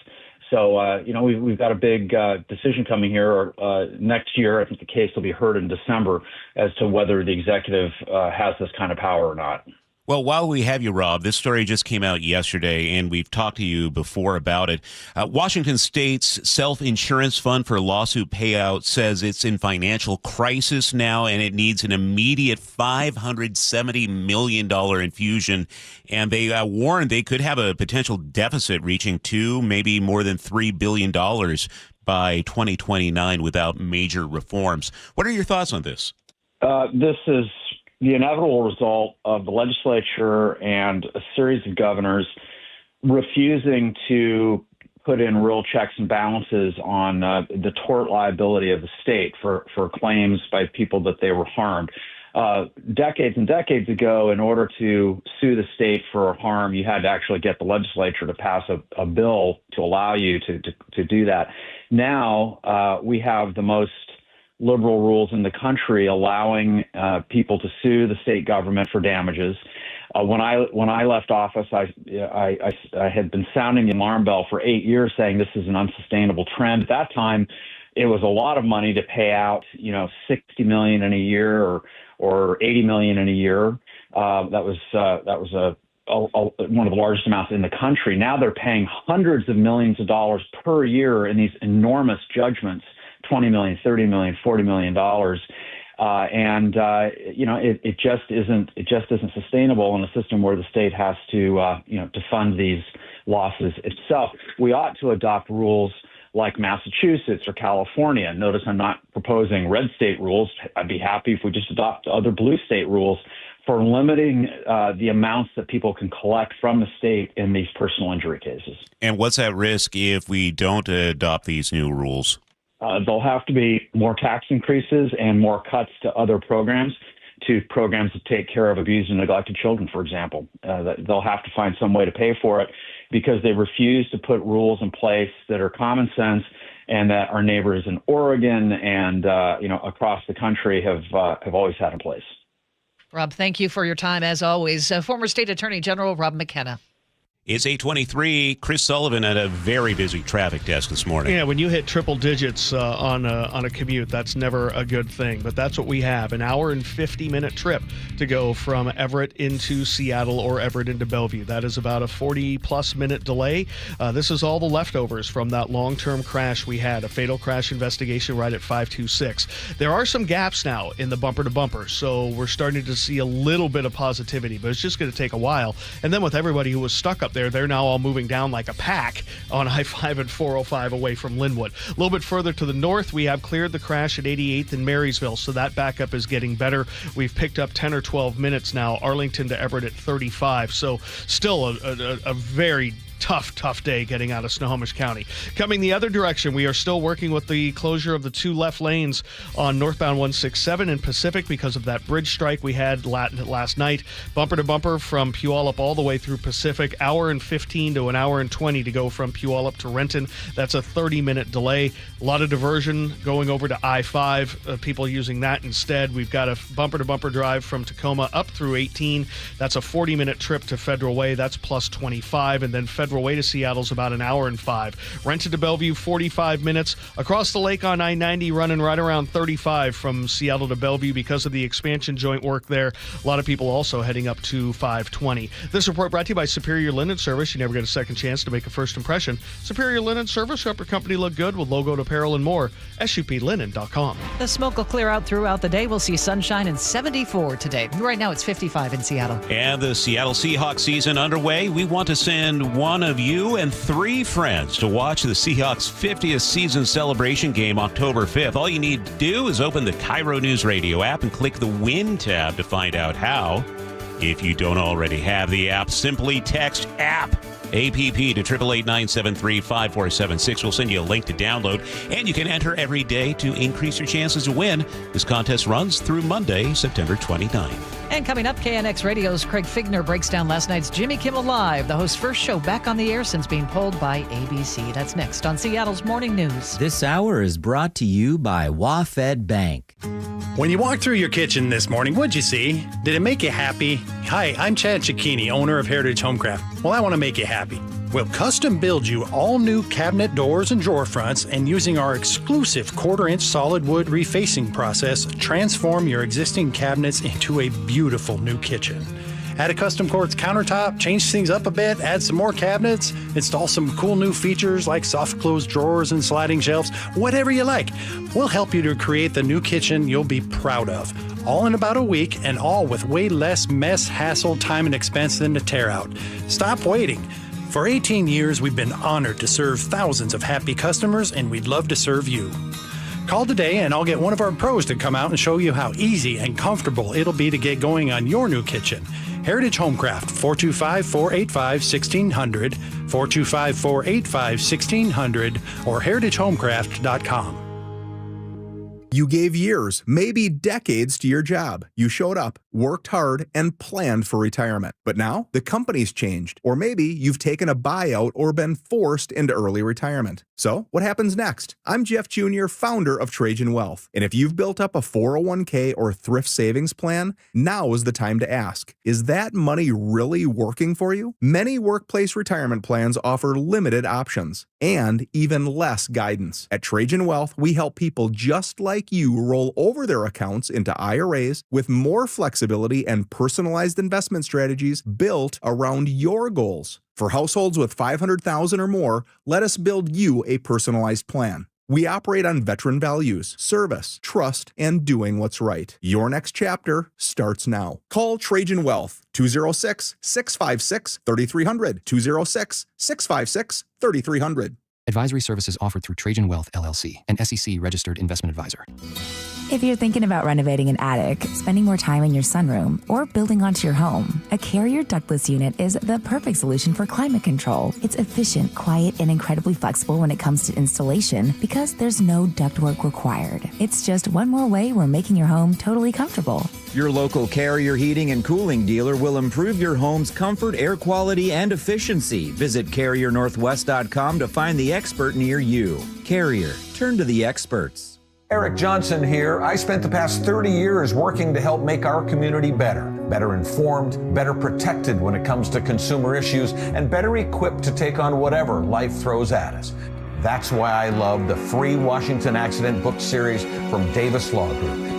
So, we've got a big decision coming here next year. I think the case will be heard in December as to whether the executive has this kind of power or not. Well, while we have you, Rob, this story just came out yesterday, and we've talked to you before about it. Washington State's self-insurance fund for lawsuit payout says it's in financial crisis now, and it needs an immediate $570 million infusion. And they warned they could have a potential deficit reaching $2, maybe more than $3 billion by 2029 without major reforms. What are your thoughts on this? This is the inevitable result of the legislature and a series of governors refusing to put in real checks and balances on the tort liability of the state for claims by people that they were harmed. Decades and decades ago, in order to sue the state for harm, you had to actually get the legislature to pass a bill to allow you to do that. Now we have the most liberal rules in the country allowing people to sue the state government for damages. When I left office, I had been sounding the alarm bell for 8 years, saying this is an unsustainable trend. At that time, it was a lot of money to pay out, $60 million in a year or $80 million in a year. That was one of the largest amounts in the country. Now they're paying hundreds of millions of dollars per year in these enormous judgments. $20 million, $30 million, $40 million, it just isn't sustainable in a system where the state has to fund these losses itself. We ought to adopt rules like Massachusetts or California. Notice I'm not proposing red state rules. I'd be happy if we just adopt other blue state rules for limiting the amounts that people can collect from the state in these personal injury cases. And what's at risk if we don't adopt these new rules? There'll have to be more tax increases and more cuts to other programs that take care of abused and neglected children, for example. They'll have to find some way to pay for it because they refuse to put rules in place that are common sense and that our neighbors in Oregon and across the country have always had in place. Rob, thank you for your time as always. Former State Attorney General Rob McKenna. It's 8:23. Chris Sullivan at a very busy traffic desk this morning. Yeah, when you hit triple digits on a commute, that's never a good thing. But that's what we have, an hour and 50-minute trip to go from Everett into Seattle or Everett into Bellevue. That is about a 40-plus minute delay. This is all the leftovers from that long-term crash we had, a fatal crash investigation right at 526. There are some gaps now in the bumper-to-bumper, so we're starting to see a little bit of positivity, but it's just going to take a while. And then with everybody who was stuck up there, they're now all moving down like a pack on I-5 and 405 away from Linwood. A little bit further to the north, we have cleared the crash at 88th in Marysville, so that backup is getting better. We've picked up 10 or 12 minutes now, Arlington to Everett at 35, so still a very tough day getting out of Snohomish County. Coming the other direction, we are still working with the closure of the 2 left lanes on northbound 167 in Pacific because of that bridge strike we had last night. Bumper to bumper from Puyallup all the way through Pacific, hour and 15 to an hour and 20 to go from Puyallup to Renton. That's a 30-minute delay. A lot of diversion going over to I-5, people using that instead. We've got a bumper to bumper drive from Tacoma up through 18. That's a 40-minute trip to Federal Way. That's plus 25, and then Federal Way to Seattle's about an hour and 5. Renton to Bellevue, 45 minutes. Across the lake on I-90, running right around 35 from Seattle to Bellevue because of the expansion joint work there. A lot of people also heading up to 520. This report brought to you by Superior Linen Service. You never get a second chance to make a first impression. Superior Linen Service, help your company look good with logoed apparel and more. SUPlinen.com. The smoke will clear out throughout the day. We'll see sunshine and 74 today. Right now it's 55 in Seattle. And the Seattle Seahawks season underway. We want to send one of you and 3 friends to watch the Seahawks 50th season celebration game October 5th. All you need to do is open the KIRO Newsradio app and click the Win tab to find out how. If you don't already have the app, simply text APP to 888-973-5476. We'll send you a link to download, and you can enter every day to increase your chances to win. This contest runs through Monday, September 29th. And coming up, KNX Radio's Craig Figner breaks down last night's Jimmy Kimmel Live, the host's first show back on the air since being pulled by ABC. That's next on Seattle's Morning News. This hour is brought to you by WaFd Bank. When you walked through your kitchen this morning, what'd you see? Did it make you happy? Hi, I'm Chad Cicchini, owner of Heritage Homecraft. Well, I want to make you happy. We'll custom build you all new cabinet doors and drawer fronts, and using our exclusive 1/4-inch solid wood refacing process, transform your existing cabinets into a beautiful new kitchen. Add a custom quartz countertop, change things up a bit, add some more cabinets, install some cool new features like soft close drawers and sliding shelves, whatever you like. We'll help you to create the new kitchen you'll be proud of. All in about a week, and all with way less mess, hassle, time, and expense than to tear out. Stop waiting. For 18 years, we've been honored to serve thousands of happy customers, and we'd love to serve you. Call today and I'll get one of our pros to come out and show you how easy and comfortable it'll be to get going on your new kitchen. Heritage Homecraft, 425-485-1600, 425-485-1600, or heritagehomecraft.com. You gave years, maybe decades to your job. You showed up, worked hard, and planned for retirement. But now the company's changed, or maybe you've taken a buyout or been forced into early retirement. So what happens next? I'm Jeff Jr., founder of Trajan Wealth. And if you've built up a 401k or thrift savings plan, now is the time to ask, is that money really working for you? Many workplace retirement plans offer limited options and even less guidance. At Trajan Wealth, we help people just like you roll over their accounts into IRAs with more flexibility and personalized investment strategies built around your goals. For households with $500,000 or more, let us build you a personalized plan. We operate on veteran values, service, trust, and doing what's right. Your next chapter starts now. Call Trajan Wealth, 206-656-3300, 206-656-3300. Advisory services offered through Trajan Wealth, LLC, an SEC-registered investment advisor. If you're thinking about renovating an attic, spending more time in your sunroom, or building onto your home, a Carrier ductless unit is the perfect solution for climate control. It's efficient, quiet, and incredibly flexible when it comes to installation because there's no ductwork required. It's just one more way we're making your home totally comfortable. Your local Carrier heating and cooling dealer will improve your home's comfort, air quality, and efficiency. Visit CarrierNorthwest.com to find the expert near you. Carrier, turn to the experts. Eric Johnson here. I spent the past 30 years working to help make our community better informed, better protected when it comes to consumer issues, and better equipped to take on whatever life throws at us. That's why I love the free Washington Accident book series from Davis Law Group.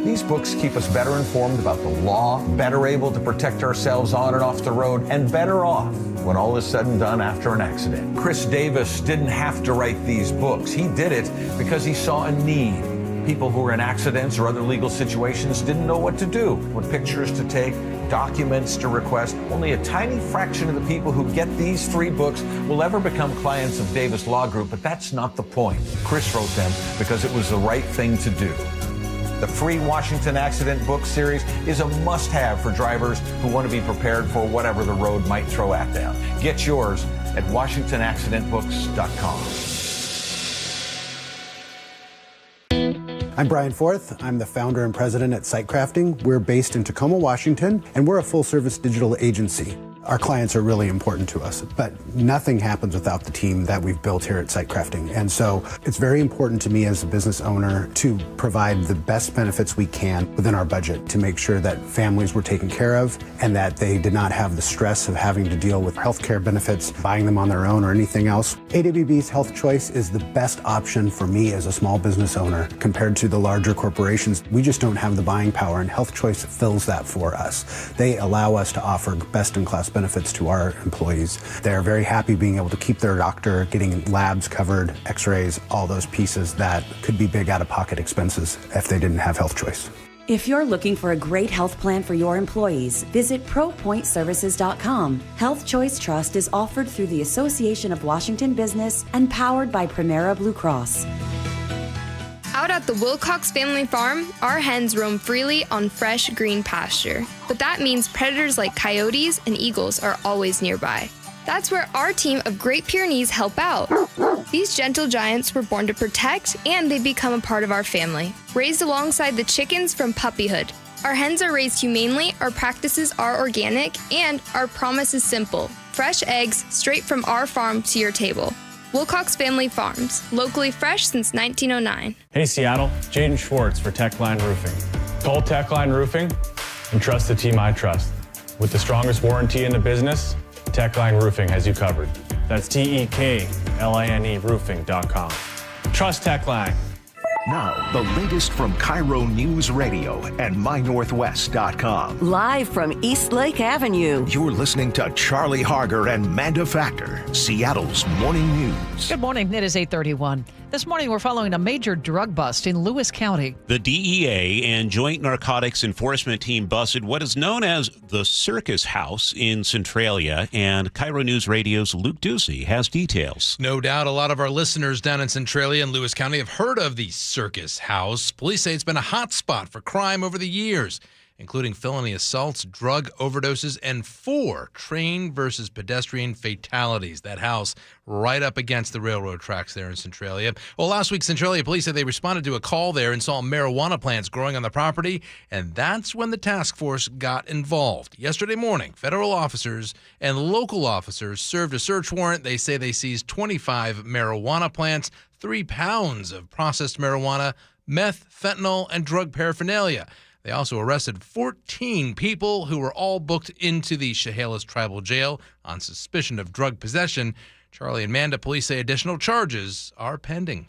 These books keep us better informed about the law, better able to protect ourselves on and off the road, and better off when all is said and done after an accident. Chris Davis didn't have to write these books. He did it because he saw a need. People who were in accidents or other legal situations didn't know what to do, what pictures to take, documents to request. Only a tiny fraction of the people who get these 3 books will ever become clients of Davis Law Group, but that's not the point. Chris wrote them because it was the right thing to do. The free Washington Accident book series is a must-have for drivers who want to be prepared for whatever the road might throw at them. Get yours at WashingtonAccidentBooks.com. I'm Brian Forth. I'm the founder and president at Site Crafting. We're based in Tacoma, Washington, and we're a full-service digital agency. Our clients are really important to us, but nothing happens without the team that we've built here at Site Crafting. And so it's very important to me as a business owner to provide the best benefits we can within our budget to make sure that families were taken care of and that they did not have the stress of having to deal with healthcare benefits, buying them on their own or anything else. AWB's Health Choice is the best option for me as a small business owner compared to the larger corporations. We just don't have the buying power, and Health Choice fills that for us. They allow us to offer best-in-class benefits to our employees. They're very happy being able to keep their doctor, getting labs covered, x-rays, all those pieces that could be big out-of-pocket expenses if they didn't have Health Choice. If you're looking for a great health plan for your employees, visit ProPointServices.com. Health Choice Trust is offered through the Association of Washington Business and powered by Primera Blue Cross. Out at the Wilcox family farm, our hens roam freely on fresh green pasture. But that means predators like coyotes and eagles are always nearby. That's where our team of Great Pyrenees help out. These gentle giants were born to protect, and they become a part of our family. Raised alongside the chickens from puppyhood. Our hens are raised humanely, our practices are organic, and our promise is simple. Fresh eggs straight from our farm to your table. Wilcox Family Farms, locally fresh since 1909. Hey Seattle, Jaden Schwartz for Techline Roofing. Call Techline Roofing and trust the team I trust. With the strongest warranty in the business, Techline Roofing has you covered. That's TEKLINE roofing.com. Trust Techline. Now, the latest from KIRO Newsradio and MyNorthwest.com. Live from East Lake Avenue. You're listening to Charlie Harger and Manda Factor, Seattle's morning news. Good morning. It is 8:31. This morning, we're following a major drug bust in Lewis County. The DEA and Joint Narcotics Enforcement Team busted what is known as the Circus House in Centralia, and KIRO News Radio's Luke Ducey has details. No doubt a lot of our listeners down in Centralia and Lewis County have heard of the Circus House. Police say it's been a hot spot for crime over the years, including felony assaults, drug overdoses, and 4 train versus pedestrian fatalities. That house right up against the railroad tracks there in Centralia. Well, last week, Centralia police said they responded to a call there and saw marijuana plants growing on the property, and that's when the task force got involved. Yesterday morning, federal officers and local officers served a search warrant. They say they seized 25 marijuana plants, 3 pounds of processed marijuana, meth, fentanyl, and drug paraphernalia. They also arrested 14 people who were all booked into the Chehalis Tribal Jail on suspicion of drug possession. Charlie and Manda police say additional charges are pending.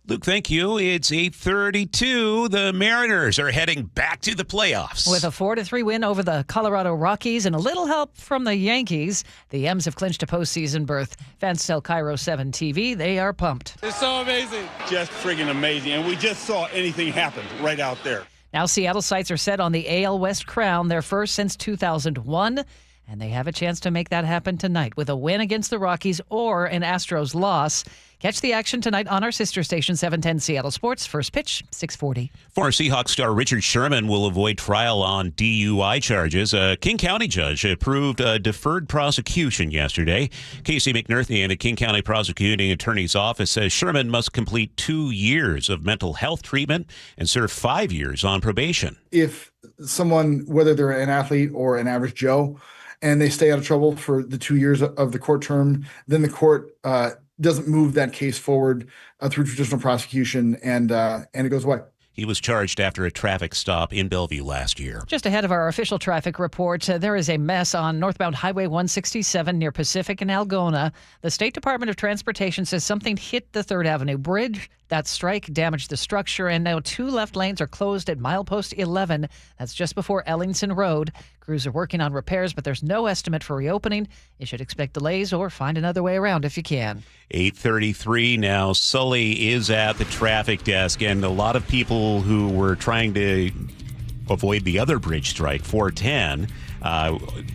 Luke, thank you. It's 8:32. The Mariners are heading back to the playoffs. With a 4-3 win over the Colorado Rockies and a little help from the Yankees, the M's have clinched a postseason berth. Fans tell KIRO 7 TV they are pumped. It's so amazing. Just friggin' amazing. And we just saw anything happen right out there. Now Seattle's sights are set on the AL West crown, their first since 2001, and they have a chance to make that happen tonight with a win against the Rockies or an Astros loss. Catch the action tonight on our sister station, 710 Seattle Sports. First pitch, 6:40. Former Seahawks star Richard Sherman will avoid trial on DUI charges. A King County judge approved a deferred prosecution yesterday. Casey McNerthy and a King County prosecuting attorney's office says Sherman must complete 2 years of mental health treatment and serve 5 years on probation. If someone, whether they're an athlete or an average Joe, and they stay out of trouble for the 2 years of the court term, then the court doesn't move that case forward through traditional prosecution, and it goes away. He was charged after a traffic stop in Bellevue last year. Just ahead of our official traffic report, there is a mess on northbound Highway 167 near Pacific and Algona. The State Department of Transportation says something hit the 3rd Avenue Bridge. That strike damaged the structure, and now 2 left lanes are closed at milepost 11. That's just before Ellingson Road. Crews are working on repairs, but there's no estimate for reopening. You should expect delays or find another way around if you can. 8:33 now. Sully is at the traffic desk, and a lot of people who were trying to avoid the other bridge strike, 410,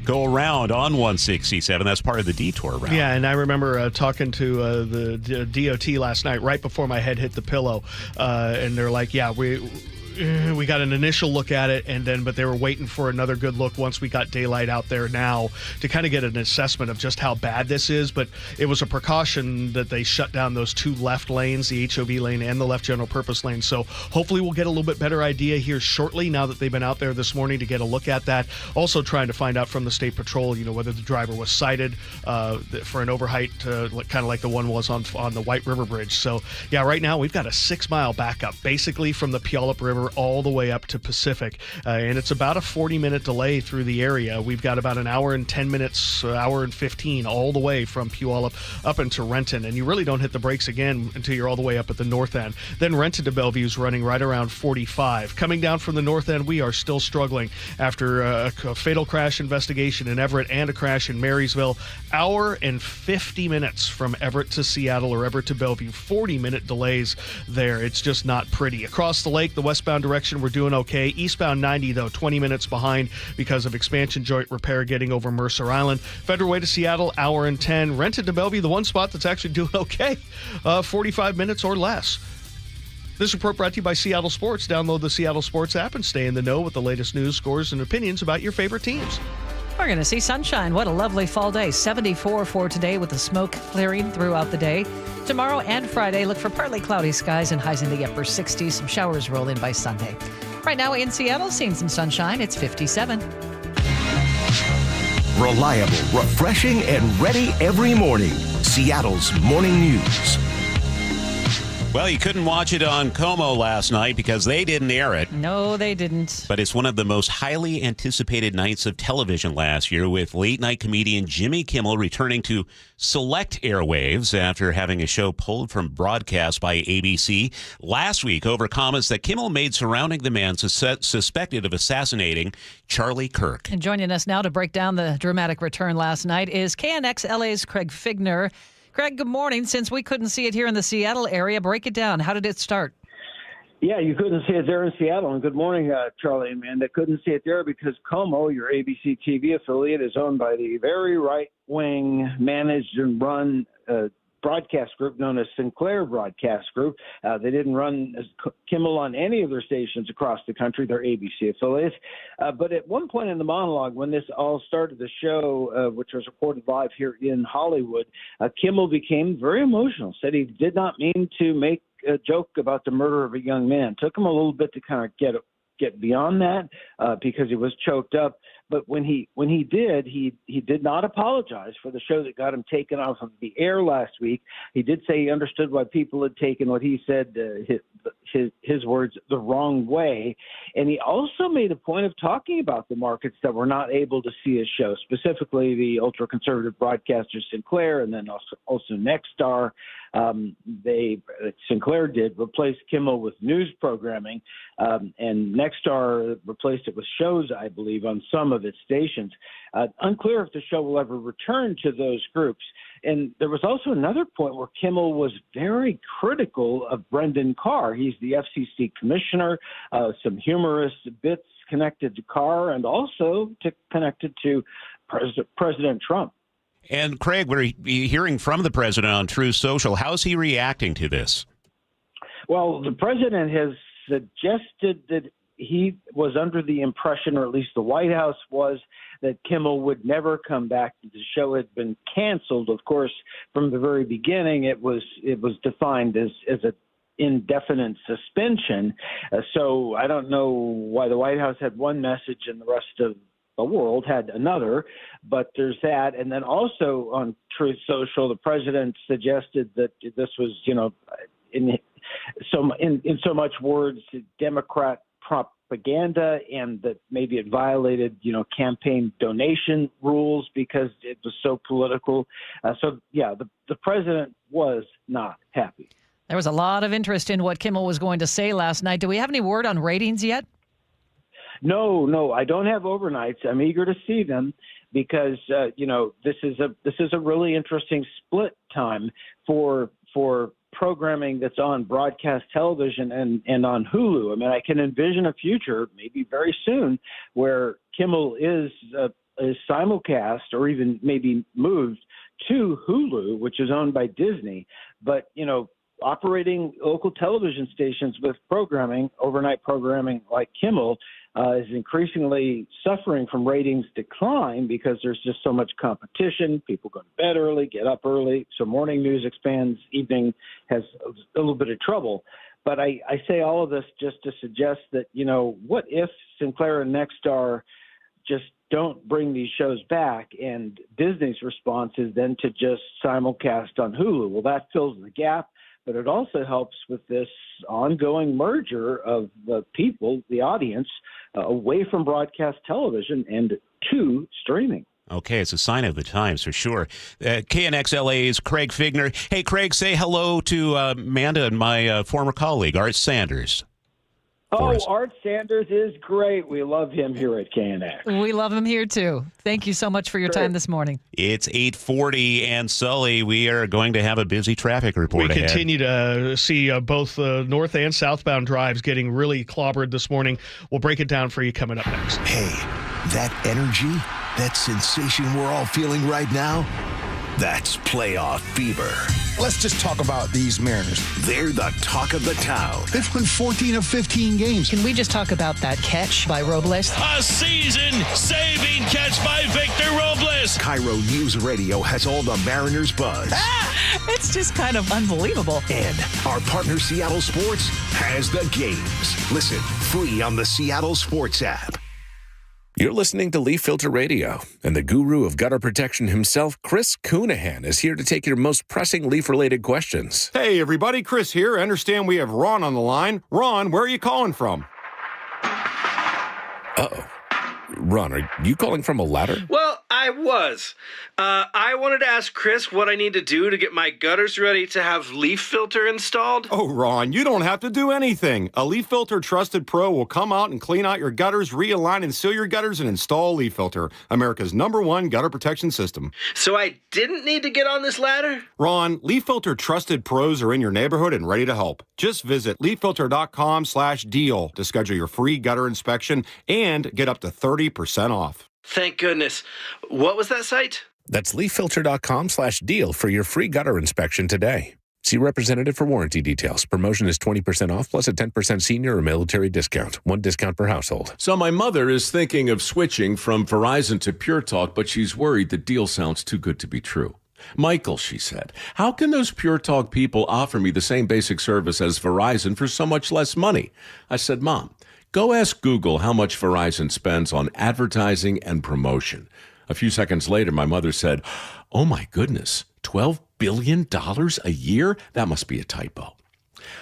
go around on 167. That's part of the detour route. Yeah, and I remember talking to the DOT last night right before my head hit the pillow, and they're like, yeah, we got an initial look at it, but they were waiting for another good look once we got daylight out there now to kind of get an assessment of just how bad this is. But it was a precaution that they shut down those 2 left lanes, the HOV lane and the left general purpose lane. So hopefully we'll get a little bit better idea here shortly now that they've been out there this morning to get a look at that. Also trying to find out from the State Patrol, whether the driver was cited for an overheight, kind of like the one was on the White River Bridge. So yeah, right now we've got a 6-mile backup basically from the Puyallup River all the way up to Pacific, and it's about a 40-minute delay through the area. We've got about an hour and 10 minutes, hour and 15 all the way from Puyallup up into Renton, and you really don't hit the brakes again until you're all the way up at the north end. Then Renton to Bellevue is running right around 45. Coming down from the north end, we are still struggling after a fatal crash investigation in Everett and a crash in Marysville. Hour and 50 minutes from Everett to Seattle or Everett to Bellevue. 40-minute delays there. It's just not pretty. Across the lake, the westbound direction, we're doing okay. Eastbound 90, though, 20 minutes behind because of expansion joint repair getting over Mercer Island. Federal Way to Seattle, hour and 10. Renton to Bellevue, the one spot that's actually doing okay, 45 minutes or less. This report brought to you by Seattle Sports. Download the Seattle Sports app and stay in the know with the latest news, scores, and opinions about your favorite teams. We're going to see sunshine. What a lovely fall day. 74 for today with the smoke clearing throughout the day. Tomorrow and Friday, look for partly cloudy skies and highs in the upper 60s. Some showers roll in by Sunday. Right now in Seattle, seeing some sunshine. It's 57. Reliable, refreshing, and ready every morning. Seattle's Morning News. Well, you couldn't watch it on Como last night because they didn't air it. No, they didn't. But it's one of the most highly anticipated nights of television last year, with late-night comedian Jimmy Kimmel returning to select airwaves after having a show pulled from broadcast by ABC last week over comments that Kimmel made surrounding the man suspected of assassinating Charlie Kirk. And joining us now to break down the dramatic return last night is KNX LA's Craig Figner. Craig, good morning. Since we couldn't see it here in the Seattle area, break it down. How did it start? Yeah, you couldn't see it there in Seattle. And good morning, Charlie and Amanda. Couldn't see it there because Como, your ABC TV affiliate, is owned by the very right-wing managed and run broadcast group known as Sinclair Broadcast Group. They didn't run Kimmel on any of their stations across the country. They're ABC affiliates. But at one point in the monologue, when this all started, the show, which was reported live here in Hollywood, Kimmel became very emotional, said he did not mean to make a joke about the murder of a young man. Took him a little bit to kind of get beyond that because he was choked up. But when he did, he did not apologize for the show that got him taken off of the air last week. He did say he understood why people had taken what he said, his words, the wrong way. And he also made a point of talking about the markets that were not able to see his show, specifically the ultra-conservative broadcaster Sinclair and then also Nexstar. Sinclair did replace Kimmel with news programming, and Nexstar replaced it with shows, I believe, on some of its stations. Unclear if the show will ever return to those groups. And there was also another point where Kimmel was very critical of Brendan Carr. He's the FCC commissioner, some humorous bits connected to Carr and also connected to President Trump. And Craig, we're hearing from the president on Truth Social. How's he reacting to this? Well, the president has suggested that he was under the impression, or at least the White House was, that Kimmel would never come back. The show had been canceled. Of course, from the very beginning, it was defined as an indefinite suspension. So I don't know why the White House had one message and the rest of the world had another, but there's that. And then also on Truth Social, the president suggested that this was, in so much words, Democrat propaganda, and that maybe it violated, campaign donation rules because it was so political. The president was not happy. There was a lot of interest in what Kimmel was going to say last night. Do we have any word on ratings yet? No, I don't have overnights. I'm eager to see them because this is a really interesting split time for programming that's on broadcast television and on Hulu. I mean, I can envision a future, maybe very soon, where Kimmel is simulcast or even maybe moved to Hulu, which is owned by Disney. But operating local television stations with programming, overnight programming like Kimmel, is increasingly suffering from ratings decline because there's just so much competition. People go to bed early, get up early. So morning news expands, evening has a little bit of trouble. But I say all of this just to suggest that, what if Sinclair and Nexstar just don't bring these shows back, and Disney's response is then to just simulcast on Hulu? Well, that fills the gap. But it also helps with this ongoing merger of the people, the audience, away from broadcast television and to streaming. Okay, it's a sign of the times for sure. KNXLA's Craig Figner. Hey, Craig, say hello to Manda and my former colleague, Art Sanders. Oh, Art Sanders is great. We love him here at KNX. We love him here, too. Thank you so much for your time this morning. It's 8:40, and Sully, we are going to have a busy traffic report ahead. We continue to see both north and southbound drives getting really clobbered this morning. We'll break it down for you coming up next. Hey, that energy, that sensation we're all feeling right now, that's playoff fever. Let's just talk about these Mariners. They're the talk of the town. They've won 14 of 15 games. Can we just talk about that catch by Robles? A season-saving catch by Victor Robles. KIRO Newsradio has all the Mariners buzz. It's just kind of unbelievable. And our partner Seattle Sports has the games. Listen free on the Seattle Sports app. You're listening to Leaf Filter Radio, and the guru of gutter protection himself, Chris Coonahan, is here to take your most pressing leaf-related questions. Hey, everybody, Chris here. I understand we have Ron on the line. Ron, where are you calling from? Uh-oh. Ron, are you calling from a ladder? Well, I was. I wanted to ask Chris what I need to do to get my gutters ready to have leaf filter installed. Oh, Ron, you don't have to do anything. A Leaf Filter Trusted Pro will come out and clean out your gutters, realign and seal your gutters, and install Leaf Filter, America's #1 gutter protection system. So I didn't need to get on this ladder? Ron, Leaf Filter Trusted Pros are in your neighborhood and ready to help. Just visit leaffilter.com/deal to schedule your free gutter inspection and get up to 30% off. Thank goodness. What was that site? That's leaffilter.com/deal for your free gutter inspection today. See representative for warranty details. Promotion is 20% off plus a 10% senior or military discount. One discount per household. So my mother is thinking of switching from Verizon to Pure Talk, but she's worried the deal sounds too good to be true. Michael, she said, how can those Pure Talk people offer me the same basic service as Verizon for so much less money? I said, Mom, go ask Google how much Verizon spends on advertising and promotion. A few seconds later, my mother said, oh my goodness, $12 billion a year? That must be a typo.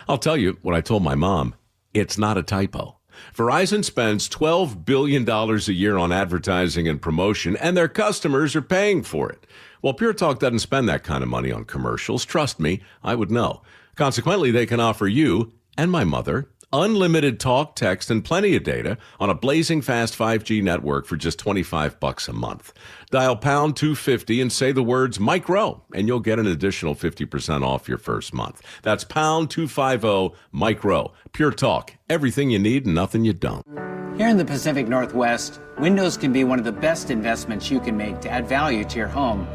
I'll tell you what I told my mom. It's not a typo. Verizon spends $12 billion a year on advertising and promotion, and their customers are paying for it. Well, Pure Talk doesn't spend that kind of money on commercials. Trust me, I would know. Consequently, they can offer you and my mother unlimited talk, text, and plenty of data on a blazing fast 5G network for just $25 a month. Dial pound 250 and say the words Mike Rowe, and you'll get an additional 50% off your first month. That's pound 250 Mike Rowe. Pure Talk. Everything you need and nothing you don't. Here in the Pacific Northwest, windows can be one of the best investments you can make to add value to your home.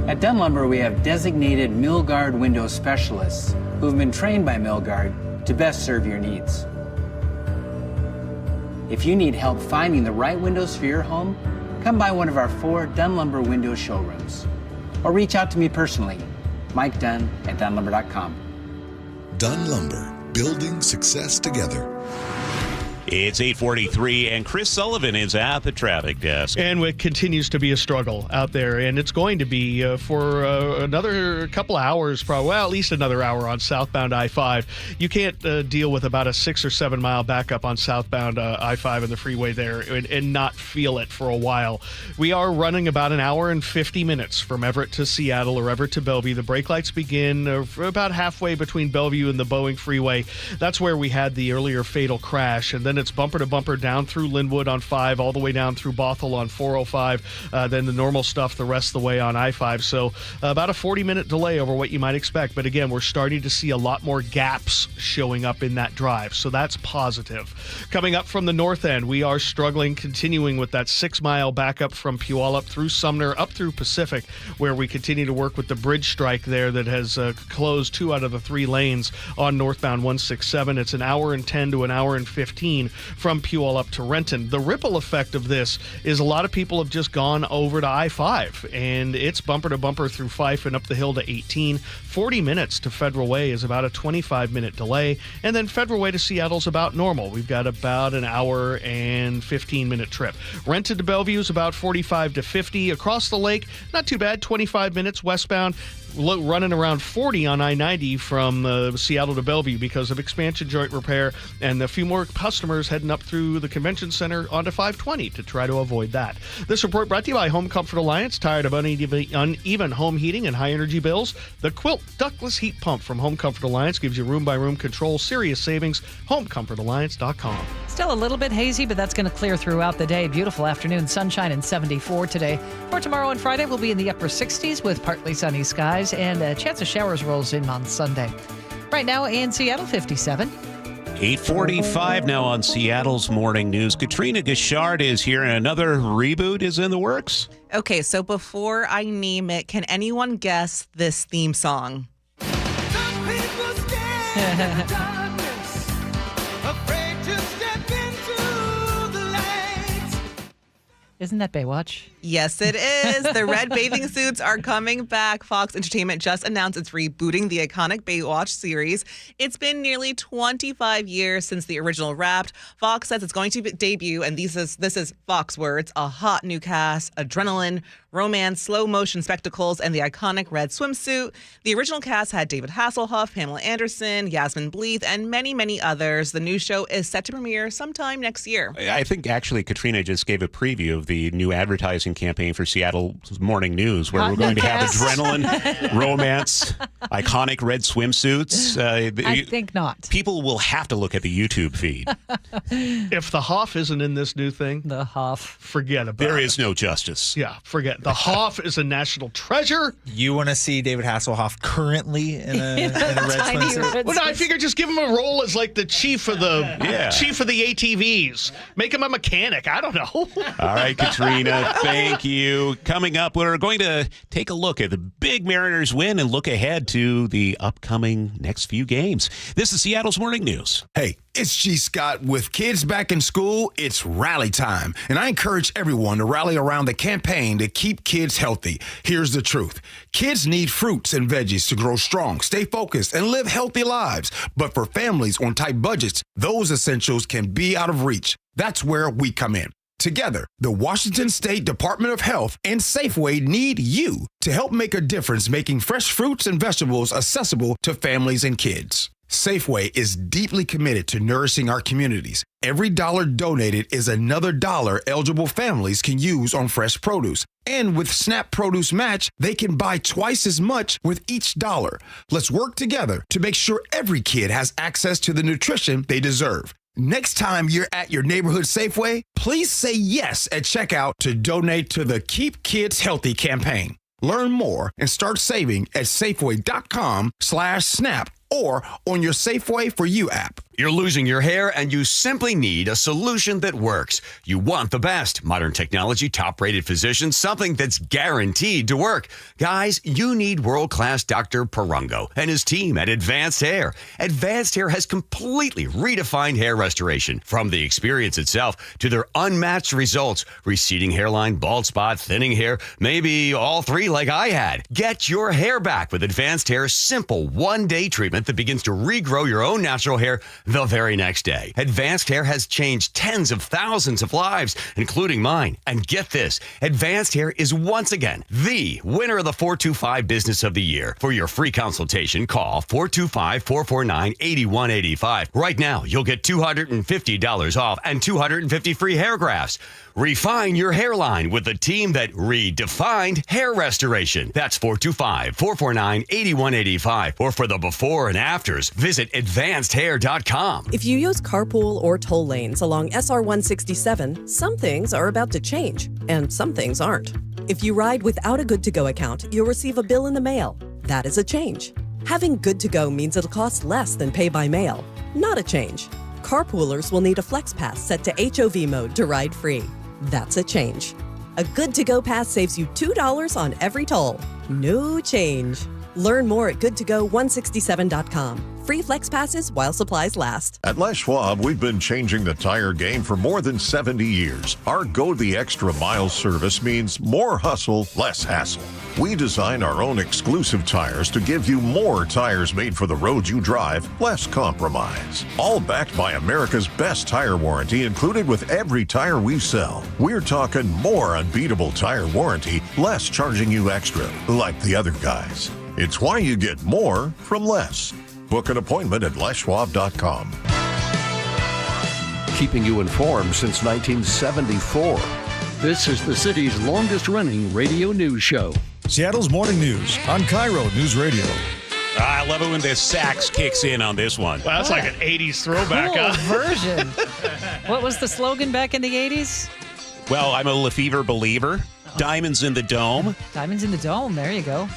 At Dunn Lumber, we have designated Milgard window specialists who've been trained by Milgard to best serve your needs. If you need help finding the right windows for your home, come by one of our 4 Dunn Lumber window showrooms. Or reach out to me personally, Mike Dunn at DunnLumber.com. Dunn Lumber, building success together. It's 8:43, and Chris Sullivan is at the traffic desk. And it continues to be a struggle out there, and it's going to be for another couple of hours, probably, well, at least another hour on southbound I-5. You can't deal with about a 6 or 7 mile backup on southbound I-5 and the freeway there and not feel it for a while. We are running about an hour and 50 minutes from Everett to Seattle or Everett to Bellevue. The brake lights begin about halfway between Bellevue and the Boeing Freeway. That's where we had the earlier fatal crash, and then it's bumper to bumper down through Linwood on 5, all the way down through Bothell on 405, then the normal stuff the rest of the way on I-5. So about a 40-minute delay over what you might expect. But again, we're starting to see a lot more gaps showing up in that drive, so that's positive. Coming up from the north end, we are struggling, continuing with that 6-mile backup from Puyallup through Sumner, up through Pacific, where we continue to work with the bridge strike there that has closed 2 out of the 3 lanes on northbound 167. It's an hour and 10 to an hour and 15 from Puyallup to Renton. The ripple effect of this is a lot of people have just gone over to I-5, and it's bumper to bumper through Fife and up the hill to 18. 40 minutes to Federal Way is about a 25-minute delay, and then Federal Way to Seattle is about normal. We've got about an hour and 15-minute trip. Renton to Bellevue is about 45 to 50. Across the lake, not too bad, 25 minutes westbound. Running around 40 on I-90 from Seattle to Bellevue because of expansion joint repair, and a few more customers heading up through the convention center onto 520 to try to avoid that. This report brought to you by Home Comfort Alliance. Tired of uneven home heating and high energy bills? The Quilt ductless heat pump from Home Comfort Alliance gives you room-by-room control. Serious savings. HomeComfortAlliance.com. Still a little bit hazy, but that's going to clear throughout the day. Beautiful afternoon, sunshine and 74 today. For tomorrow and Friday, we'll be in the upper 60s with partly sunny skies, and a chance of showers rolls in on Sunday. Right now in Seattle, 57. 8:45 now on Seattle's Morning News. Katrina Gashard is here, and another reboot is in the works. Okay, so before I name it, can anyone guess this theme song? Isn't that Baywatch? Yes, it is. The red bathing suits are coming back. Fox Entertainment just announced it's rebooting the iconic Baywatch series. It's been nearly 25 years since the original wrapped. Fox says it's going to debut, and this is Fox words, a hot new cast, adrenaline, romance, slow motion spectacles, and the iconic red swimsuit. The original cast had David Hasselhoff, Pamela Anderson, Yasmin Bleeth, and many, many others. The new show is set to premiere sometime next year. I think actually Katrina just gave a preview of the new advertising campaign for Seattle's Morning News, where we're going to have adrenaline, romance, iconic red swimsuits. I think not. People will have to look at the YouTube feed. If the Hoff isn't in this new thing, the Hoff, forget about it. There is no justice. Yeah, forget. The Hoff is a national treasure. You want to see David Hasselhoff currently in a red swimsuit? Well, no, I figure just give him a role as like the chief of the ATVs. Make him a mechanic. I don't know. All right, Katrina, thank you. Coming up, we're going to take a look at the big Mariners win and look ahead to the upcoming next few games. This is Seattle's Morning News. Hey, it's G. Scott. With kids back in school, it's rally time. And I encourage everyone to rally around the campaign to keep kids healthy. Here's the truth. Kids need fruits and veggies to grow strong, stay focused, and live healthy lives. But for families on tight budgets, those essentials can be out of reach. That's where we come in. Together, the Washington State Department of Health and Safeway need you to help make a difference making fresh fruits and vegetables accessible to families and kids. Safeway is deeply committed to nourishing our communities. Every dollar donated is another dollar eligible families can use on fresh produce. And with SNAP Produce Match, they can buy twice as much with each dollar. Let's work together to make sure every kid has access to the nutrition they deserve. Next time you're at your neighborhood Safeway, please say yes at checkout to donate to the Keep Kids Healthy campaign. Learn more and start saving at Safeway.com/SNAP or on your Safeway for You app. You're losing your hair and you simply need a solution that works. You want the best. Modern technology, top-rated physicians, something that's guaranteed to work. Guys, you need world-class Dr. Perungo and his team at Advanced Hair. Advanced Hair has completely redefined hair restoration. From the experience itself to their unmatched results. Receding hairline, bald spot, thinning hair, maybe all three like I had. Get your hair back with Advanced Hair's simple one-day treatment that begins to regrow your own natural hair the very next day. Advanced Hair has changed tens of thousands of lives, including mine. And get this, Advanced Hair is once again the winner of the 425 Business of the Year. For your free consultation, call 425-449-8185. Right now, you'll get $250 off and 250 free hair grafts. Refine your hairline with the team that redefined hair restoration. That's 425-449-8185. Or for the before and afters, visit advancedhair.com. If you use carpool or toll lanes along SR 167, some things are about to change, and some things aren't. If you ride without a Good to Go account, you'll receive a bill in the mail. That is a change. Having Good to Go means it'll cost less than pay by mail. Not a change. Carpoolers will need a Flex Pass set to HOV mode to ride free. That's a change. A Good to Go pass saves you $2 on every toll. No change. Learn more at goodtogo167.com. Free Flex Passes while supplies last. At Les Schwab, we've been changing the tire game for more than 70 years. Our Go the Extra Mile service means more hustle, less hassle. We design our own exclusive tires to give you more tires made for the road you drive, less compromise. All backed by America's best tire warranty included with every tire we sell. We're talking more unbeatable tire warranty, less charging you extra, like the other guys. It's why you get more from less. Book an appointment at leschwab.com. Keeping you informed since 1974. This is the city's longest-running radio news show. Seattle's Morning News on KIRO Newsradio. I love it when the sax kicks in on this one. Well, that's like an 80s throwback. Cool version. What was the slogan back in the 80s? Well, I'm a Lefevre believer. Diamonds in the Dome. Diamonds in the Dome. There you go.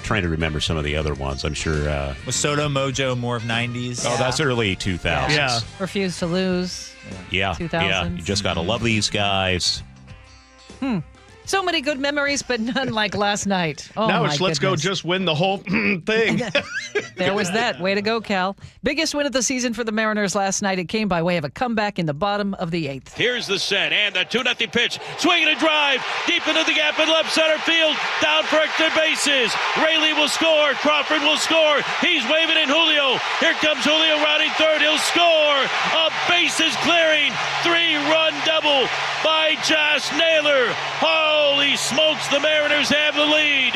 Trying to remember some of the other ones. I'm sure. Was Soto Mojo more of 90s? Oh, that's early 2000s. Yeah. Refuse to Lose. Yeah. 2000s. Yeah. You just got to love these guys. So many good memories, but none like last night. Oh, now my it's let's go goodness. just win the whole thing. There was that. Way to go, Cal. Biggest win of the season for the Mariners last night. It came by way of a comeback in the bottom of the 8th. Here's the set and the 2-0 pitch. Swinging a drive deep into the gap in left center field. Down for extra bases. Rayleigh will score. Crawford will score. He's waving in Julio. Here comes Julio rounding third. He'll score. A bases clearing. 3-run double by Josh Naylor. Holy smokes, the Mariners have the lead.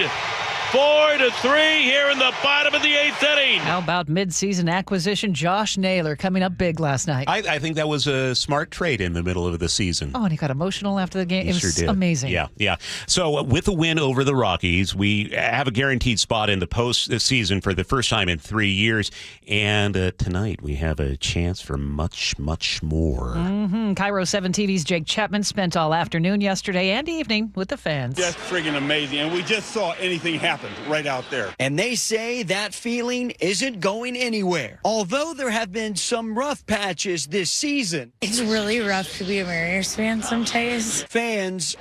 4-3 here in the bottom of the 8th inning. How about mid-season acquisition Josh Naylor coming up big last night? I think that was a smart trade in the middle of the season. Oh, and he got emotional after the game. He It was sure did. amazing. Yeah. So with the win over the Rockies, we have a guaranteed spot in the postseason for the first time in 3 years. And tonight we have a chance for much, much more. KIRO 7 TV's Jake Chapman spent all afternoon yesterday and evening with the fans. Just friggin' amazing. And we just saw anything happen right out there. And they say that feeling isn't going anywhere. Although there have been some rough patches this season. It's really rough to be a Mariners fan sometimes. Fans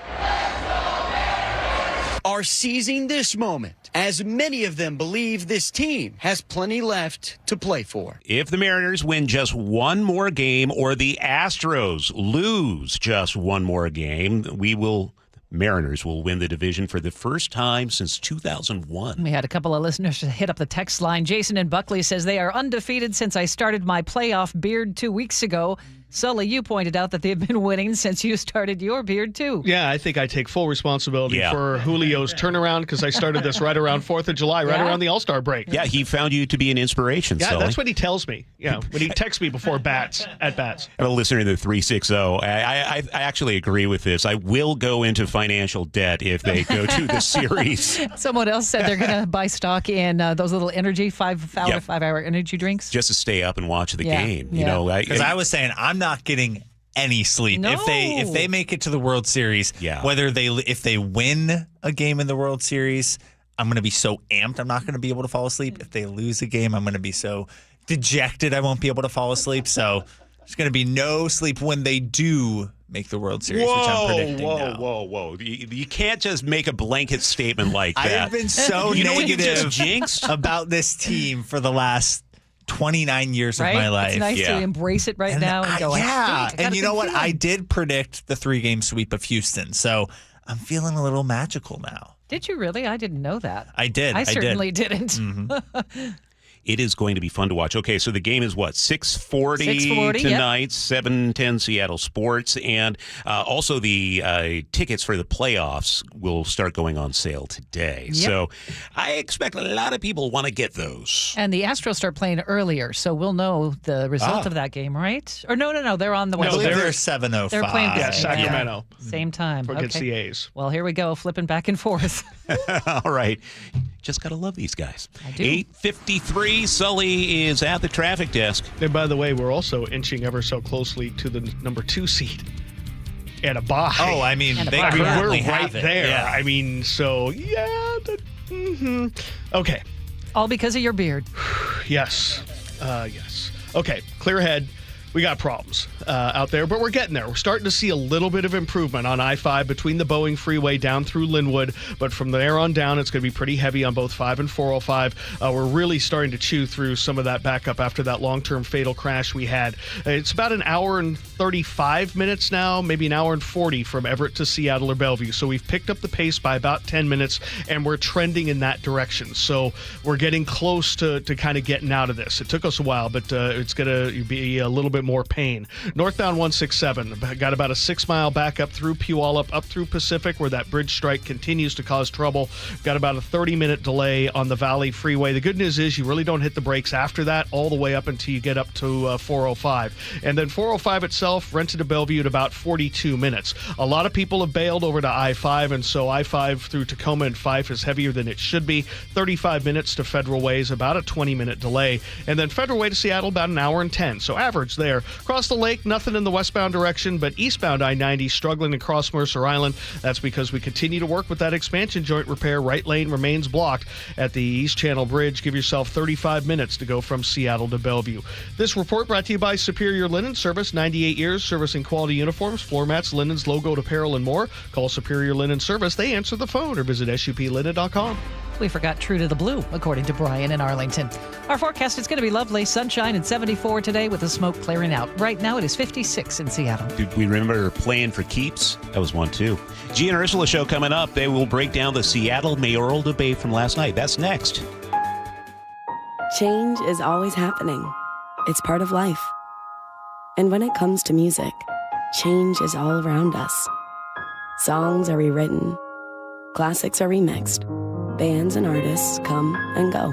are seizing this moment, as many of them believe this team has plenty left to play for. If the Mariners win just one more game or the Astros lose just one more game, Mariners will win the division for the first time since 2001. We had a couple of listeners hit up the text line. Jason in Buckley says they are undefeated since I started my playoff beard 2 weeks ago. Sully, you pointed out that they've been winning since you started your beard, too. Yeah, I think I take full responsibility for Julio's turnaround because I started this right around 4th of July, right around the All-Star break. Yeah, he found you to be an inspiration, Yeah, Sully. that's what he tells me. Yeah, when he texts me before bats. I have a listener in the 360. I actually agree with this. I will go into financial debt if they go to the series. Someone else said they're going to buy stock in those little energy, 5-hour energy drinks. Just to stay up and watch the game. You know, because I was saying I'm not getting any sleep No. if they make it to the World Series. If they win a game in the World Series, I'm going to be so amped I'm not going to be able to fall asleep. If they lose a game, I'm going to be so dejected I won't be able to fall asleep. So there's going to be no sleep when they do make the World Series, which I'm predicting now. Whoa. You can't just make a blanket statement like that. I have been so you know what you negative just jinxed? about this team for the last 29 years of my life. It's nice to embrace it right now and go, yeah. "Sweet, I got And a you good know what? feeling." I did predict the 3-game sweep of Houston, so I'm feeling a little magical now. Did you really? I didn't know that. I did. I certainly didn't. Mm-hmm. It is going to be fun to watch. Okay, so the game is what, 6:40 tonight, 7:10 Seattle Sports, and also the tickets for the playoffs will start going on sale today. Yep. So I expect a lot of people want to get those. And the Astros start playing earlier, so we'll know the result of that game, right? Or no, they're on the West Coast. They're 7:05. They're playing Sacramento. Same time. Against the A's. Well, here we go, flipping back and forth. All right. Just got to love these guys. I do. 8:53, Sully is at the traffic desk. And by the way, we're also inching ever so closely to the number 2 seed. And a bye. Oh, I mean, And a they bye. currently we're have right it. there. Yeah. I mean, so, Okay. All because of your beard. Yes. Yes. Okay. Clear ahead. We got problems out there, but we're getting there. We're starting to see a little bit of improvement on I-5 between the Boeing Freeway down through Linwood, but from there on down, it's going to be pretty heavy on both 5 and 405. We're really starting to chew through some of that backup after that long-term fatal crash we had. It's about an hour and 35 minutes now, maybe an hour and 40 from Everett to Seattle or Bellevue. So we've picked up the pace by about 10 minutes, and we're trending in that direction. So we're getting close to kind of getting out of this. It took us a while, but it's going to be a little bit more pain. Northbound 167 got about a 6-mile backup through Puyallup up through Pacific, where that bridge strike continues to cause trouble. Got about a 30-minute delay on the Valley Freeway. The good news is you really don't hit the brakes after that all the way up until you get up to 405. And then 405 itself rented to Bellevue at about 42 minutes. A lot of people have bailed over to I-5, and so I-5 through Tacoma and Fife is heavier than it should be. 35 minutes to Federal Way is about a 20-minute delay. And then Federal Way to Seattle about an hour and 10. So average there. Across the lake, nothing in the westbound direction, but eastbound I-90 struggling to cross Mercer Island. That's because we continue to work with that expansion joint repair. Right lane remains blocked at the East Channel Bridge. Give yourself 35 minutes to go from Seattle to Bellevue. This report brought to you by Superior Linen Service, 98 years servicing quality uniforms, floor mats, linens, logoed apparel, and more. Call Superior Linen Service. They answer the phone or visit suplinen.com. We forgot True to the Blue, according to Brian in Arlington. Our forecast is going to be lovely. Sunshine and 74 today with the smoke clearing out. Right now it is 56 in Seattle. Did we remember playing for keeps? That was one, too. G and Ursula show coming up. They will break down the Seattle mayoral debate from last night. That's next. Change is always happening. It's part of life. And when it comes to music, change is all around us. Songs are rewritten. Classics are remixed. Bands and artists come and go.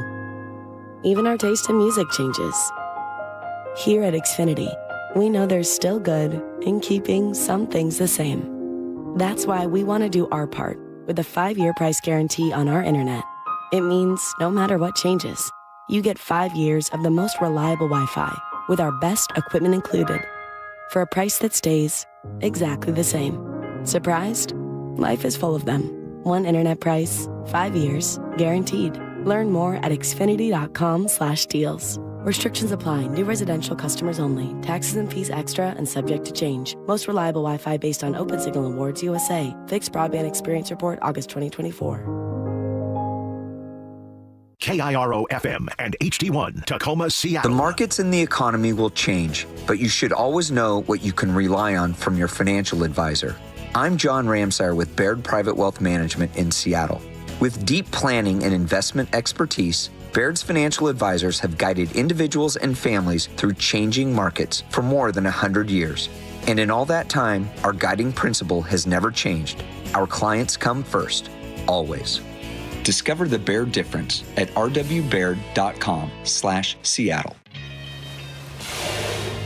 Even our taste in music changes. Here at Xfinity, we know there's still good in keeping some things the same. That's why we want to do our part with a 5-year price guarantee on our internet. It means no matter what changes, you get 5 years of the most reliable Wi-Fi with our best equipment included for a price that stays exactly the same. Surprised? Life is full of them. One internet price, 5 years, guaranteed. Learn more at xfinity.com/deals. Restrictions apply. New residential customers only. Taxes and fees extra and subject to change. Most reliable Wi-Fi based on Open Signal Awards USA. Fixed Broadband Experience Report, August 2024. KIRO FM and HD1, Tacoma, Seattle. The markets and the economy will change, but you should always know what you can rely on from your financial advisor. I'm John Ramsire with Baird Private Wealth Management in Seattle. With deep planning and investment expertise, Baird's financial advisors have guided individuals and families through changing markets for more than 100 years. And in all that time, our guiding principle has never changed. Our clients come first, always. Discover the Baird difference at rwbaird.com/Seattle.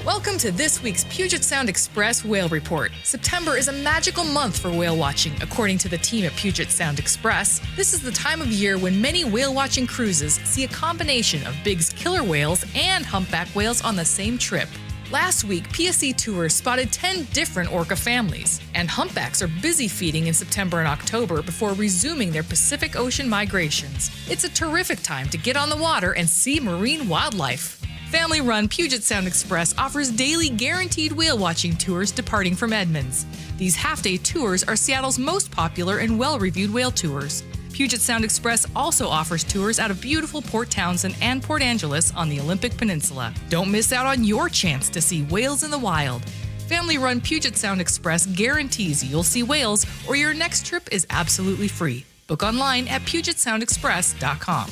Welcome to this week's Puget Sound Express Whale Report. September is a magical month for whale watching, according to the team at Puget Sound Express. This is the time of year when many whale watching cruises see a combination of Bigg's killer whales and humpback whales on the same trip. Last week, PSE Tours spotted 10 different orca families, and humpbacks are busy feeding in September and October before resuming their Pacific Ocean migrations. It's a terrific time to get on the water and see marine wildlife. Family-run Puget Sound Express offers daily guaranteed whale-watching tours departing from Edmonds. These half-day tours are Seattle's most popular and well-reviewed whale tours. Puget Sound Express also offers tours out of beautiful Port Townsend and Port Angeles on the Olympic Peninsula. Don't miss out on your chance to see whales in the wild. Family-run Puget Sound Express guarantees you'll see whales or your next trip is absolutely free. Book online at PugetSoundExpress.com.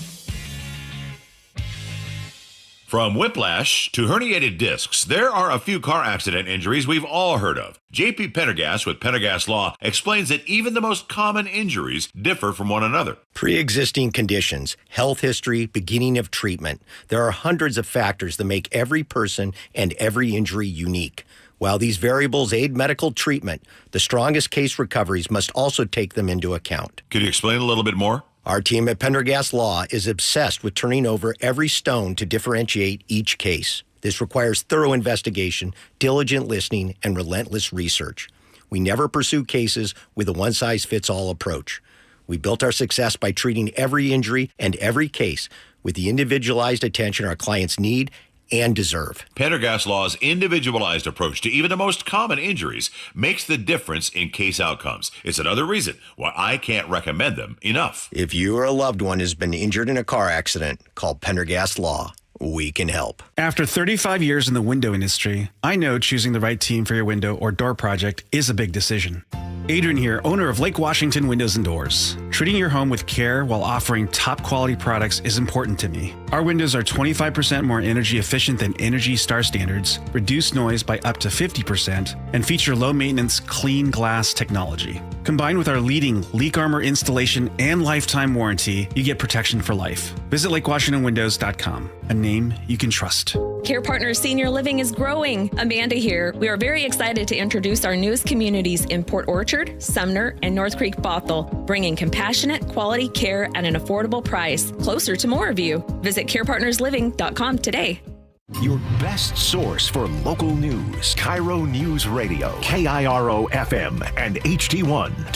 From whiplash to herniated discs, there are a few car accident injuries we've all heard of. JP Pendergast with Pendergast Law explains that even the most common injuries differ from one another. Pre-existing conditions, health history, beginning of treatment. There are hundreds of factors that make every person and every injury unique. While these variables aid medical treatment, the strongest case recoveries must also take them into account. Could you explain a little bit more? Our team at Pendergast Law is obsessed with turning over every stone to differentiate each case. This requires thorough investigation, diligent listening, and relentless research. We never pursue cases with a one-size-fits-all approach. We built our success by treating every injury and every case with the individualized attention our clients need and deserve. Pendergast Law's individualized approach to even the most common injuries makes the difference in case outcomes. It's another reason why I can't recommend them enough. If you or a loved one has been injured in a car accident, call Pendergast Law. We can help. After 35 years in the window industry, I know choosing the right team for your window or door project is a big decision. Adrian here, owner of Lake Washington Windows and Doors. Treating your home with care while offering top quality products is important to me. Our windows are 25% more energy efficient than Energy Star standards, reduce noise by up to 50%, and feature low maintenance clean glass technology. Combined with our leading leak armor installation and lifetime warranty, you get protection for life. Visit LakeWashingtonWindows.com, a name you can trust. Care Partners Senior Living is growing. Amanda here. We are very excited to introduce our newest communities in Port Orchard, Sumner, and North Creek Bothell, bringing compassionate, quality care at an affordable price, closer to more of you. Visit carepartnersliving.com today. Your best source for local news. KIRO News Radio, KIRO FM and HD1.